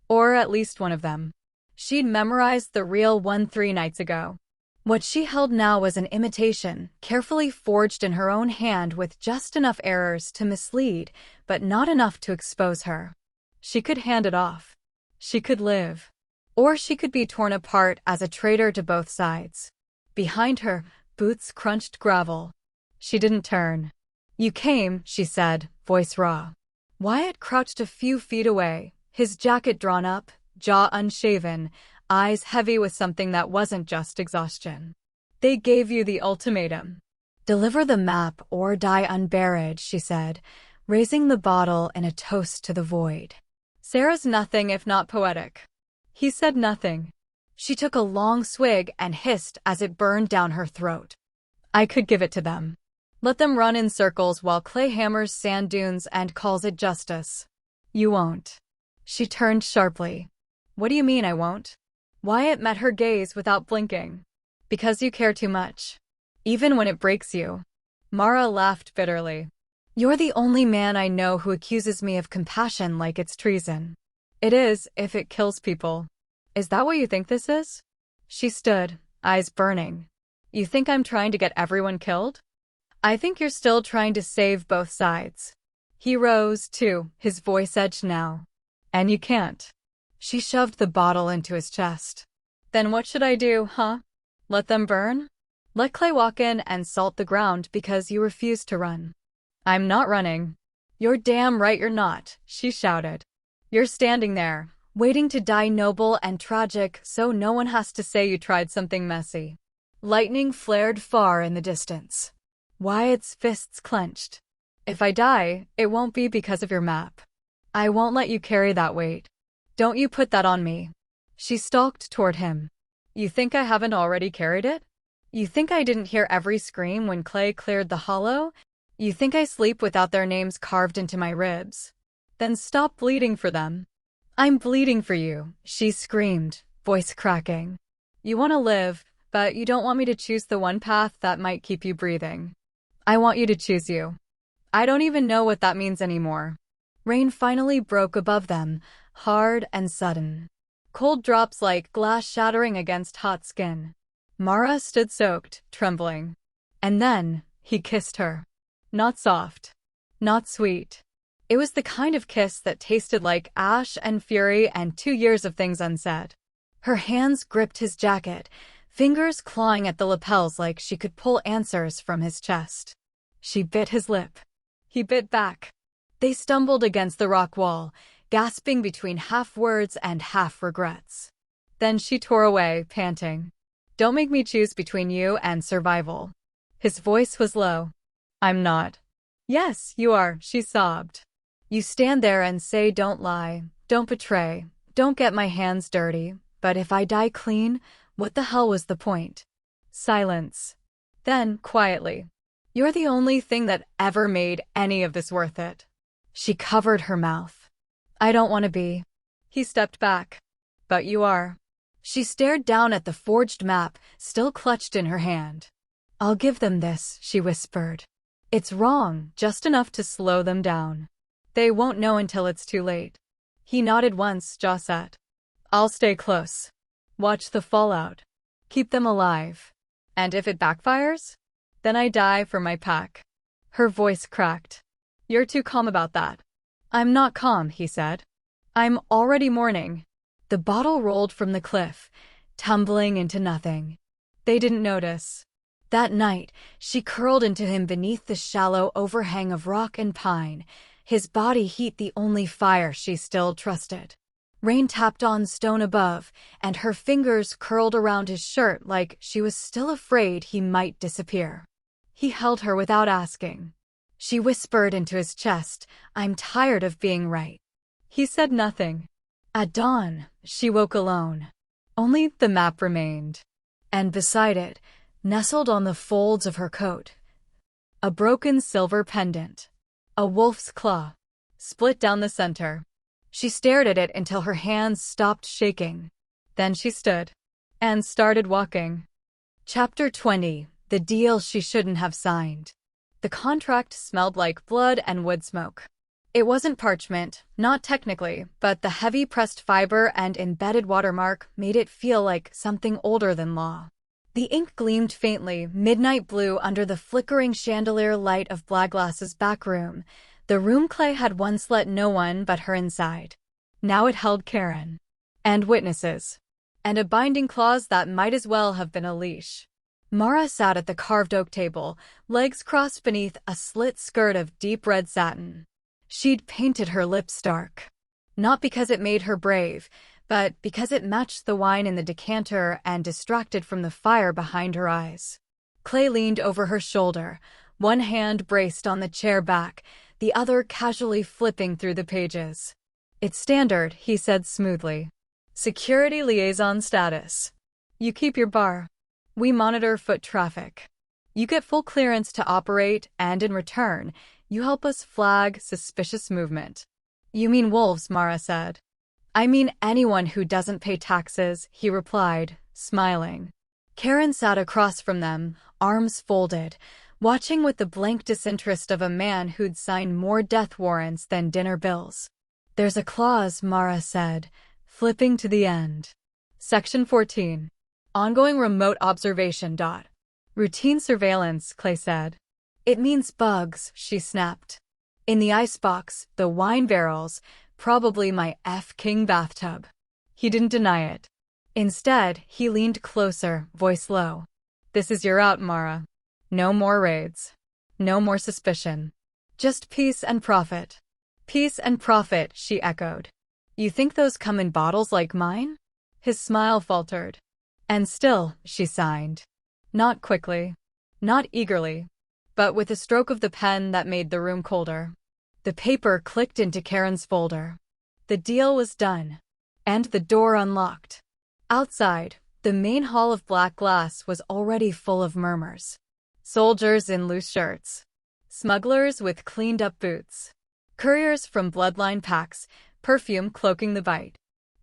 Or at least one of them. She'd memorized the real one 3 nights ago. What she held now was an imitation, carefully forged in her own hand with just enough errors to mislead, but not enough to expose her. She could hand it off. She could live. Or she could be torn apart as a traitor to both sides. Behind her, boots crunched gravel. She didn't turn. You came, she said, voice raw. Wyatt crouched a few feet away, his jacket drawn up, jaw unshaven, eyes heavy with something that wasn't just exhaustion. They gave you the ultimatum. Deliver the map or die unburied, she said, raising the bottle in a toast to the void. Sarah's nothing if not poetic. He said nothing. She took a long swig and hissed as it burned down her throat. I could give it to them. Let them run in circles while Clay hammers sand dunes and calls it justice. You won't. She turned sharply. What do you mean I won't? Wyatt met her gaze without blinking. Because you care too much. Even when it breaks you. Mara laughed bitterly. You're the only man I know who accuses me of compassion like it's treason. It is, if it kills people. Is that what you think this is? She stood, eyes burning. You think I'm trying to get everyone killed? I think you're still trying to save both sides. He rose, too, his voice edged now. And you can't. She shoved the bottle into his chest. Then what should I do, huh? Let them burn? Let Clay walk in and salt the ground because you refuse to run. I'm not running. You're damn right you're not, she shouted. You're standing there, waiting to die noble and tragic so no one has to say you tried something messy. Lightning flared far in the distance. Wyatt's fists clenched. If I die, it won't be because of your map. I won't let you carry that weight. Don't you put that on me." She stalked toward him. "You think I haven't already carried it? You think I didn't hear every scream when Clay cleared the hollow? You think I sleep without their names carved into my ribs? Then stop bleeding for them." "I'm bleeding for you," she screamed, voice cracking. "You want to live, but you don't want me to choose the one path that might keep you breathing. I want you to choose you. I don't even know what that means anymore." Rain finally broke above them, hard and sudden. Cold drops like glass shattering against hot skin. Mara stood soaked, trembling. And then, he kissed her. Not soft. Not sweet. It was the kind of kiss that tasted like ash and fury and 2 years of things unsaid. Her hands gripped his jacket, fingers clawing at the lapels like she could pull answers from his chest. She bit his lip. He bit back. They stumbled against the rock wall, gasping between half words and half regrets. Then she tore away, panting. "Don't make me choose between you and survival." His voice was low. "I'm not." "Yes, you are," she sobbed. "You stand there and say don't lie, don't betray, don't get my hands dirty, but if I die clean, what the hell was the point?" Silence. Then, quietly, "You're the only thing that ever made any of this worth it." She covered her mouth. "I don't want to be." He stepped back. "But you are." She stared down at the forged map, still clutched in her hand. "I'll give them this," she whispered. "It's wrong, just enough to slow them down. They won't know until it's too late." He nodded once, jaw set. "I'll stay close. Watch the fallout. Keep them alive. And if it backfires? Then I die for my pack." Her voice cracked. "You're too calm about that." "I'm not calm," he said. "I'm already mourning." The bottle rolled from the cliff, tumbling into nothing. They didn't notice. That night, she curled into him beneath the shallow overhang of rock and pine, his body heat the only fire she still trusted. Rain tapped on stone above, and her fingers curled around his shirt like she was still afraid he might disappear. He held her without asking. She whispered into his chest, "I'm tired of being right." He said nothing. At dawn, she woke alone. Only the map remained. And beside it, nestled on the folds of her coat, a broken silver pendant. A wolf's claw, split down the center. She stared at it until her hands stopped shaking. Then she stood and started walking. Chapter 20. The deal she shouldn't have signed. The contract smelled like blood and wood smoke. It wasn't parchment, not technically, but the heavy pressed fiber and embedded watermark made it feel like something older than law. The ink gleamed faintly, midnight blue under the flickering chandelier light of Blaglass's back room, the room Clay had once let no one but her inside. Now it held Karen. And witnesses. And a binding clause that might as well have been a leash. Mara sat at the carved oak table, legs crossed beneath a slit skirt of deep red satin. She'd painted her lips dark. Not because it made her brave, but because it matched the wine in the decanter and distracted from the fire behind her eyes. Clay leaned over her shoulder, one hand braced on the chair back, the other casually flipping through the pages. "It's standard," he said smoothly. "Security liaison status. You keep your bar. We monitor foot traffic. You get full clearance to operate, and in return, you help us flag suspicious movement." "You mean wolves," Mara said. "I mean anyone who doesn't pay taxes," he replied, smiling. Karen sat across from them, arms folded, watching with the blank disinterest of a man who'd signed more death warrants than dinner bills. "There's a clause," Mara said, flipping to the end. Section 14. Ongoing remote observation. Routine surveillance, Clay said. "It means bugs," she snapped. "In the icebox, the wine barrels, probably my F-King bathtub." He didn't deny it. Instead, he leaned closer, voice low. "This is your out, Mara. No more raids. No more suspicion. Just peace and profit." "Peace and profit," she echoed. "You think those come in bottles like mine?" His smile faltered. "And still," she signed. Not quickly. Not eagerly. but with a stroke of the pen that made the room colder. The paper clicked into Karen's folder. The deal was done. And the door unlocked. Outside, the main hall of black glass was already full of murmurs. Soldiers in loose shirts. Smugglers with cleaned-up boots. Couriers from bloodline packs, perfume cloaking the bite.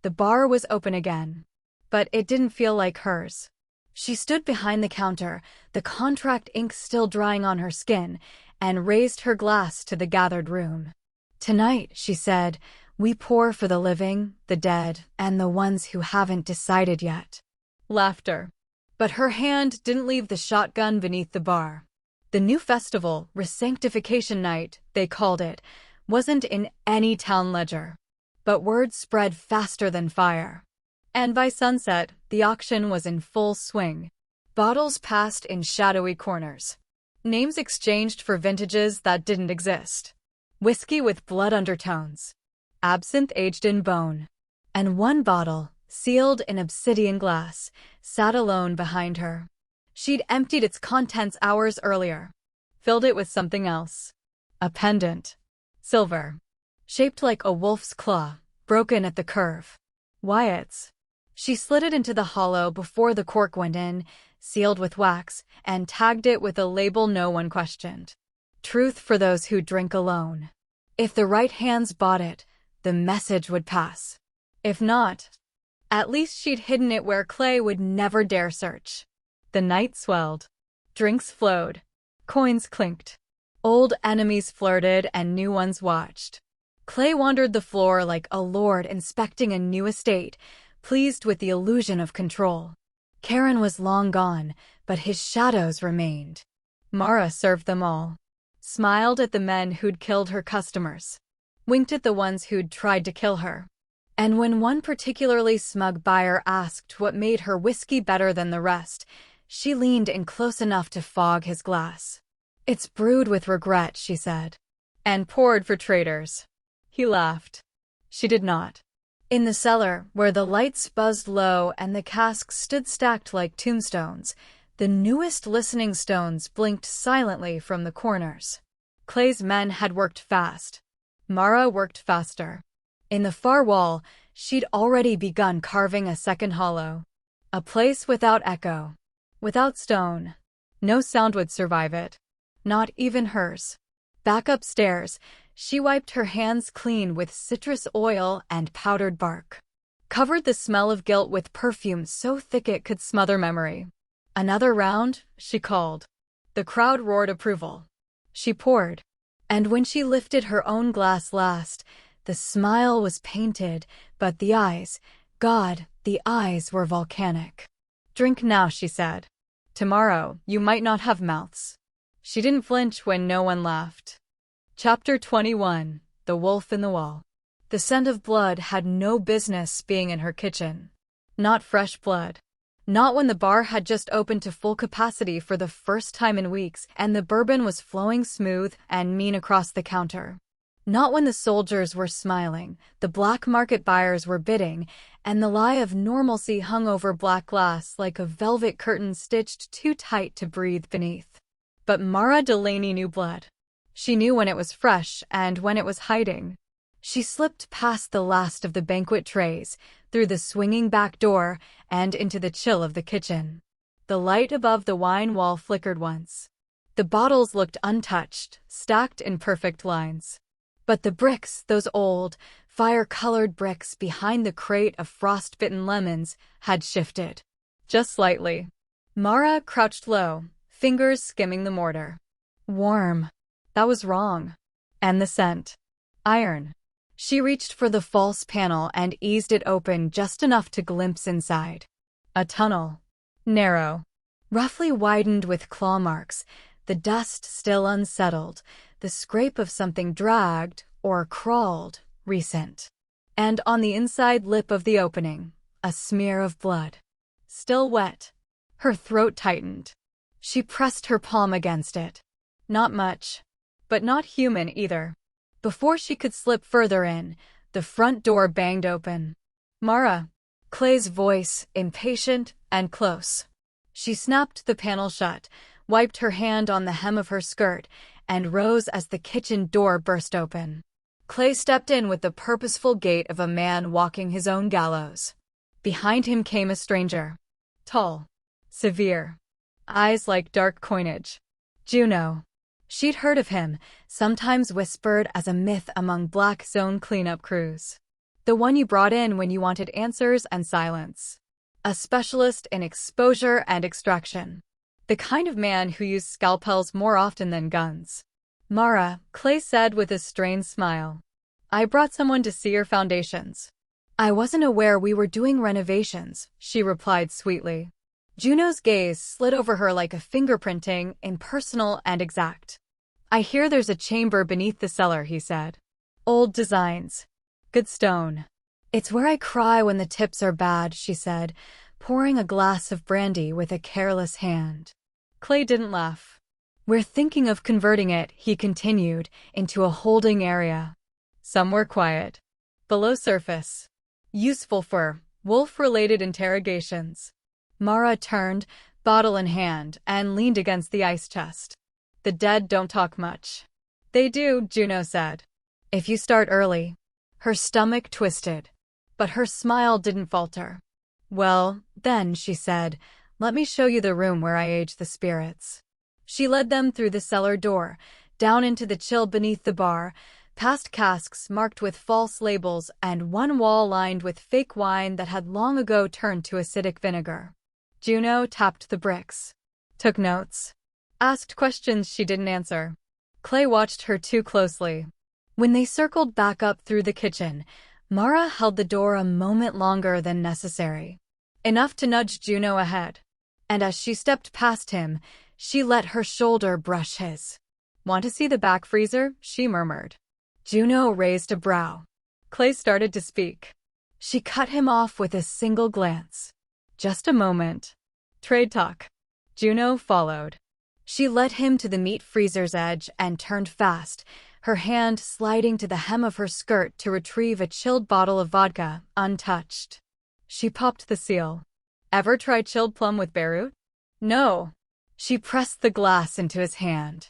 The bar was open again. But it didn't feel like hers. She stood behind the counter, the contract ink still drying on her skin, and raised her glass to the gathered room. "Tonight," she said, "we pour for the living, the dead, and the ones who haven't decided yet." Laughter. But her hand didn't leave the shotgun beneath the bar. The new festival, Resanctification Night, they called it, wasn't in any town ledger. But word spread faster than fire. And by sunset, the auction was in full swing. Bottles passed in shadowy corners. Names exchanged for vintages that didn't exist. Whiskey with blood undertones. Absinthe aged in bone. And one bottle, sealed in obsidian glass, sat alone behind her. She'd emptied its contents hours earlier. Filled it with something else. A pendant. Silver. Shaped like a wolf's claw, broken at the curve. Wyatt's. She slid it into the hollow before the cork went in, sealed with wax, and tagged it with a label no one questioned. Truth for those who drink alone. If the right hands bought it, the message would pass. If not, at least she'd hidden it where Clay would never dare search. The night swelled. Drinks flowed. Coins clinked. Old enemies flirted and new ones watched. Clay wandered the floor like a lord inspecting a new estate, pleased with the illusion of control. Karen was long gone, but his shadows remained. Mara served them all. Smiled at the men who'd killed her customers. Winked at the ones who'd tried to kill her. And when one particularly smug buyer asked what made her whiskey better than the rest, she leaned in close enough to fog his glass. "It's brewed with regret," she said. "And poured for traitors." He laughed. She did not. In the cellar, where the lights buzzed low and the casks stood stacked like tombstones, the newest listening stones blinked silently from the corners. Clay's men had worked fast. Mara worked faster. In the far wall, she'd already begun carving a second hollow. A place without echo. Without stone. No sound would survive it. Not even hers. Back upstairs, she wiped her hands clean with citrus oil and powdered bark. Covered the smell of guilt with perfume so thick it could smother memory. "Another round?" she called. The crowd roared approval. She poured. And when she lifted her own glass last, the smile was painted, but the eyes, God, the eyes were volcanic. "Drink now," she said. "Tomorrow, you might not have mouths." She didn't flinch when no one laughed. Chapter 21. The Wolf in the Wall. The scent of blood had no business being in her kitchen. Not fresh blood. Not when the bar had just opened to full capacity for the first time in weeks and the bourbon was flowing smooth and mean across the counter. Not when the soldiers were smiling, the black market buyers were bidding, and the lie of normalcy hung over black glass like a velvet curtain stitched too tight to breathe beneath. But Mara Delaney knew blood. She knew when it was fresh and when it was hiding. She slipped past the last of the banquet trays, through the swinging back door, and into the chill of the kitchen. The light above the wine wall flickered once. The bottles looked untouched, stacked in perfect lines. But the bricks, those old, fire-colored bricks behind the crate of frost-bitten lemons, had shifted. Just slightly. Mara crouched low, fingers skimming the mortar. Warm. That was wrong. And the scent. Iron. She reached for the false panel and eased it open just enough to glimpse inside. A tunnel. Narrow. Roughly widened with claw marks, the dust still unsettled, the scrape of something dragged, or crawled, recent. And on the inside lip of the opening, a smear of blood. Still wet. Her throat tightened. She pressed her palm against it. Not much. But not human either. Before she could slip further in, the front door banged open. "Mara." Clay's voice, impatient and close. She snapped the panel shut, wiped her hand on the hem of her skirt, and rose as the kitchen door burst open. Clay stepped in with the purposeful gait of a man walking his own gallows. Behind him came a stranger. Tall. Severe. Eyes like dark coinage. Juno. She'd heard of him, sometimes whispered as a myth among Black Zone cleanup crews. The one you brought in when you wanted answers and silence. A specialist in exposure and extraction. The kind of man who used scalpels more often than guns. Mara, Clay said with a strained smile. I brought someone to see your foundations. I wasn't aware we were doing renovations, she replied sweetly. Juno's gaze slid over her like a fingerprinting, impersonal and exact. I hear there's a chamber beneath the cellar, he said. Old designs. Good stone. It's where I cry when the tips are bad, she said, pouring a glass of brandy with a careless hand. Clay didn't laugh. We're thinking of converting it, he continued, into a holding area. Somewhere quiet. Below surface. Useful for wolf-related interrogations. Mara turned, bottle in hand, and leaned against the ice chest. The dead don't talk much. They do, Juno said. If you start early. Her stomach twisted. But her smile didn't falter. Well, then, she said, let me show you the room where I age the spirits. She led them through the cellar door, down into the chill beneath the bar, past casks marked with false labels and one wall lined with fake wine that had long ago turned to acidic vinegar. Juno tapped the bricks. Took notes. Asked questions she didn't answer. Clay watched her too closely. When they circled back up through the kitchen, Mara held the door a moment longer than necessary. Enough to nudge Juno ahead. And as she stepped past him, she let her shoulder brush his. Want to see the back freezer? She murmured. Juno raised a brow. Clay started to speak. She cut him off with a single glance. Just a moment. Trade talk. Juno followed. She led him to the meat freezer's edge and turned fast, her hand sliding to the hem of her skirt to retrieve a chilled bottle of vodka, untouched. She popped the seal. Ever try chilled plum with beetroot? No. She pressed the glass into his hand.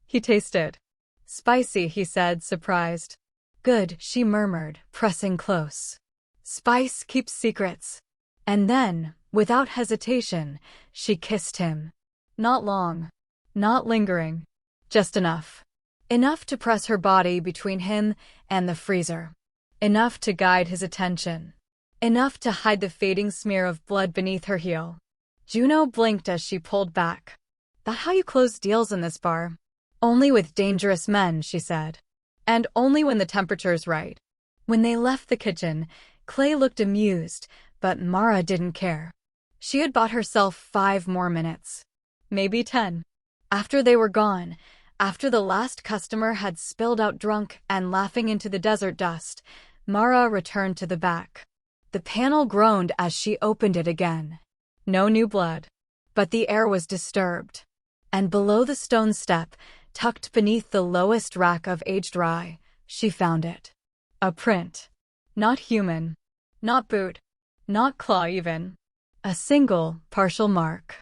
He tasted. Spicy, he said, surprised. Good, she murmured, pressing close. Spice keeps secrets. And then, without hesitation, she kissed him. Not long. Not lingering. Just enough. Enough to press her body between him and the freezer. Enough to guide his attention. Enough to hide the fading smear of blood beneath her heel. Juno blinked as she pulled back. That how you close deals in this bar? Only with dangerous men, she said. And only when the temperature's right. When they left the kitchen, Clay looked amused, but Mara didn't care. She had bought herself 5 more minutes. Maybe 10. After they were gone, after the last customer had spilled out drunk and laughing into the desert dust, Mara returned to the back. The panel groaned as she opened it again. No new blood. But the air was disturbed. And below the stone step, tucked beneath the lowest rack of aged rye, she found it. A print. Not human. Not boot. Not claw even. A single, partial mark.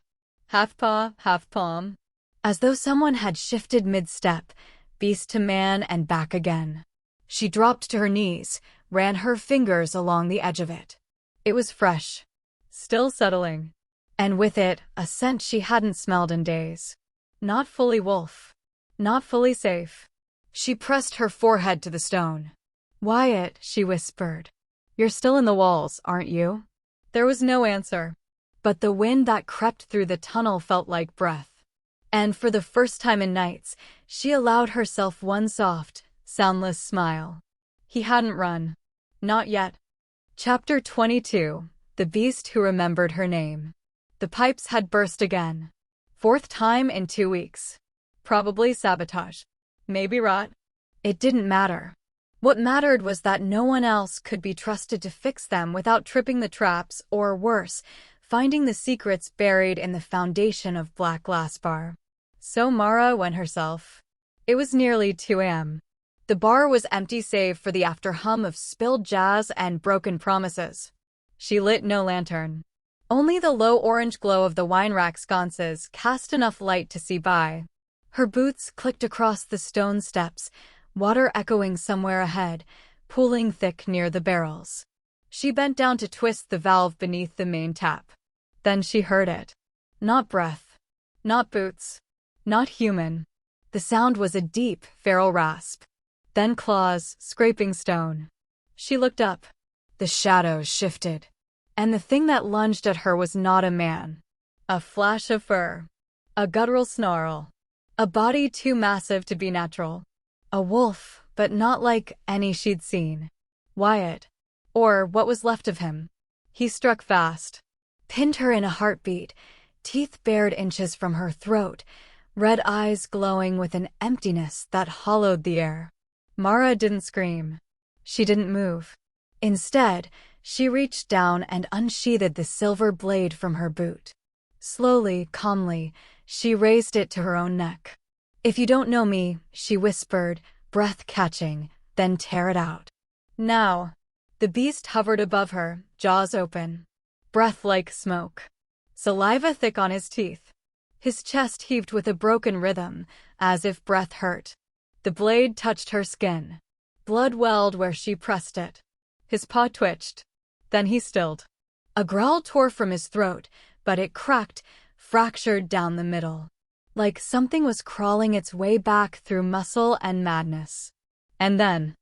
Half paw, half palm. As though someone had shifted mid-step, beast to man and back again. She dropped to her knees, ran her fingers along the edge of it. It was fresh. Still settling. And with it, a scent she hadn't smelled in days. Not fully wolf. Not fully safe. She pressed her forehead to the stone. Wyatt, she whispered. You're still in the walls, aren't you? There was no answer. But the wind that crept through the tunnel felt like breath. And for the first time in nights, she allowed herself one soft, soundless smile. He hadn't run. Not yet. Chapter 22. The Beast Who Remembered Her Name. The pipes had burst again. 4th time in 2 weeks. Probably sabotage. Maybe rot. It didn't matter. What mattered was that no one else could be trusted to fix them without tripping the traps or, worse, finding the secrets buried in the foundation of Black Glass Bar. So Mara went herself. It was nearly 2 a.m. The bar was empty save for the after hum of spilled jazz and broken promises. She lit no lantern. Only the low orange glow of the wine rack sconces cast enough light to see by. Her boots clicked across the stone steps, water echoing somewhere ahead, pooling thick near the barrels. She bent down to twist the valve beneath the main tap. Then she heard it. Not breath. Not boots. Not human. The sound was a deep, feral rasp. Then claws, scraping stone. She looked up. The shadows shifted. And the thing that lunged at her was not a man. A flash of fur. A guttural snarl. A body too massive to be natural. A wolf, but not like any she'd seen. Wyatt. Or what was left of him. He struck fast. Pinned her in a heartbeat, teeth bared inches from her throat, red eyes glowing with an emptiness that hollowed the air. Mara didn't scream. She didn't move. Instead, she reached down and unsheathed the silver blade from her boot. Slowly, calmly, she raised it to her own neck. "If you don't know me," she whispered, breath catching, "then tear it out." Now. The beast hovered above her, jaws open. Breath like smoke. Saliva thick on his teeth. His chest heaved with a broken rhythm, as if breath hurt. The blade touched her skin. Blood welled where she pressed it. His paw twitched. Then he stilled. A growl tore from his throat, but it cracked, fractured down the middle. Like something was crawling its way back through muscle and madness. And then,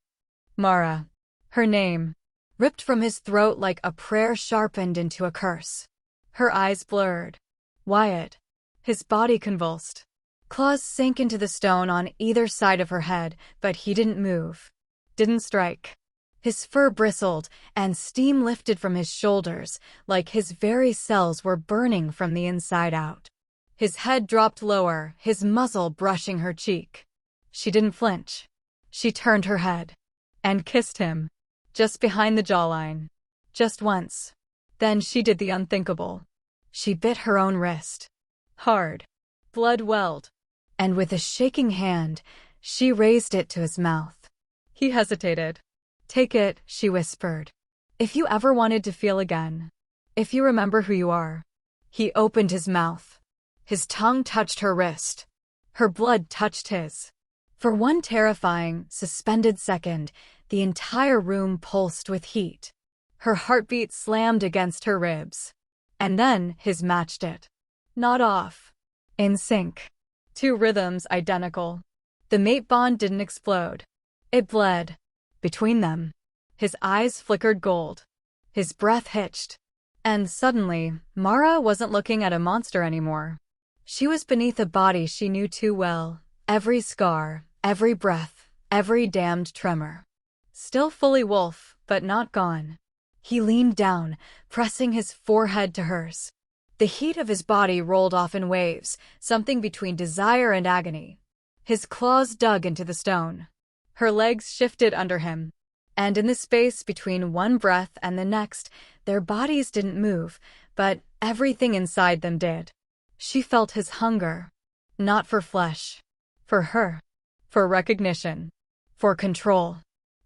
Mara. Her name. Ripped from his throat like a prayer sharpened into a curse. Her eyes blurred. Wyatt. His body convulsed. Claws sank into the stone on either side of her head, but he didn't move. Didn't strike. His fur bristled, and steam lifted from his shoulders, like his very cells were burning from the inside out. His head dropped lower, his muzzle brushing her cheek. She didn't flinch. She turned her head. And kissed him. Just behind the jawline. Just once. Then she did the unthinkable. She bit her own wrist. Hard. Blood welled. And with a shaking hand, she raised it to his mouth. He hesitated. "Take it," she whispered. "If you ever wanted to feel again. If you remember who you are." He opened his mouth. His tongue touched her wrist. Her blood touched his. For one terrifying, suspended second, the entire room pulsed with heat. Her heartbeat slammed against her ribs. And then his matched it. Not off. In sync. Two rhythms identical. The mate bond didn't explode. It bled. Between them. His eyes flickered gold. His breath hitched. And suddenly, Mara wasn't looking at a monster anymore. She was beneath a body she knew too well. Every scar, every breath, every damned tremor. Still fully wolf, but not gone. He leaned down, pressing his forehead to hers. The heat of his body rolled off in waves, something between desire and agony. His claws dug into the stone. Her legs shifted under him. And in the space between one breath and the next, their bodies didn't move, but everything inside them did. She felt his hunger. Not for flesh. For her. For recognition. For control.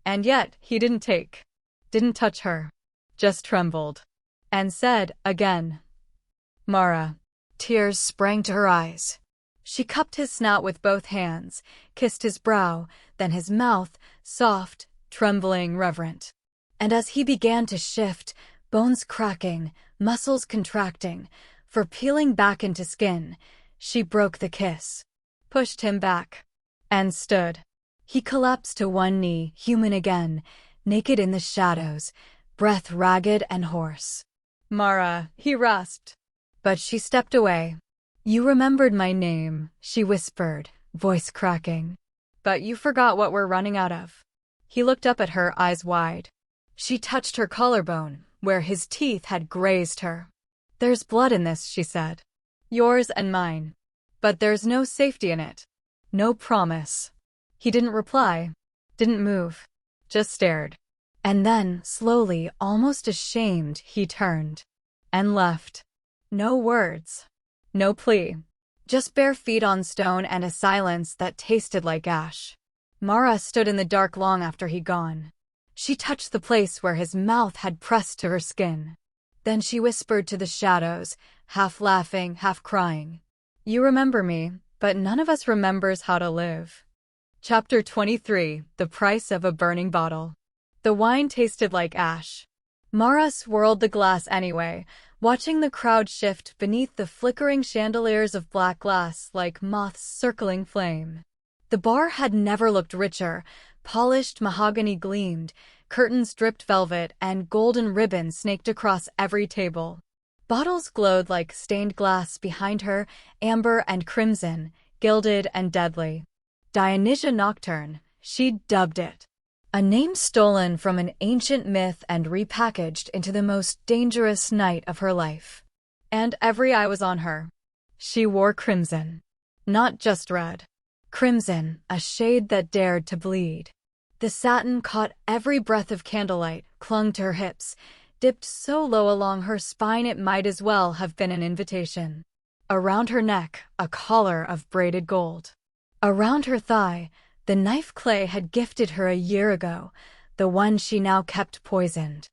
And yet, he didn't take. Didn't touch her. Just trembled. And said, again. Mara. Tears sprang to her eyes. She cupped his snout with both hands, kissed his brow, then his mouth, soft, trembling, reverent. And as he began to shift, bones cracking, muscles contracting, for peeling back into skin, she broke the kiss. Pushed him back. And stood. He collapsed to one knee, human again, naked in the shadows, breath ragged and hoarse. Mara, he rasped. But she stepped away. You remembered my name, she whispered, voice cracking. But you forgot what we're running out of. He looked up at her, eyes wide. She touched her collarbone, where his teeth had grazed her. There's blood in this, she said. Yours and mine. But there's no safety in it. No promise. He didn't reply. Didn't move. Just stared. And then, slowly, almost ashamed, he turned. And left. No words. No plea. Just bare feet on stone and a silence that tasted like ash. Mara stood in the dark long after he'd gone. She touched the place where his mouth had pressed to her skin. Then she whispered to the shadows, half laughing, half crying. You remember me, but none of us remembers how to live. Chapter 23, The Price of a Burning Bottle. The wine tasted like ash. Mara swirled the glass anyway, watching the crowd shift beneath the flickering chandeliers of black glass like moths circling flame. The bar had never looked richer. Polished mahogany gleamed, curtains dripped velvet, and golden ribbons snaked across every table. Bottles glowed like stained glass behind her, amber and crimson, gilded and deadly. Dionysia Nocturne, she dubbed it. A name stolen from an ancient myth and repackaged into the most dangerous night of her life. And every eye was on her. She wore crimson. Not just red. Crimson, a shade that dared to bleed. The satin caught every breath of candlelight, clung to her hips, dipped so low along her spine it might as well have been an invitation. Around her neck, a collar of braided gold. Around her thigh, the knife Clay had gifted her a year ago, the one she now kept poisoned.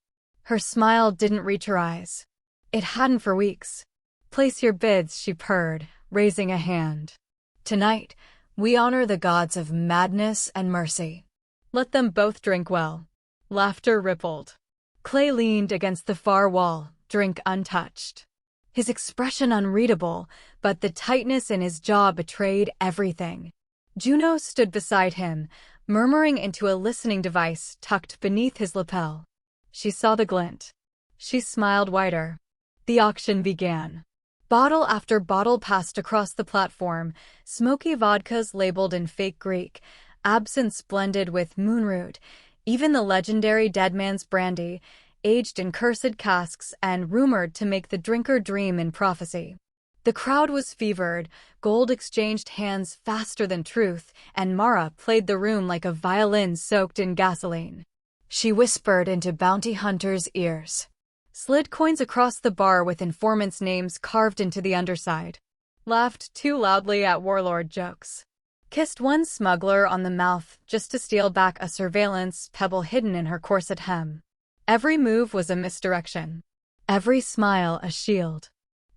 Her smile didn't reach her eyes. It hadn't for weeks. Place your bids, she purred, raising a hand. Tonight, we honor the gods of madness and mercy. Let them both drink well. Laughter rippled. Clay leaned against the far wall, drink untouched. His expression unreadable, but the tightness in his jaw betrayed everything. Juno stood beside him, murmuring into a listening device tucked beneath his lapel. She saw the glint. She smiled wider. The auction began. Bottle after bottle passed across the platform, smoky vodkas labeled in fake Greek, absinthe blended with moonroot, even the legendary Dead Man's Brandy, aged in cursed casks and rumored to make the drinker dream in prophecy. The crowd was fevered, gold exchanged hands faster than truth, and Mara played the room like a violin soaked in gasoline. She whispered into bounty hunters' ears. Slid coins across the bar with informants' names carved into the underside. Laughed too loudly at warlord jokes. Kissed one smuggler on the mouth just to steal back a surveillance pebble hidden in her corset hem. Every move was a misdirection. Every smile a shield.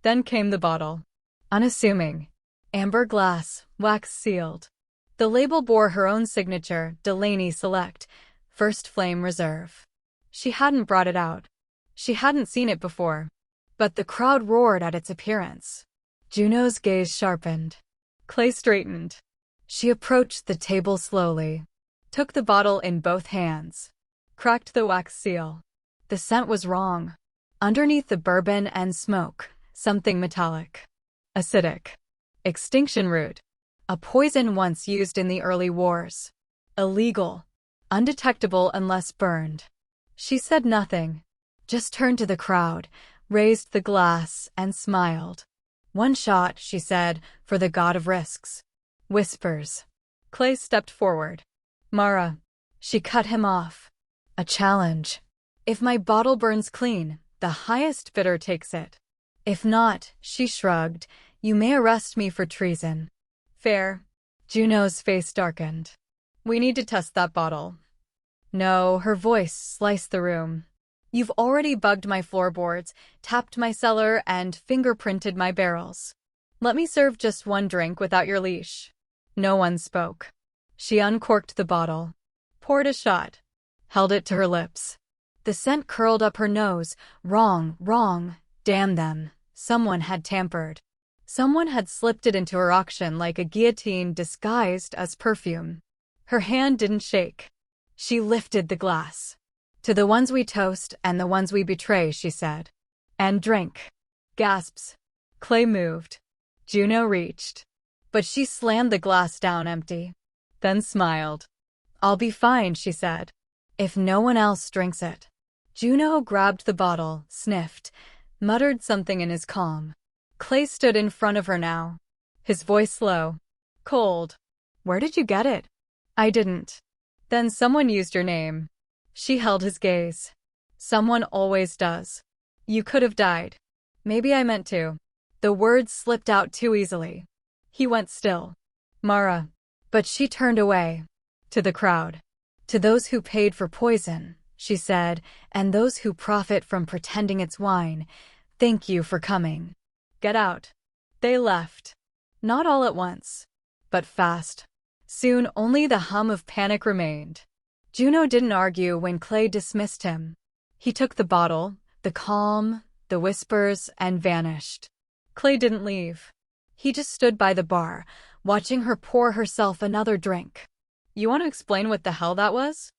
Then came the bottle. Unassuming. Amber glass, wax sealed. The label bore her own signature, Delaney Select, First Flame Reserve. She hadn't brought it out. She hadn't seen it before. But the crowd roared at its appearance. Juno's gaze sharpened. Clay straightened. She approached the table slowly. Took the bottle in both hands. Cracked the wax seal. The scent was wrong. Underneath the bourbon and smoke, something metallic. Acidic. Extinction root. A poison once used in the early wars. Illegal. Undetectable unless burned. She said nothing. Just turned to the crowd, raised the glass, and smiled. One shot, she said, for the god of risks. Whispers. Clay stepped forward. Mara. She cut him off. A challenge. If my bottle burns clean, the highest bidder takes it. If not, she shrugged, you may arrest me for treason. Fair. Juno's face darkened. We need to test that bottle. No, her voice sliced the room. You've already bugged my floorboards, tapped my cellar, and fingerprinted my barrels. Let me serve just one drink without your leash. No one spoke. She uncorked the bottle. Poured a shot. Held it to her lips. The scent curled up her nose. Wrong, wrong. Damn them. Someone had tampered. Someone had slipped it into her auction like a guillotine disguised as perfume. Her hand didn't shake. She lifted the glass. To the ones we toast and the ones we betray, she said. And drink. Gasps. Clay moved. Juno reached. But she slammed the glass down empty. Then smiled. I'll be fine, she said. If no one else drinks it. Juno grabbed the bottle, sniffed, muttered something in his calm. Clay stood in front of her now. His voice low. Cold. Where did you get it? I didn't. Then someone used your name. She held his gaze. Someone always does. You could have died. Maybe I meant to. The words slipped out too easily. He went still. Mara. But she turned away. To the crowd. To those who paid for poison, she said, "and those who profit from pretending it's wine, thank you for coming. Get out." They left. Not all at once, but fast. Soon only the hum of panic remained. Juno didn't argue when Clay dismissed him. He took the bottle, the calm, the whispers, and vanished. Clay didn't leave. He just stood by the bar, watching her pour herself another drink. "You want to explain what the hell that was?"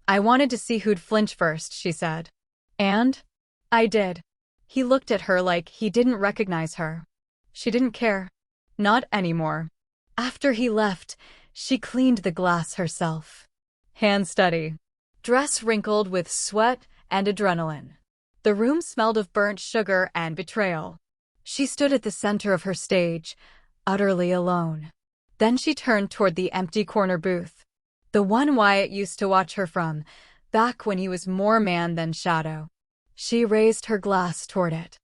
"I wanted to see who'd flinch first," she said. "And?" "I did." He looked at her like he didn't recognize her. She didn't care. Not anymore. After he left, she cleaned the glass herself. Hand steady. Dress wrinkled with sweat and adrenaline. The room smelled of burnt sugar and betrayal. She stood at the center of her stage, utterly alone. Then she turned toward the empty corner booth. The one Wyatt used to watch her from, back when he was more man than shadow. She raised her glass toward it.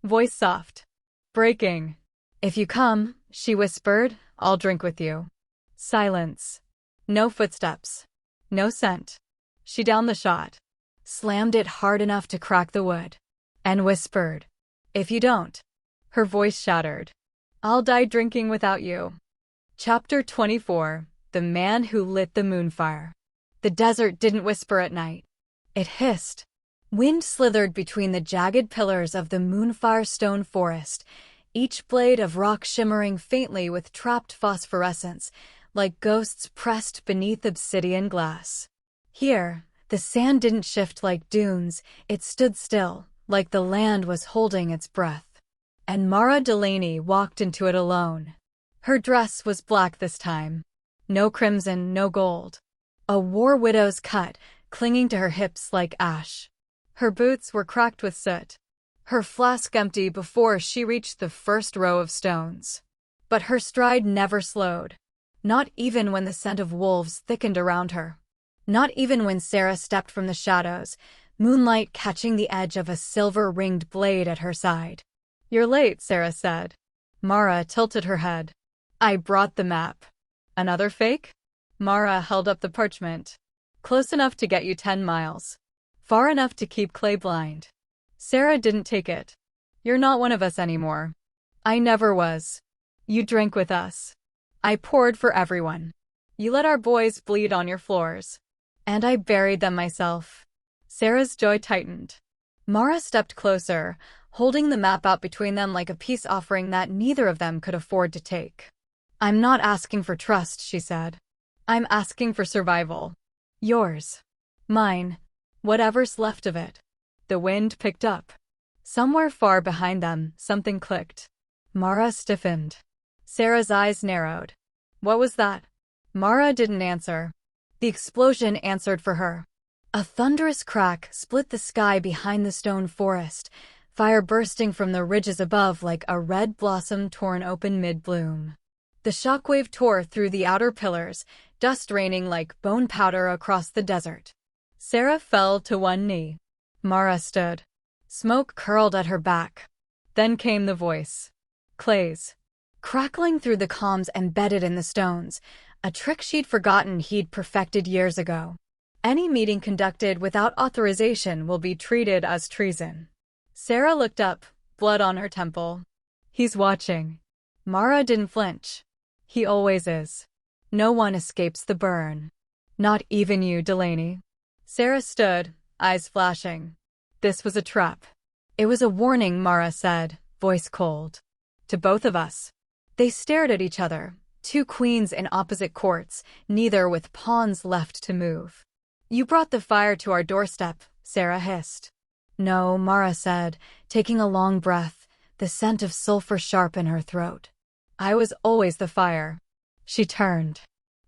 Voice soft. "Breaking. If you come," she whispered, "I'll drink with you." Silence. No footsteps. No scent. She downed the shot, slammed it hard enough to crack the wood, and whispered, "If you don't." Her voice shattered. "I'll die drinking without you." Chapter 24. The Man Who Lit the Moonfire. The desert didn't whisper at night. It hissed. Wind slithered between the jagged pillars of the moonfire stone forest, each blade of rock shimmering faintly with trapped phosphorescence, like ghosts pressed beneath obsidian glass. Here, the sand didn't shift like dunes, it stood still, like the land was holding its breath. And Mara Delaney walked into it alone. Her dress was black this time. No crimson, no gold. A war widow's cut, clinging to her hips like ash. Her boots were cracked with soot. Her flask empty before she reached the first row of stones. But her stride never slowed. Not even when the scent of wolves thickened around her. Not even when Sarah stepped from the shadows, moonlight catching the edge of a silver-ringed blade at her side. "You're late," Sarah said. Mara tilted her head. "I brought the map." "Another fake?" Mara held up the parchment. "Close enough to get you 10 miles. Far enough to keep Clay blind." Sarah didn't take it. "You're not one of us anymore." "I never was. You drank with us. I poured for everyone. You let our boys bleed on your floors. And I buried them myself." Sarah's jaw tightened. Mara stepped closer, holding the map out between them like a peace offering that neither of them could afford to take. "I'm not asking for trust," she said. "I'm asking for survival. Yours. Mine. Whatever's left of it." The wind picked up. Somewhere far behind them, something clicked. Mara stiffened. Sarah's eyes narrowed. "What was that?" Mara didn't answer. The explosion answered for her. A thunderous crack split the sky behind the stone forest, fire bursting from the ridges above like a red blossom torn open mid-bloom. The shockwave tore through the outer pillars, dust raining like bone powder across the desert. Sarah fell to one knee. Mara stood. Smoke curled at her back. Then came the voice. Clay's. Crackling through the comms embedded in the stones, a trick she'd forgotten he'd perfected years ago. "Any meeting conducted without authorization will be treated as treason." Sarah looked up, blood on her temple. "He's watching." Mara didn't flinch. "He always is. No one escapes the burn. Not even you, Delaney." Sarah stood, eyes flashing. This was a trap. "It was a warning," Mara said, voice cold. "To both of us." They stared at each other, two queens in opposite courts, neither with pawns left to move. "You brought the fire to our doorstep," Sarah hissed. "No," Mara said, taking a long breath, the scent of sulfur sharp in her throat. "I was always the fire." She turned,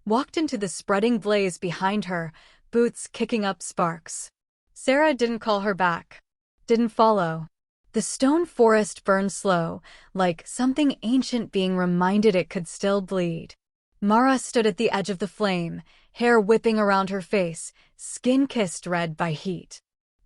walked into the spreading blaze behind her, boots kicking up sparks. Sarah didn't call her back. Didn't follow. The stone forest burned slow, like something ancient being reminded it could still bleed. Mara stood at the edge of the flame, hair whipping around her face, skin kissed red by heat.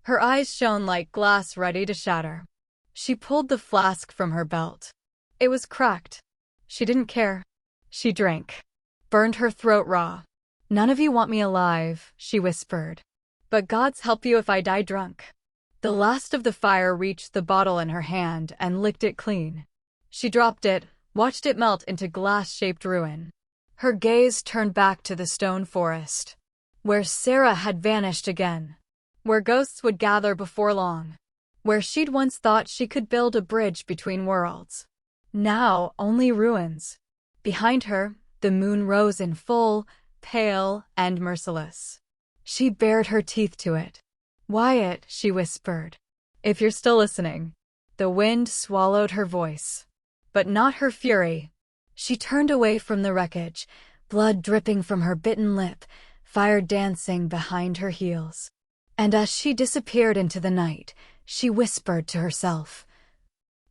Her eyes shone like glass ready to shatter. She pulled the flask from her belt. It was cracked. She didn't care. She drank. Burned her throat raw. "None of you want me alive," she whispered. But God's help you if I die drunk. The last of the fire reached the bottle in her hand and licked it clean. She dropped it, watched it melt into glass-shaped ruin. Her gaze turned back to the stone forest, where Sarah had vanished again, where ghosts would gather before long, where she'd once thought she could build a bridge between worlds. Now, only ruins. Behind her, the moon rose in full, pale, and merciless. She bared her teeth to it. "Wyatt," she whispered. "If you're still listening." The wind swallowed her voice, but not her fury. She turned away from the wreckage, blood dripping from her bitten lip, fire dancing behind her heels. And as she disappeared into the night, she whispered to herself,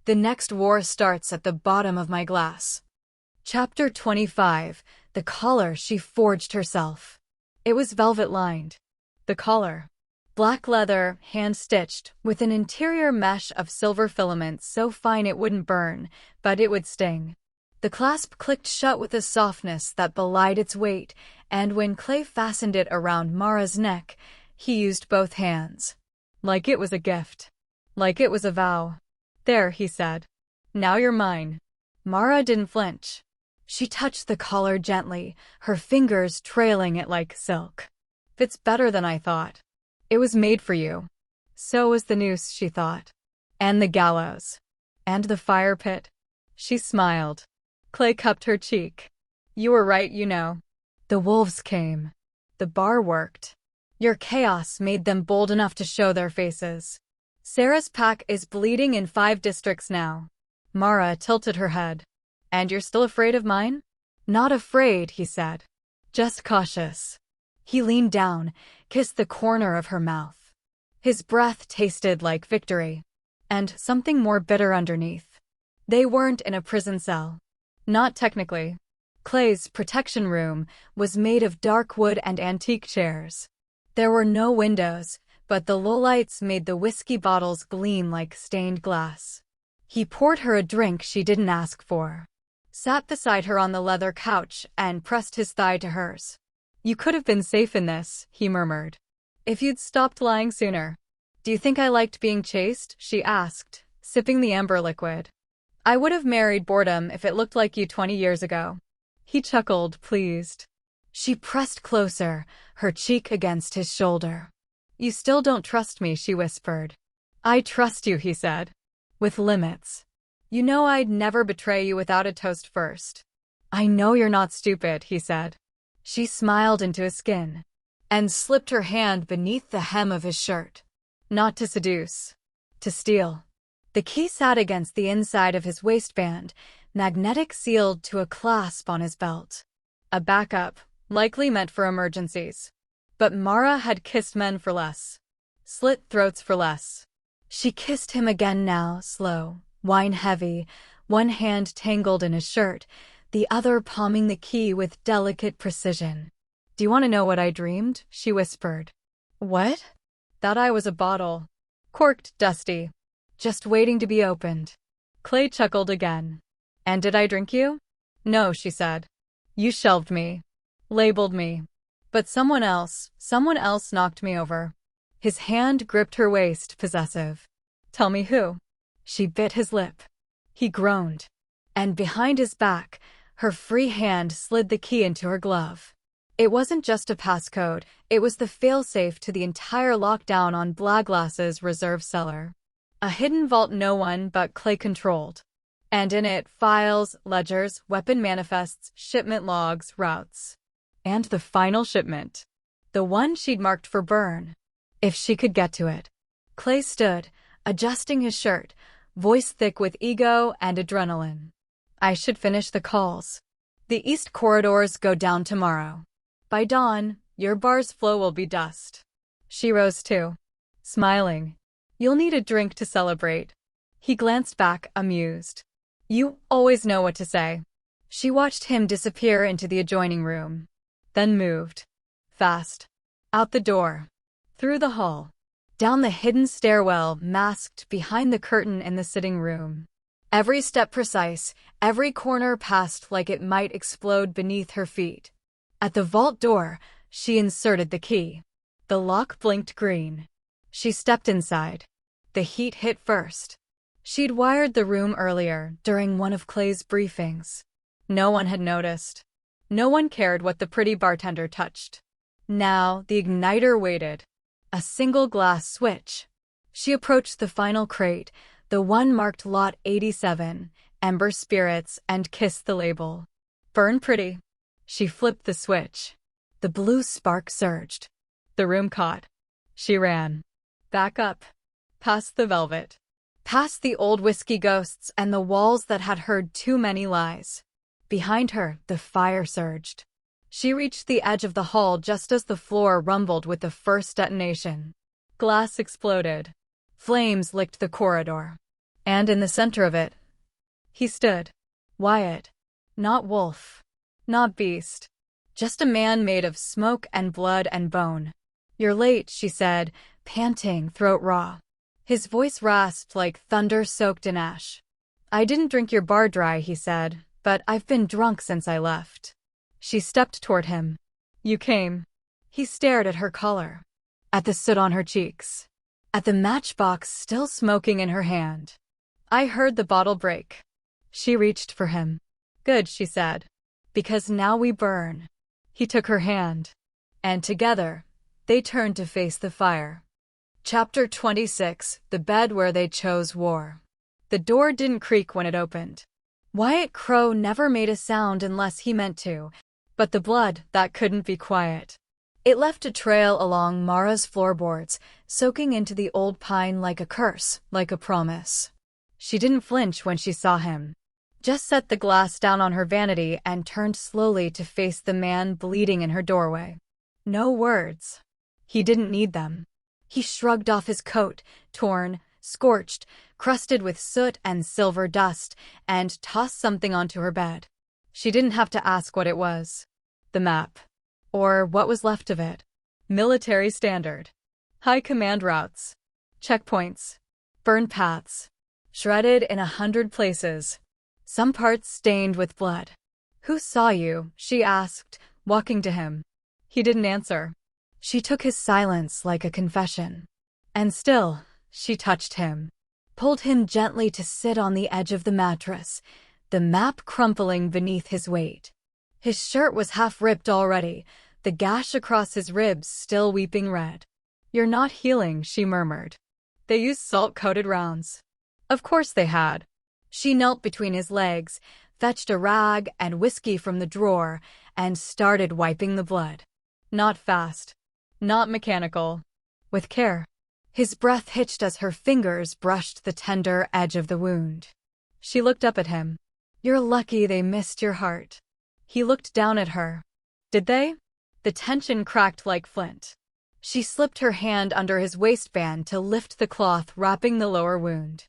"The next war starts at the bottom of my glass." Chapter 25. The collar she forged herself. It was velvet-lined. The collar. Black leather, hand-stitched, with an interior mesh of silver filaments so fine it wouldn't burn, but it would sting. The clasp clicked shut with a softness that belied its weight, and when Clay fastened it around Mara's neck, he used both hands. Like it was a gift. Like it was a vow. "There," he said. "Now you're mine." Mara didn't flinch. She touched the collar gently, her fingers trailing it like silk. "Fits better than I thought. It was made for you." So was the noose, she thought. And the gallows. And the fire pit. She smiled. Clay cupped her cheek. "You were right, you know. The wolves came. The bar worked. Your chaos made them bold enough to show their faces. Sarah's pack is bleeding in 5 districts now." Mara tilted her head. "And you're still afraid of mine?" "Not afraid," he said. "Just cautious." He leaned down, kissed the corner of her mouth. His breath tasted like victory. And something more bitter underneath. They weren't in a prison cell. Not technically. Clay's protection room was made of dark wood and antique chairs. There were no windows, but the low lights made the whiskey bottles gleam like stained glass. He poured her a drink she didn't ask for, sat beside her on the leather couch, and pressed his thigh to hers. "You could have been safe in this," he murmured. "If you'd stopped lying sooner." "Do you think I liked being chased?" she asked, sipping the amber liquid. "I would have married boredom if it looked like you 20 years ago." He chuckled, pleased. She pressed closer, her cheek against his shoulder. "You still don't trust me," she whispered. "I trust you," he said. "With limits. You know I'd never betray you without a toast first." "I know you're not stupid," he said. She smiled into his skin and slipped her hand beneath the hem of his shirt. Not to seduce. To steal. The key sat against the inside of his waistband, magnetic sealed to a clasp on his belt. A backup, likely meant for emergencies. But Mara had kissed men for less. Slit throats for less. She kissed him again now, slow, wine-heavy, one hand tangled in his shirt, the other palming the key with delicate precision. "Do you want to know what I dreamed?" she whispered. "What?" "That I was a bottle. Corked, dusty. Just waiting to be opened." Clay chuckled again. "And did I drink you?" "No," she said. "You shelved me. Labeled me. But someone else knocked me over." His hand gripped her waist, possessive. "Tell me who." She bit his lip. He groaned. And behind his back, her free hand slid the key into her glove. It wasn't just a passcode, it was the failsafe to the entire lockdown on Blaglass's reserve cellar. A hidden vault no one but Clay controlled. And in it, files, ledgers, weapon manifests, shipment logs, routes. And the final shipment. The one she'd marked for burn. If she could get to it. Clay stood, adjusting his shirt, voice thick with ego and adrenaline. "I should finish the calls. The east corridors go down tomorrow. By dawn, your bar's flow will be dust." She rose too, smiling. "You'll need a drink to celebrate." He glanced back, amused. "You always know what to say." She watched him disappear into the adjoining room. Then moved. Fast. Out the door. Through the hall. Down the hidden stairwell masked behind the curtain in the sitting room. Every step precise, every corner passed like it might explode beneath her feet. At the vault door, she inserted the key. The lock blinked green. She stepped inside. The heat hit first. She'd wired the room earlier, during one of Clay's briefings. No one had noticed. No one cared what the pretty bartender touched. Now, the igniter waited. A single glass switch. She approached the final crate, the one marked Lot 87, Ember Spirits, and kissed the label. Burn pretty. She flipped the switch. The blue spark surged. The room caught. She ran. Back up. Past the velvet. Past the old whiskey ghosts and the walls that had heard too many lies. Behind her, the fire surged. She reached the edge of the hall just as the floor rumbled with the first detonation. Glass exploded. Flames licked the corridor. And in the center of it, he stood. Wyatt. Not wolf. Not beast. Just a man made of smoke and blood and bone. You're late, she said, panting, throat raw. His voice rasped like thunder soaked in ash. I didn't drink your bar dry, he said, but I've been drunk since I left. She stepped toward him. You came. He stared at her collar. At the soot on her cheeks. At the matchbox still smoking in her hand. I heard the bottle break. She reached for him. Good, she said. Because now we burn. He took her hand. And together, they turned to face the fire. Chapter 26, The Bed Where They Chose War. The door didn't creak when it opened. Wyatt Crowe never made a sound unless he meant to, but the blood, that couldn't be quiet. It left a trail along Mara's floorboards, soaking into the old pine like a curse, like a promise. She didn't flinch when she saw him. Just set the glass down on her vanity and turned slowly to face the man bleeding in her doorway. No words. He didn't need them. He shrugged off his coat, torn, scorched, crusted with soot and silver dust, and tossed something onto her bed. She didn't have to ask what it was. The map. Or what was left of it. Military standard. High command routes. Checkpoints. Burned paths. Shredded in 100 places. Some parts stained with blood. Who saw you? She asked, walking to him. He didn't answer. She took his silence like a confession. And still, she touched him. Pulled him gently to sit on the edge of the mattress, the map crumpling beneath his weight. His shirt was half ripped already, the gash across his ribs still weeping red. You're not healing, she murmured. They used salt-coated rounds. Of course they had. She knelt between his legs, fetched a rag and whiskey from the drawer, and started wiping the blood. Not fast. Not mechanical. With care. His breath hitched as her fingers brushed the tender edge of the wound. She looked up at him. You're lucky they missed your heart. He looked down at her. Did they? The tension cracked like flint. She slipped her hand under his waistband to lift the cloth wrapping the lower wound.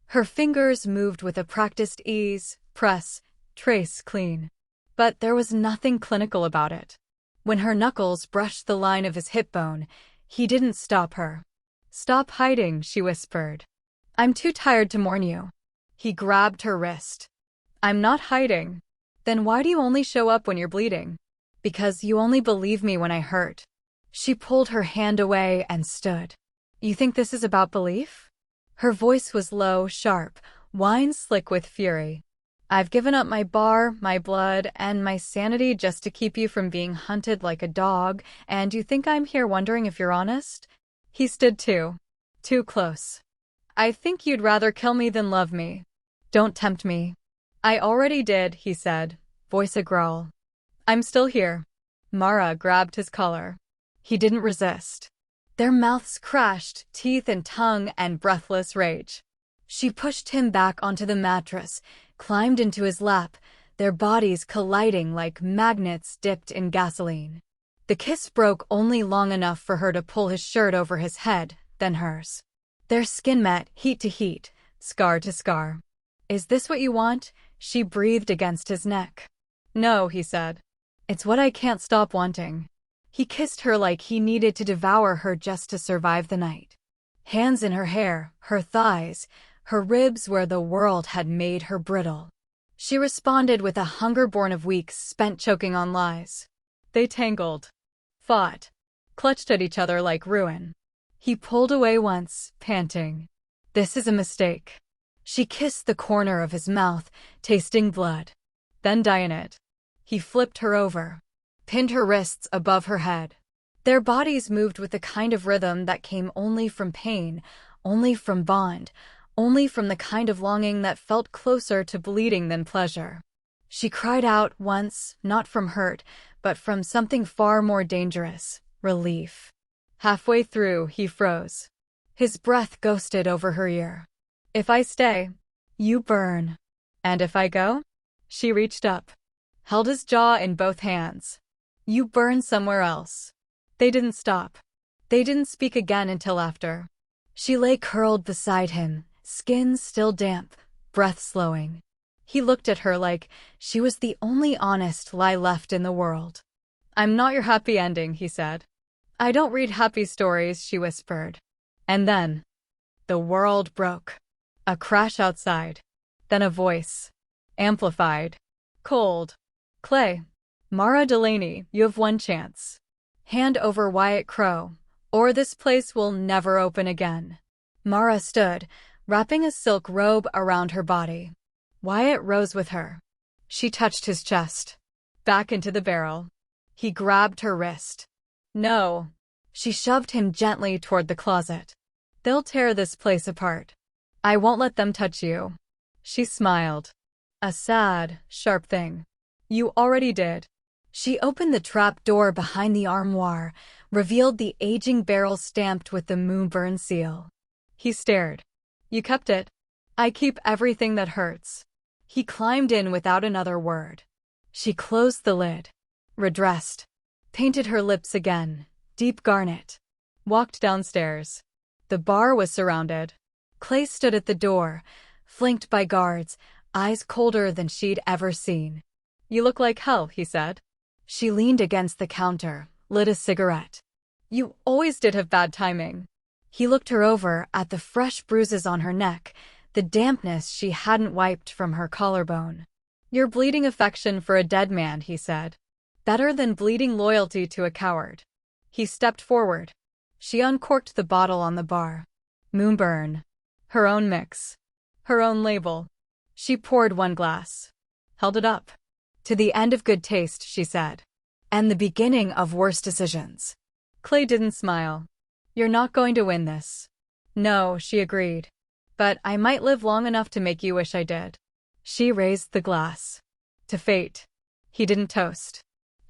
Her fingers moved with a practiced ease, press, trace clean. But there was nothing clinical about it. When her knuckles brushed the line of his hip bone, he didn't stop her. Stop hiding, she whispered. I'm too tired to mourn you. He grabbed her wrist. I'm not hiding. Then why do you only show up when you're bleeding? Because you only believe me when I hurt. She pulled her hand away and stood. You think this is about belief? Her voice was low, sharp, wine slick with fury. I've given up my bar, my blood, and my sanity just to keep you from being hunted like a dog, and you think I'm here wondering if you're honest? He stood too close. I think you'd rather kill me than love me. Don't tempt me. I already did, he said, voice a growl. I'm still here. Mara grabbed his collar. He didn't resist. Their mouths crashed, teeth and tongue and breathless rage. She pushed him back onto the mattress, climbed into his lap, their bodies colliding like magnets dipped in gasoline. The kiss broke only long enough for her to pull his shirt over his head, then hers. Their skin met, heat to heat, scar to scar. Is this what you want? She breathed against his neck. No, he said. It's what I can't stop wanting. He kissed her like he needed to devour her just to survive the night. Hands in her hair, her thighs, her ribs where the world had made her brittle. She responded with a hunger born of weeks spent choking on lies. They tangled. Fought. clutched at each other like ruin. He pulled away once, panting. This is a mistake. She kissed the corner of his mouth, tasting blood. Then dying it. He flipped her over, pinned her wrists above her head. Their bodies moved with a kind of rhythm that came only from pain, only from bond, only from the kind of longing that felt closer to bleeding than pleasure. She cried out once, not from hurt, but from something far more dangerous, relief. Halfway through, he froze. His breath ghosted over her ear. If I stay, you burn. And if I go? She reached up, held his jaw in both hands. You burn somewhere else. They didn't stop. They didn't speak again until after. She lay curled beside him, skin still damp, breath slowing. He looked at her like she was the only honest lie left in the world. I'm not your happy ending, he said. I don't read happy stories, she whispered. And then, the world broke. A crash outside. Then a voice. Amplified. Cold. Clay. Mara Delaney, you have one chance. Hand over Wyatt Crowe, or this place will never open again. Mara stood, wrapping a silk robe around her body. Wyatt rose with her. She touched his chest. Back into the barrel. He grabbed her wrist. No. She shoved him gently toward the closet. They'll tear this place apart. I won't let them touch you. She smiled. A sad, sharp thing. You already did. She opened the trap door behind the armoire, revealed the aging barrel stamped with the moonburn seal. He stared. You kept it. I keep everything that hurts. He climbed in without another word. She closed the lid. Redressed. Painted her lips again, deep garnet. Walked downstairs. The bar was surrounded. Clay stood at the door, flanked by guards, eyes colder than she'd ever seen. You look like hell, he said. She leaned against the counter, lit a cigarette. You always did have bad timing. He looked her over at the fresh bruises on her neck, the dampness she hadn't wiped from her collarbone. You're bleeding affection for a dead man, he said. Better than bleeding loyalty to a coward. He stepped forward. She uncorked the bottle on the bar. Moonburn. Her own mix. Her own label. She poured one glass. Held it up. To the end of good taste, she said. And the beginning of worse decisions. Clay didn't smile. You're not going to win this. No, she agreed. But I might live long enough to make you wish I did. She raised the glass. To fate. He didn't toast.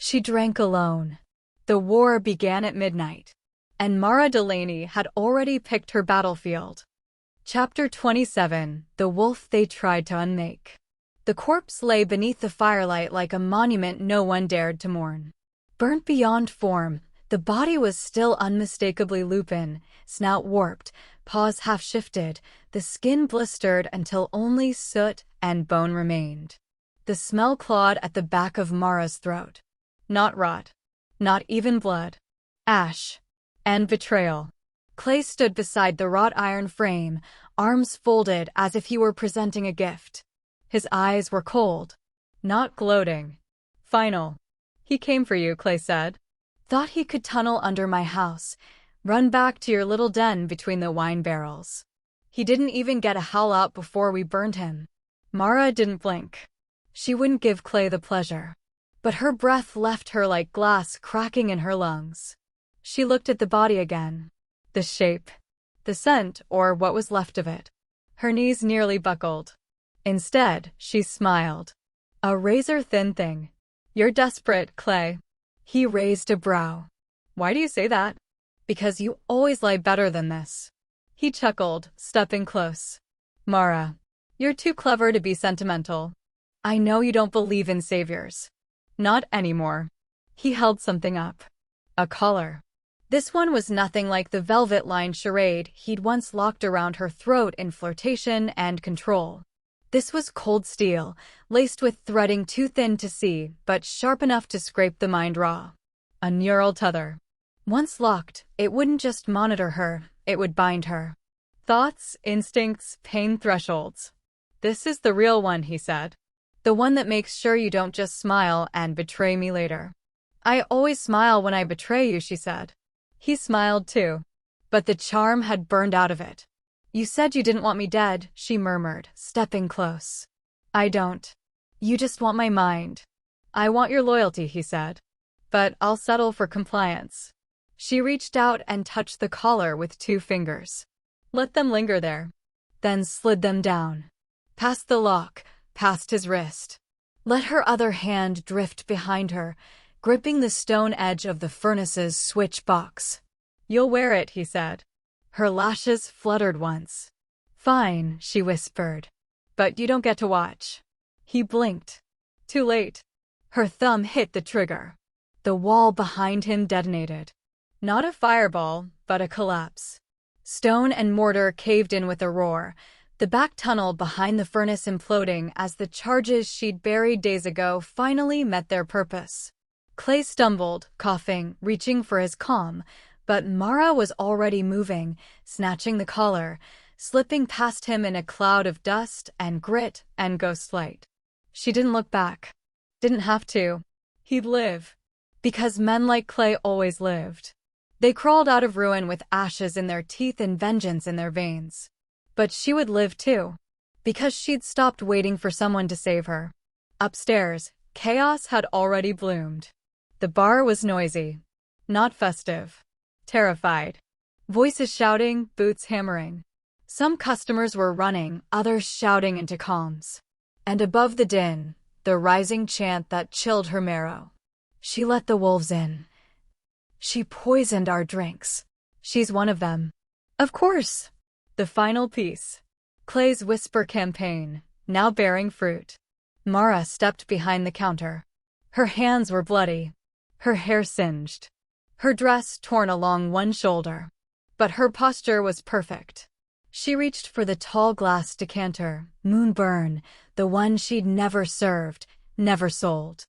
She drank alone. The war began at midnight. And Mara Delaney had already picked her battlefield. Chapter 27, The Wolf They Tried to Unmake. The corpse lay beneath the firelight like a monument no one dared to mourn. Burnt beyond form, the body was still unmistakably lupin, snout warped, paws half-shifted, the skin blistered until only soot and bone remained. The smell clawed at the back of Mara's throat. Not rot. Not even blood. Ash. And betrayal. Clay stood beside the wrought iron frame, arms folded as if he were presenting a gift. His eyes were cold. Not gloating. Final. He came for you, Clay said. Thought he could tunnel under my house, run back to your little den between the wine barrels. He didn't even get a howl out before we burned him. Mara didn't blink. She wouldn't give Clay the pleasure. But her breath left her like glass cracking in her lungs. She looked at the body again. The shape. The scent, or what was left of it. Her knees nearly buckled. Instead, she smiled. A razor-thin thing. You're desperate, Clay. He raised a brow. Why do you say that? Because you always lie better than this. He chuckled, stepping close. Mara, you're too clever to be sentimental. I know you don't believe in saviors. Not anymore. He held something up. A collar. This one was nothing like the velvet-lined charade he'd once locked around her throat in flirtation and control. This was cold steel, laced with threading too thin to see, but sharp enough to scrape the mind raw. A neural tether. Once locked, it wouldn't just monitor her, it would bind her. Thoughts, instincts, pain thresholds. This is the real one, he said. The one that makes sure you don't just smile and betray me later. I always smile when I betray you, she said. He smiled too, but the charm had burned out of it. "You said you didn't want me dead," she murmured, stepping close. "I don't. You just want my mind." "I want your loyalty," he said. "But I'll settle for compliance." She reached out and touched the collar with 2 fingers. Let them linger there, then slid them down. Past the lock, past his wrist. Let her other hand drift behind her, gripping the stone edge of the furnace's switch box. "You'll wear it," he said. Her lashes fluttered once. "Fine," she whispered. "But you don't get to watch." He blinked. Too late. Her thumb hit the trigger. The wall behind him detonated. Not a fireball, but a collapse. Stone and mortar caved in with a roar, the back tunnel behind the furnace imploding as the charges she'd buried days ago finally met their purpose. Clay stumbled, coughing, reaching for his calm, but Mara was already moving, snatching the collar, slipping past him in a cloud of dust and grit and ghostlight. She didn't look back. Didn't have to. He'd live. Because men like Clay always lived. They crawled out of ruin with ashes in their teeth and vengeance in their veins. But she would live too. Because she'd stopped waiting for someone to save her. Upstairs, chaos had already bloomed. The bar was noisy. Not festive. Terrified. Voices shouting, boots hammering. Some customers were running, others shouting into calms. And above the din, the rising chant that chilled her marrow. "She let the wolves in. She poisoned our drinks. She's one of them." Of course. The final piece. Clay's whisper campaign, now bearing fruit. Mara stepped behind the counter. Her hands were bloody. Her hair singed. Her dress torn along one shoulder. But her posture was perfect. She reached for the tall glass decanter, Moonburn, the one she'd never served, never sold.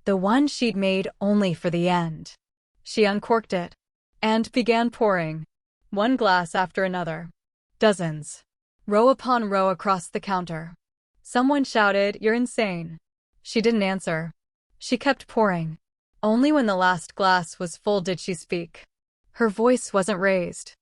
The one she'd made only for the end. She uncorked it and began pouring, one glass after another. Dozens. Row upon row across the counter. Someone shouted, "You're insane." She didn't answer. She kept pouring. Only when the last glass was full did she speak. Her voice wasn't raised.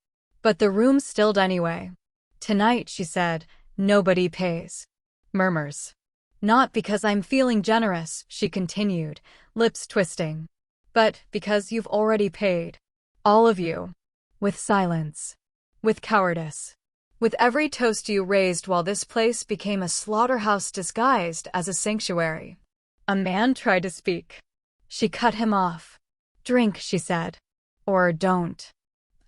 But the room stilled anyway. "Tonight," she said, "nobody pays." Murmurs. "Not because I'm feeling generous," she continued, lips twisting. "But because you've already paid. All of you. With silence. With cowardice. With every toast you raised while this place became a slaughterhouse disguised as a sanctuary." A man tried to speak. She cut him off. "Drink," she said. "Or don't."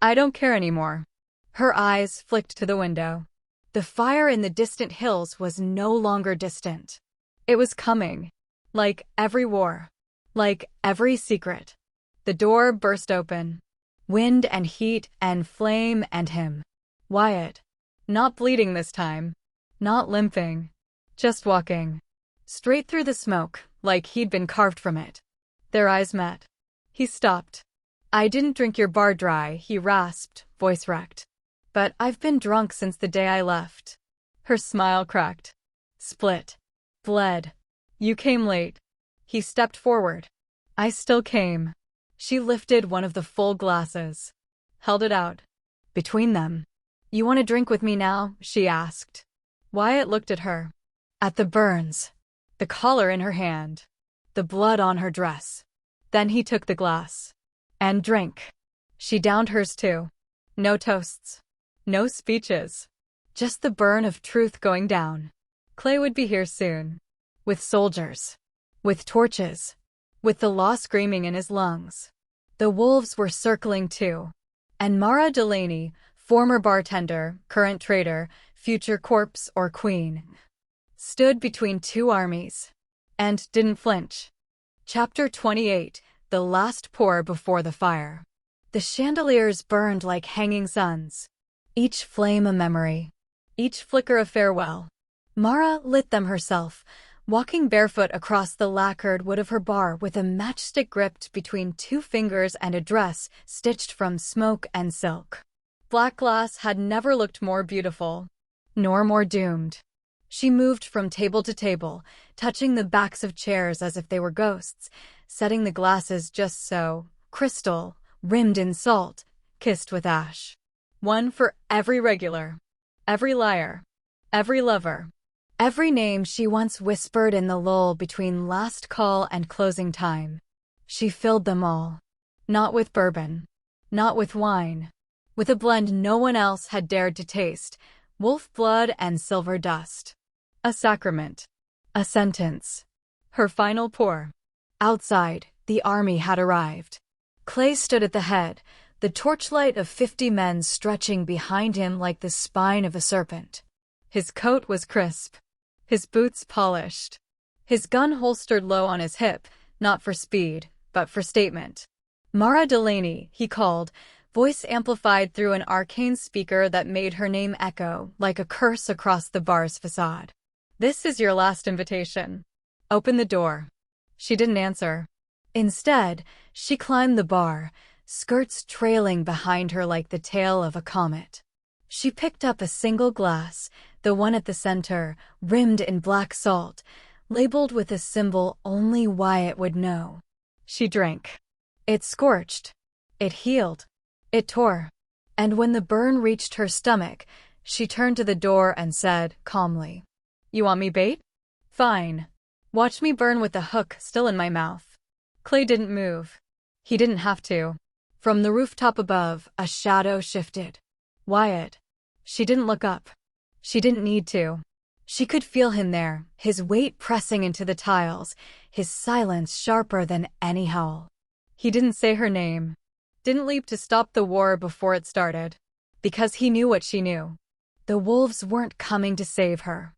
"I don't care anymore." Her eyes flicked to the window. The fire in the distant hills was no longer distant. It was coming. Like every war. Like every secret. The door burst open. Wind and heat and flame and him. Wyatt. Not bleeding this time. Not limping. Just walking. Straight through the smoke, like he'd been carved from it. Their eyes met. He stopped. "I didn't drink your bar dry," he rasped, voice wrecked. "But I've been drunk since the day I left." Her smile cracked. Split. Bled. "You came late." He stepped forward. "I still came." She lifted one of the full glasses. Held it out. Between them. "You want a drink with me now?" she asked. Wyatt looked at her. At the burns. The collar in her hand. The blood on her dress. Then he took the glass. And drank. She downed hers too. No toasts. No speeches. Just the burn of truth going down. Clay would be here soon. With soldiers. With torches. With the law screaming in his lungs. The wolves were circling too. And Mara Delaney, former bartender, current trader, future corpse or queen, stood between 2 armies. And didn't flinch. Chapter 28, The Last Pour Before the Fire. The chandeliers burned like hanging suns. Each flame a memory. Each flicker a farewell. Mara lit them herself, walking barefoot across the lacquered wood of her bar with a matchstick gripped between 2 fingers and a dress stitched from smoke and silk. Black glass had never looked more beautiful. Nor more doomed. She moved from table to table, touching the backs of chairs as if they were ghosts, setting the glasses just so, crystal, rimmed in salt, kissed with ash. One for every regular, every liar, every lover, every name she once whispered in the lull between last call and closing time. She filled them all. Not with bourbon, not with wine, with a blend no one else had dared to taste, wolf blood and silver dust. A sacrament. A sentence. Her final pour. Outside, the army had arrived. Clay stood at the head, the torchlight of 50 men stretching behind him like the spine of a serpent. His coat was crisp, his boots polished, his gun holstered low on his hip, not for speed, but for statement. "Mara Delaney," he called, voice amplified through an arcane speaker that made her name echo like a curse across the bar's facade. "This is your last invitation. Open the door." She didn't answer. Instead, she climbed the bar, skirts trailing behind her like the tail of a comet. She picked up a single glass, the one at the center, rimmed in black salt, labeled with a symbol only Wyatt would know. She drank. It scorched. It healed. It tore. And when the burn reached her stomach, she turned to the door and said, calmly, "You want me bait? Fine. Watch me burn with the hook still in my mouth." Clay didn't move. He didn't have to. From the rooftop above, a shadow shifted. Wyatt. She didn't look up. She didn't need to. She could feel him there, his weight pressing into the tiles, his silence sharper than any howl. He didn't say her name. Didn't leap to stop the war before it started. Because he knew what she knew. The wolves weren't coming to save her.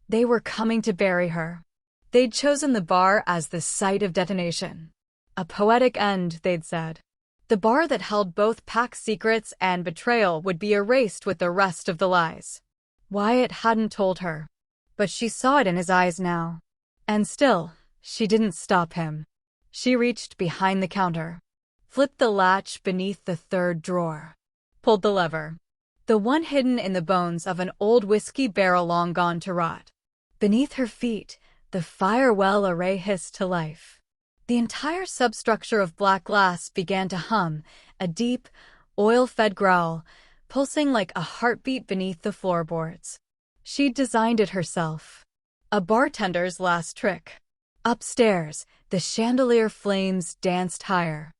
They were coming to bury her. They'd chosen the bar as the site of detonation. A poetic end, they'd said. The bar that held both pack secrets and betrayal would be erased with the rest of the lies. Wyatt hadn't told her. But she saw it in his eyes now. And still, she didn't stop him. She reached behind the counter, flipped the latch beneath the third drawer, pulled the lever. The one hidden in the bones of an old whiskey barrel long gone to rot. Beneath her feet, the firewell array hissed to life. The entire substructure of black glass began to hum, a deep, oil-fed growl, pulsing like a heartbeat beneath the floorboards. She'd designed it herself. A bartender's last trick. Upstairs, the chandelier flames danced higher.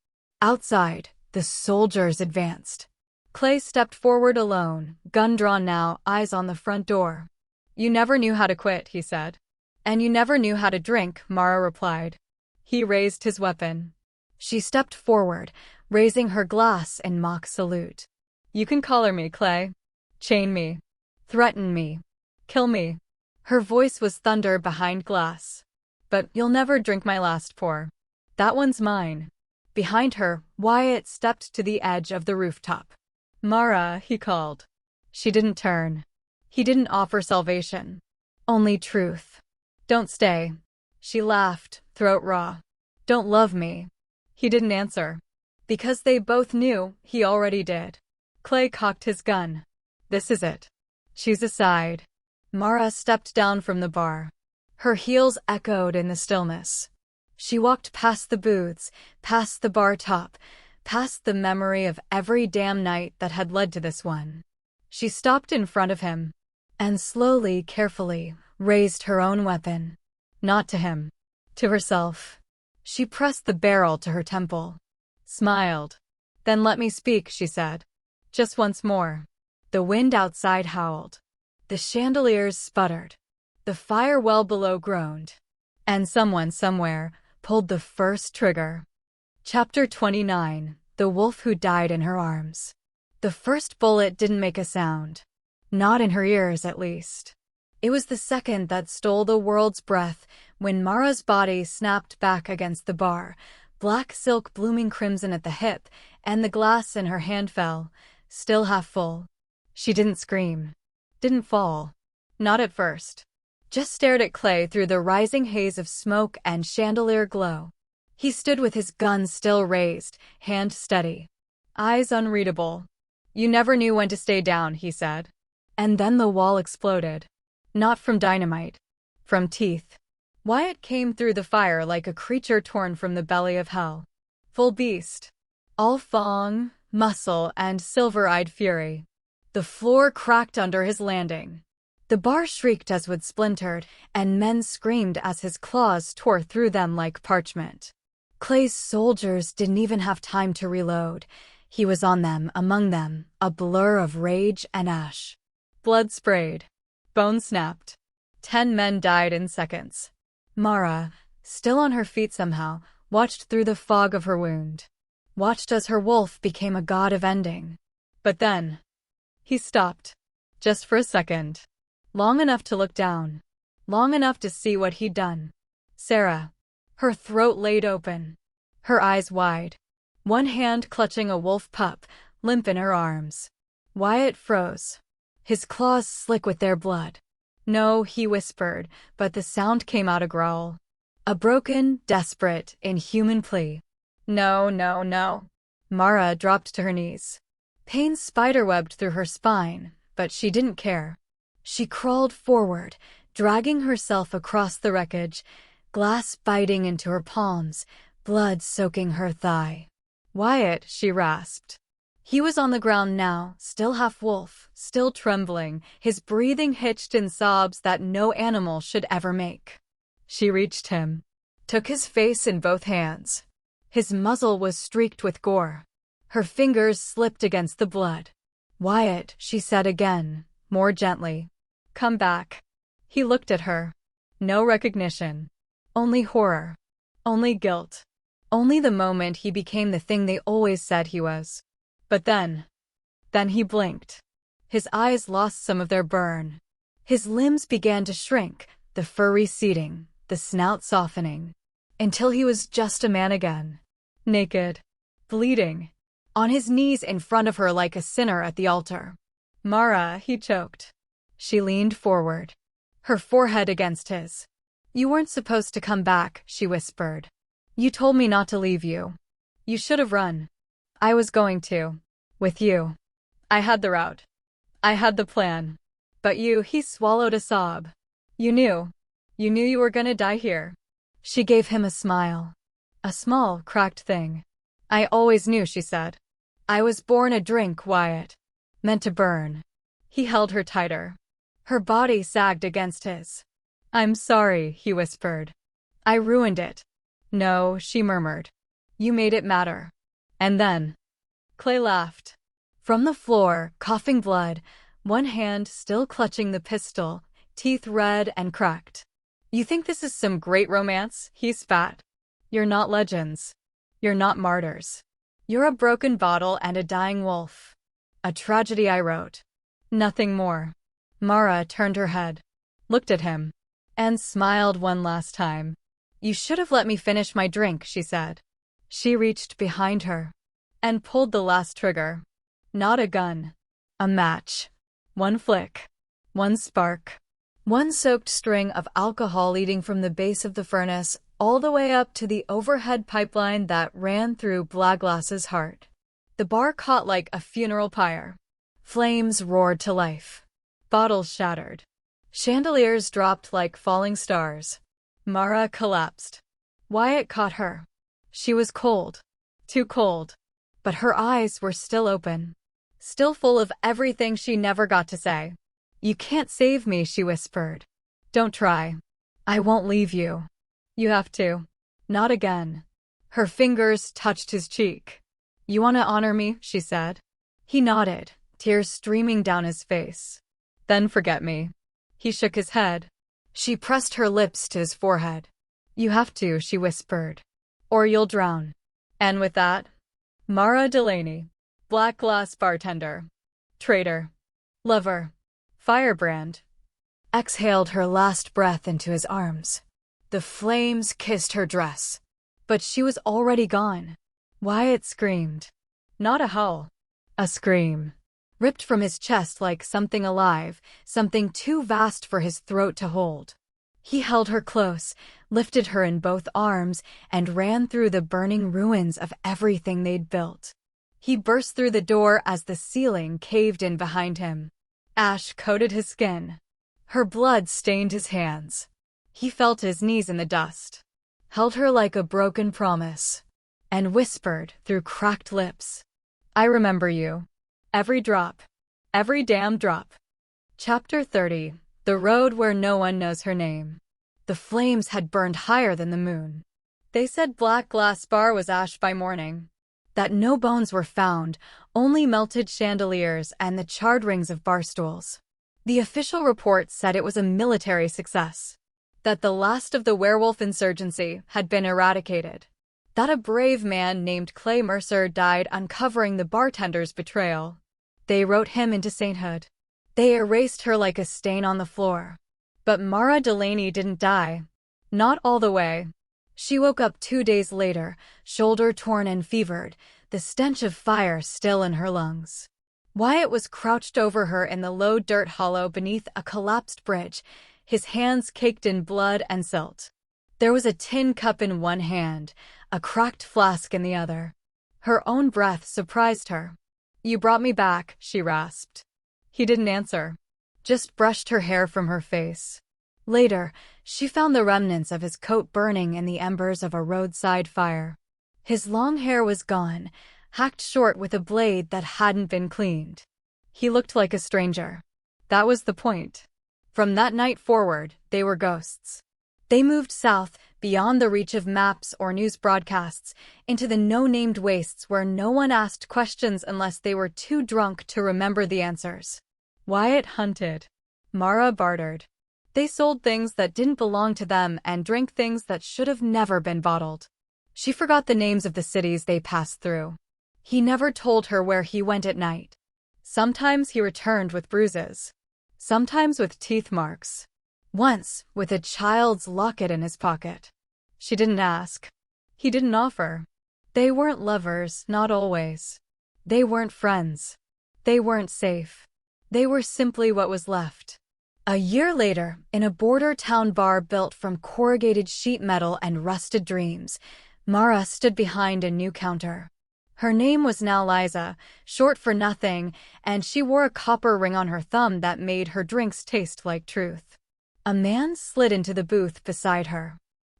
Outside, the soldiers advanced. Clay stepped forward alone, gun drawn now, eyes on the front door. "You never knew how to quit," he said. "And you never knew how to drink," Mara replied. He raised his weapon. She stepped forward, raising her glass in mock salute. "You can collar me, Clay. Chain me. Threaten me. Kill me." Her voice was thunder behind glass. "But you'll never drink my last pour. That one's mine." Behind her, Wyatt stepped to the edge of the rooftop. "Mara," he called. She didn't turn. He didn't offer salvation. Only truth. "Don't stay." She laughed, throat raw. "Don't love me." He didn't answer. Because they both knew he already did. Clay cocked his gun. "This is it." She's aside. Mara stepped down from the bar. Her heels echoed in the stillness. She walked past the booths, past the bar top, past the memory of every damn night that had led to this one. She stopped in front of him, and slowly, carefully, raised her own weapon. Not to him. To herself. She pressed the barrel to her temple. Smiled. "Then let me speak," she said. "Just once more." The wind outside howled. The chandeliers sputtered. The fire well below groaned. And someone somewhere pulled the first trigger. Chapter 29. The Wolf Who Died in Her Arms. The first bullet didn't make a sound. Not in her ears, at least. It was the second that stole the world's breath when Mara's body snapped back against the bar, black silk blooming crimson at the hip, and the glass in her hand fell, still half full. She didn't scream. Didn't fall. Not at first. Just stared at Clay through the rising haze of smoke and chandelier glow. He stood with his gun still raised, hand steady. Eyes unreadable. "You never knew when to stay down," he said. And then the wall exploded. Not from dynamite. From teeth. Wyatt came through the fire like a creature torn from the belly of hell. Full beast. All fang, muscle, and silver-eyed fury. The floor cracked under his landing. The bar shrieked as wood splintered, and men screamed as his claws tore through them like parchment. Clay's soldiers didn't even have time to reload. He was on them, among them, a blur of rage and ash. Blood sprayed. Bones snapped. 10 men died in seconds. Mara, still on her feet somehow, watched through the fog of her wound. Watched as her wolf became a god of ending. But then, he stopped. Just for a second. Long enough to look down. Long enough to see what he'd done. Sarah. Her throat laid open. Her eyes wide. One hand clutching a wolf pup, limp in her arms. Wyatt froze. His claws slick with their blood. No, he whispered, but the sound came out a growl. A broken, desperate, inhuman plea. No, no, no. Mara dropped to her knees. Pain spiderwebbed through her spine, but she didn't care. She crawled forward, dragging herself across the wreckage, glass biting into her palms, blood soaking her thigh. Wyatt, she rasped. He was on the ground now, still half wolf, still trembling, his breathing hitched in sobs that no animal should ever make. She reached him, took his face in both hands. His muzzle was streaked with gore. Her fingers slipped against the blood. Wyatt, she said again, more gently. Come back. He looked at her. No recognition. Only horror. Only guilt. Only the moment he became the thing they always said he was. But then he blinked. His eyes lost some of their burn. His limbs began to shrink, the fur receding, the snout softening, until he was just a man again. Naked. Bleeding. On his knees in front of her like a sinner at the altar. Mara, he choked. She leaned forward, her forehead against his. You weren't supposed to come back, she whispered. You told me not to leave you. You should have run. I was going to. With you. I had the route. I had the plan. But you, he swallowed a sob. You knew. You knew you were gonna die here. She gave him a smile. A small, cracked thing. I always knew, she said. I was born a drink, Wyatt. Meant to burn. He held her tighter. Her body sagged against his. I'm sorry, he whispered. I ruined it. No, she murmured. You made it matter. And then Clay laughed. From the floor, coughing blood, one hand still clutching the pistol, teeth red and cracked. You think this is some great romance? He spat. You're not legends. You're not martyrs. You're a broken bottle and a dying wolf. A tragedy I wrote. Nothing more. Mara turned her head, looked at him, and smiled one last time. You should have let me finish my drink, she said. She reached behind her and pulled the last trigger. Not a gun. A match. One flick. One spark. One soaked string of alcohol leading from the base of the furnace all the way up to the overhead pipeline that ran through Blaglass's heart. The bar caught like a funeral pyre. Flames roared to life. Bottles shattered. Chandeliers dropped like falling stars. Mara collapsed. Wyatt caught her. She was cold. Too cold. But her eyes were still open. Still full of everything she never got to say. You can't save me, she whispered. Don't try. I won't leave you. You have to. Not again. Her fingers touched his cheek. You want to honor me, she said. He nodded, tears streaming down his face. Then forget me. He shook his head. She pressed her lips to his forehead. You have to, she whispered. Or you'll drown. And with that, Mara Delaney, black glass bartender, traitor, lover, firebrand, exhaled her last breath into his arms. The flames kissed her dress. But she was already gone. Wyatt screamed. Not a howl. A scream. Ripped from his chest like something alive, something too vast for his throat to hold. He held her close, lifted her in both arms, and ran through the burning ruins of everything they'd built. He burst through the door as the ceiling caved in behind him. Ash coated his skin. Her blood stained his hands. He felt his knees in the dust, held her like a broken promise, and whispered through cracked lips, I remember you. Every drop. Every damn drop. Chapter 30. The road where no one knows her name. The flames had burned higher than the moon. They said Black Glass Bar was ash by morning. That no bones were found, only melted chandeliers and the charred rings of bar stools. The official report said it was a military success. That the last of the werewolf insurgency had been eradicated. That a brave man named Clay Mercer died uncovering the bartender's betrayal. They wrote him into sainthood. They erased her like a stain on the floor. But Mara Delaney didn't die. Not all the way. She woke up 2 days later, shoulder torn and fevered, the stench of fire still in her lungs. Wyatt was crouched over her in the low dirt hollow beneath a collapsed bridge, his hands caked in blood and silt. There was a tin cup in one hand, a cracked flask in the other. Her own breath surprised her. "You brought me back," she rasped. He didn't answer, just brushed her hair from her face. Later, she found the remnants of his coat burning in the embers of a roadside fire. His long hair was gone, hacked short with a blade that hadn't been cleaned. He looked like a stranger. That was the point. From that night forward, they were ghosts. They moved south, beyond the reach of maps or news broadcasts, into the no-named wastes where no one asked questions unless they were too drunk to remember the answers. Wyatt hunted. Mara bartered. They sold things that didn't belong to them and drank things that should have never been bottled. She forgot the names of the cities they passed through. He never told her where he went at night. Sometimes he returned with bruises. Sometimes with teeth marks. Once, with a child's locket in his pocket. She didn't ask. He didn't offer. They weren't lovers, not always. They weren't friends. They weren't safe. They were simply what was left. A year later, in a border town bar built from corrugated sheet metal and rusted dreams, Mara stood behind a new counter. Her name was now Liza, short for nothing, and she wore a copper ring on her thumb that made her drinks taste like truth. A man slid into the booth beside her.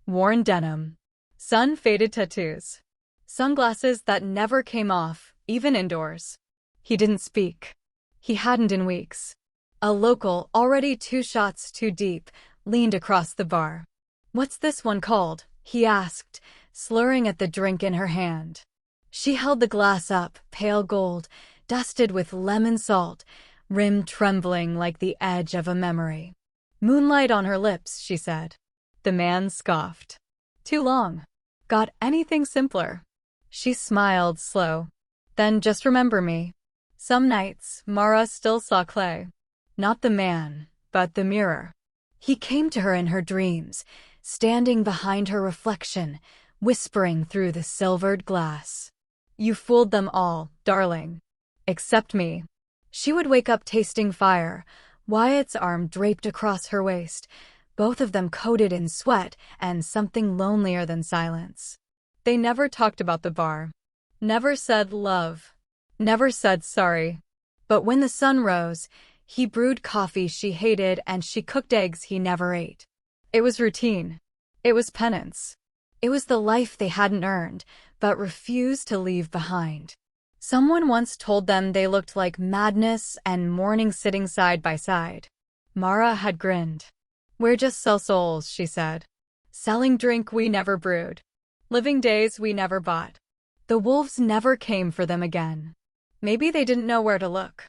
Worn denim. Sun-faded tattoos. Sunglasses that never came off, even indoors. He didn't speak. He hadn't in weeks. A local, already 2 shots too deep, leaned across the bar. "What's this one called?" he asked, slurring at the drink in her hand. She held the glass up, pale gold, dusted with lemon salt, rim trembling like the edge of a memory. "Moonlight on her lips," she said. The man scoffed. "Too long. Got anything simpler?" She smiled, slow. "Then just remember me." Some nights, Mara still saw Clay. Not the man, but the mirror. He came to her in her dreams, standing behind her reflection, whispering through the silvered glass. "You fooled them all, darling. Except me." She would wake up tasting fire, Wyatt's arm draped across her waist, both of them coated in sweat and something lonelier than silence. They never talked about the bar. Never said love. Never said sorry. But when the sun rose, he brewed coffee she hated and she cooked eggs he never ate. It was routine. It was penance. It was the life they hadn't earned, but refused to leave behind. Someone once told them they looked like madness and mourning sitting side by side. Mara had grinned. "We're just sell souls," she said. "Selling drink we never brewed. Living days we never bought." The wolves never came for them again. Maybe they didn't know where to look.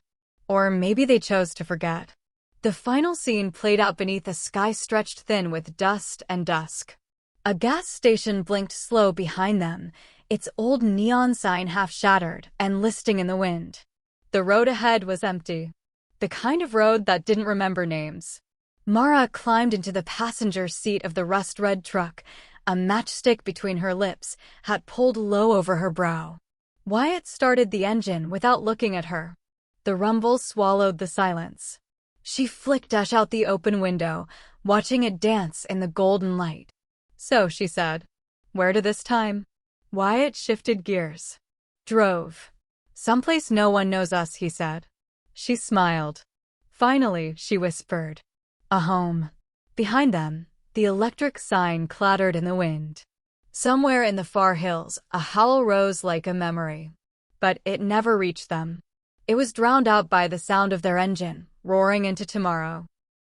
Or maybe they chose to forget. The final scene played out beneath a sky stretched thin with dust and dusk. A gas station blinked slow behind them, its old neon sign half shattered and listing in the wind. The road ahead was empty. The kind of road that didn't remember names. Mara climbed into the passenger seat of the rust-red truck, a matchstick between her lips, hat pulled low over her brow. Wyatt started the engine without looking at her. The rumble swallowed the silence. She flicked Ash out the open window, watching it dance in the golden light. "So," she said, "where to this time?" Wyatt shifted gears. Drove. "Someplace no one knows us," he said. She smiled. "Finally," she whispered. "A home." Behind them, the electric sign clattered in the wind. Somewhere in the far hills, a howl rose like a memory. but it never reached them. It was drowned out by the sound of their engine, roaring into tomorrow.